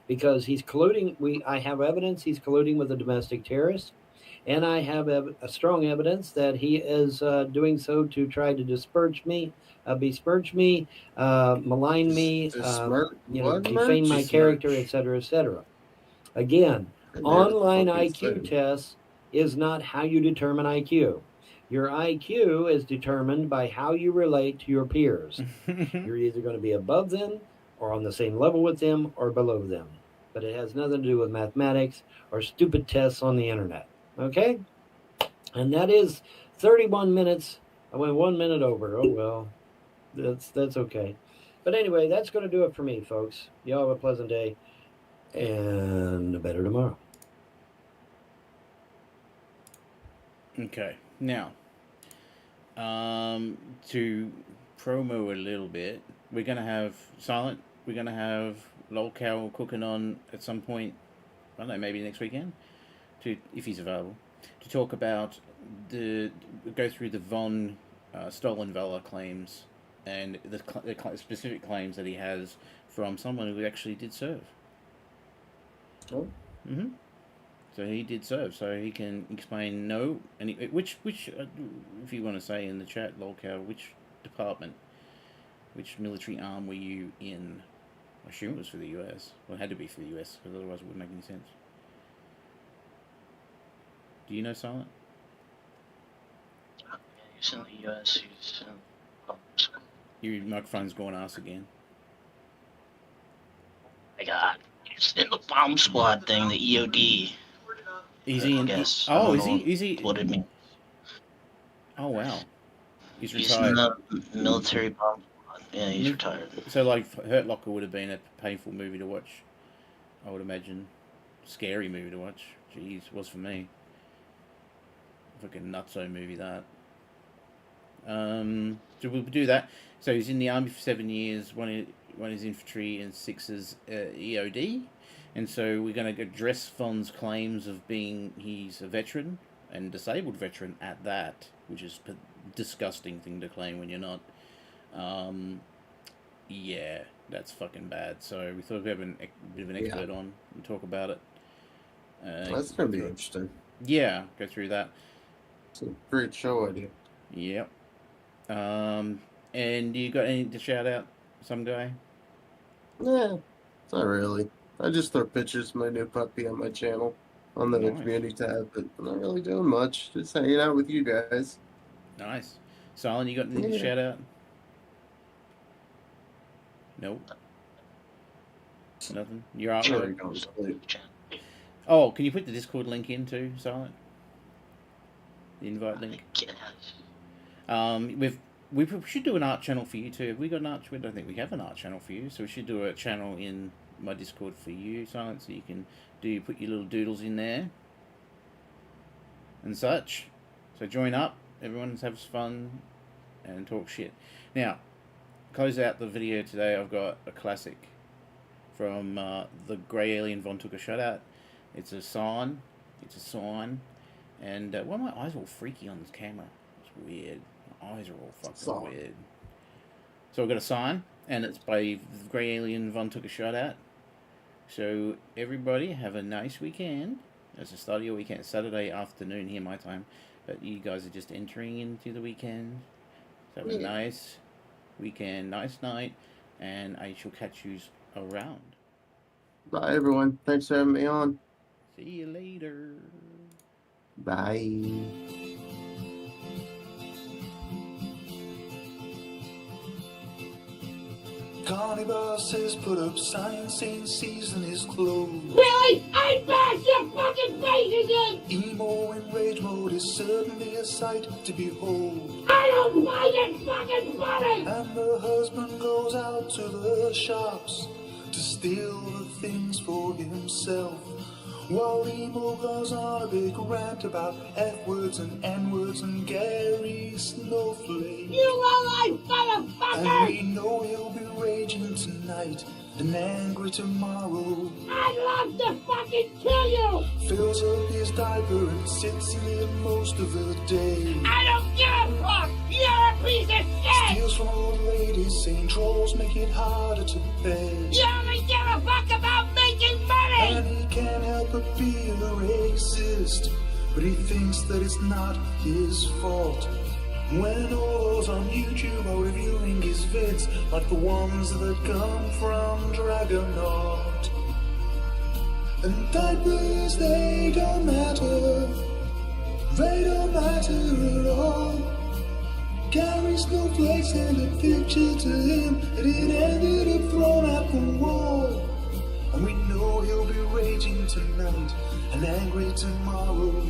[SPEAKER 10] Because he's colluding. I have evidence he's colluding with a domestic terrorist. And I have a strong evidence that he is doing so to try to besmirch me, malign me, defame my character, etc., etc. Again, online IQ tests is not how you determine IQ. Your IQ is determined by how you relate to your peers. You're either going to be above them or on the same level with them or below them. But it has nothing to do with mathematics or stupid tests on the internet. Okay? And that is 31 minutes. I went 1 minute over. Oh, well. That's okay. But anyway, that's going to do it for me, folks. Y'all have a pleasant day and a better tomorrow.
[SPEAKER 3] Okay. Now, to promo a little bit, we're going to have Silent. We're going to have LolzCow cooking on at some point, I don't know, maybe next weekend, if he's available, to talk about go through the Von stolen valor claims and the specific claims that he has from someone who actually did serve.
[SPEAKER 6] Oh.
[SPEAKER 3] Mm-hmm. So he did serve, so he can explain which if you want to say in the chat, LolzCow, which department, which military arm were you in? I assume it was for the US. Well, it had to be for the US, because otherwise it wouldn't make any sense. Do you know, Silent?
[SPEAKER 12] He's in the US, he's in
[SPEAKER 3] Your microphone's going ass again.
[SPEAKER 12] I got he's in the bomb squad thing, the EOD.
[SPEAKER 3] Is he in?
[SPEAKER 12] Yes.
[SPEAKER 3] Oh, is he? Is he?
[SPEAKER 12] What it means.
[SPEAKER 3] Oh wow. He's
[SPEAKER 12] He's
[SPEAKER 3] retired.
[SPEAKER 12] in the military bomb squad. Yeah, he's retired.
[SPEAKER 3] So like Hurt Locker would have been a painful movie to watch. I would imagine. Scary movie to watch. Jeez, was for me. Fucking nutso movie that. So we'll do that. So he's in the army for 7 years. One is infantry and 6 is EOD. And so we're going to address Von's claims of he's a veteran and disabled veteran at that, which is a disgusting thing to claim when you're not. Yeah, that's fucking bad. So we thought we'd have a bit of an expert on and talk about it.
[SPEAKER 6] That's going to be interesting.
[SPEAKER 3] Yeah, go through that.
[SPEAKER 6] It's a great show idea.
[SPEAKER 3] Yep. And you got anything to shout out? Some guy?
[SPEAKER 6] Nah, not really. I just throw pictures of my new puppy on my channel on the community tab, but I'm not really doing much. Just hanging out with you guys.
[SPEAKER 3] Nice. Silent, you got anything to shout out? Nope. Nothing? Your artwork? Oh, can you put the Discord link in too, Silent? The invite link? We should do an art channel for you too. Have we got an art? I don't think we have an art channel for you, so we should do a channel in my Discord for you, Silent, so you can put your little doodles in there and such. So join up, everyone have fun and talk shit. Now, close out the video today. I've got a classic from the Grey Alien Von took a shot at. It's a sign. And why are my eyes all freaky on this camera? It's weird. My eyes are all fucking weird. So I've got a sign, and it's by the Grey Alien Von took a shot at. So everybody have a nice weekend. It's the start of your weekend. Saturday afternoon here, my time. But you guys are just entering into the weekend. So have a nice weekend, nice night, and I shall catch you around.
[SPEAKER 6] Bye, everyone. Thanks for having me on.
[SPEAKER 3] See you later.
[SPEAKER 6] Bye.
[SPEAKER 16] Carnivus has put up signs saying season is closed.
[SPEAKER 15] Really? I bash your fucking face again!
[SPEAKER 16] Emo in rage mode is certainly a sight to behold.
[SPEAKER 15] I don't find it fucking funny!
[SPEAKER 16] And the husband goes out to the shops to steal the things for himself. While Emo goes on a big rant about F-words and N-words and Gary Snowflake.
[SPEAKER 15] You low-life motherfucker!
[SPEAKER 16] And we know he'll be raging tonight and angry tomorrow.
[SPEAKER 15] I'd love to fucking kill you!
[SPEAKER 16] Fills up his diaper and sits in it most of the day.
[SPEAKER 15] I don't give a fuck! You're a piece of shit!
[SPEAKER 16] Steals from old ladies saying trolls make it harder to pay.
[SPEAKER 15] You only give a fuck about making money!
[SPEAKER 16] And he can't help but be a racist, but he thinks that it's not his fault. When all those on YouTube are reviewing his vids, like the ones that come from Dragonaut. And diapers, they don't matter at all. Carry snowflakes and a picture to him, and it ended up thrown at the wall. And we know he'll be raging tonight and angry tomorrow.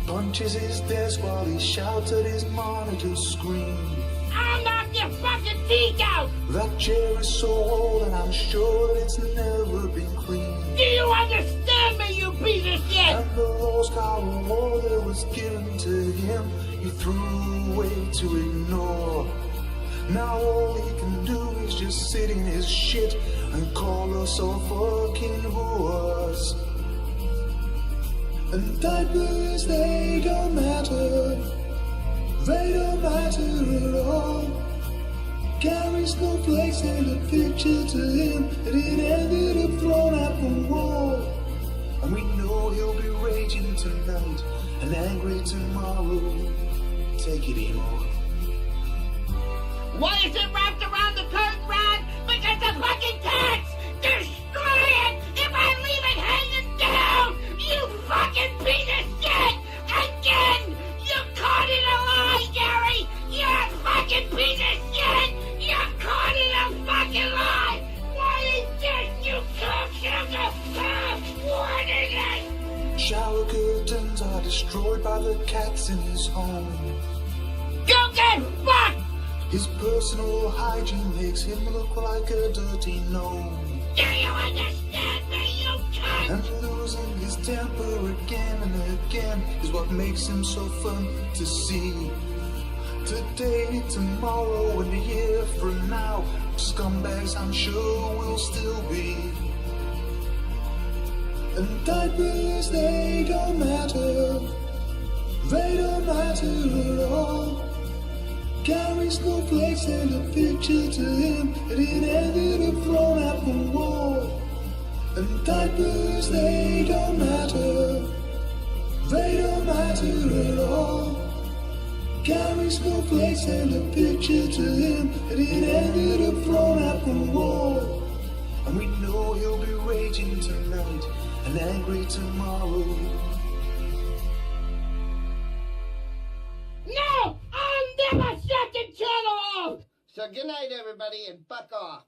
[SPEAKER 16] Punches his desk while he shouts at his monitor screen.
[SPEAKER 15] I'll knock your fucking teeth out!
[SPEAKER 16] That chair is so old and I'm sure that it's never been cleaned.
[SPEAKER 15] Do you understand me, you piece of shit?
[SPEAKER 16] And the LolzCow's award that was given to him, he threw away to ignore. Now all he can do is just sit in his shit and call us all fucking whores. And diapers, they don't matter. They don't matter at all. Carry snowflakes and a picture to him, and it ended up thrown at the wall. And we know he'll be raging tonight and angry tomorrow. Take it, Emo.
[SPEAKER 15] Why is it wrapped around the curtain rod? Because the fucking tax! Destroy it if I leave it hanging down! You fucking piece of shit! Again! You caught in a lie, Gary! You're a fucking piece of shit! You're caught in a fucking lie! Why is this, you cocksucker? What is it?
[SPEAKER 16] Shower curtains are destroyed by the cats in his home.
[SPEAKER 15] Go get fucked!
[SPEAKER 16] His personal hygiene makes him look like a dirty gnome.
[SPEAKER 15] Do you understand me, you cunt?
[SPEAKER 16] And losing his temper again and again is what makes him so fun to see. Today, tomorrow, and a year from now, scumbags I'm sure will still be. And diapers, they don't matter. They don't matter at all. Carry snowflakes and a picture to him, and it ended up thrown at the wall. And diapers, they don't matter. They don't matter at all. Carry snowflakes and a picture to him, and it ended up thrown at the wall. And we know he'll be raging tonight and angry tomorrow.
[SPEAKER 15] No! I'll never shut the channel off!
[SPEAKER 14] So good night, everybody, and fuck off.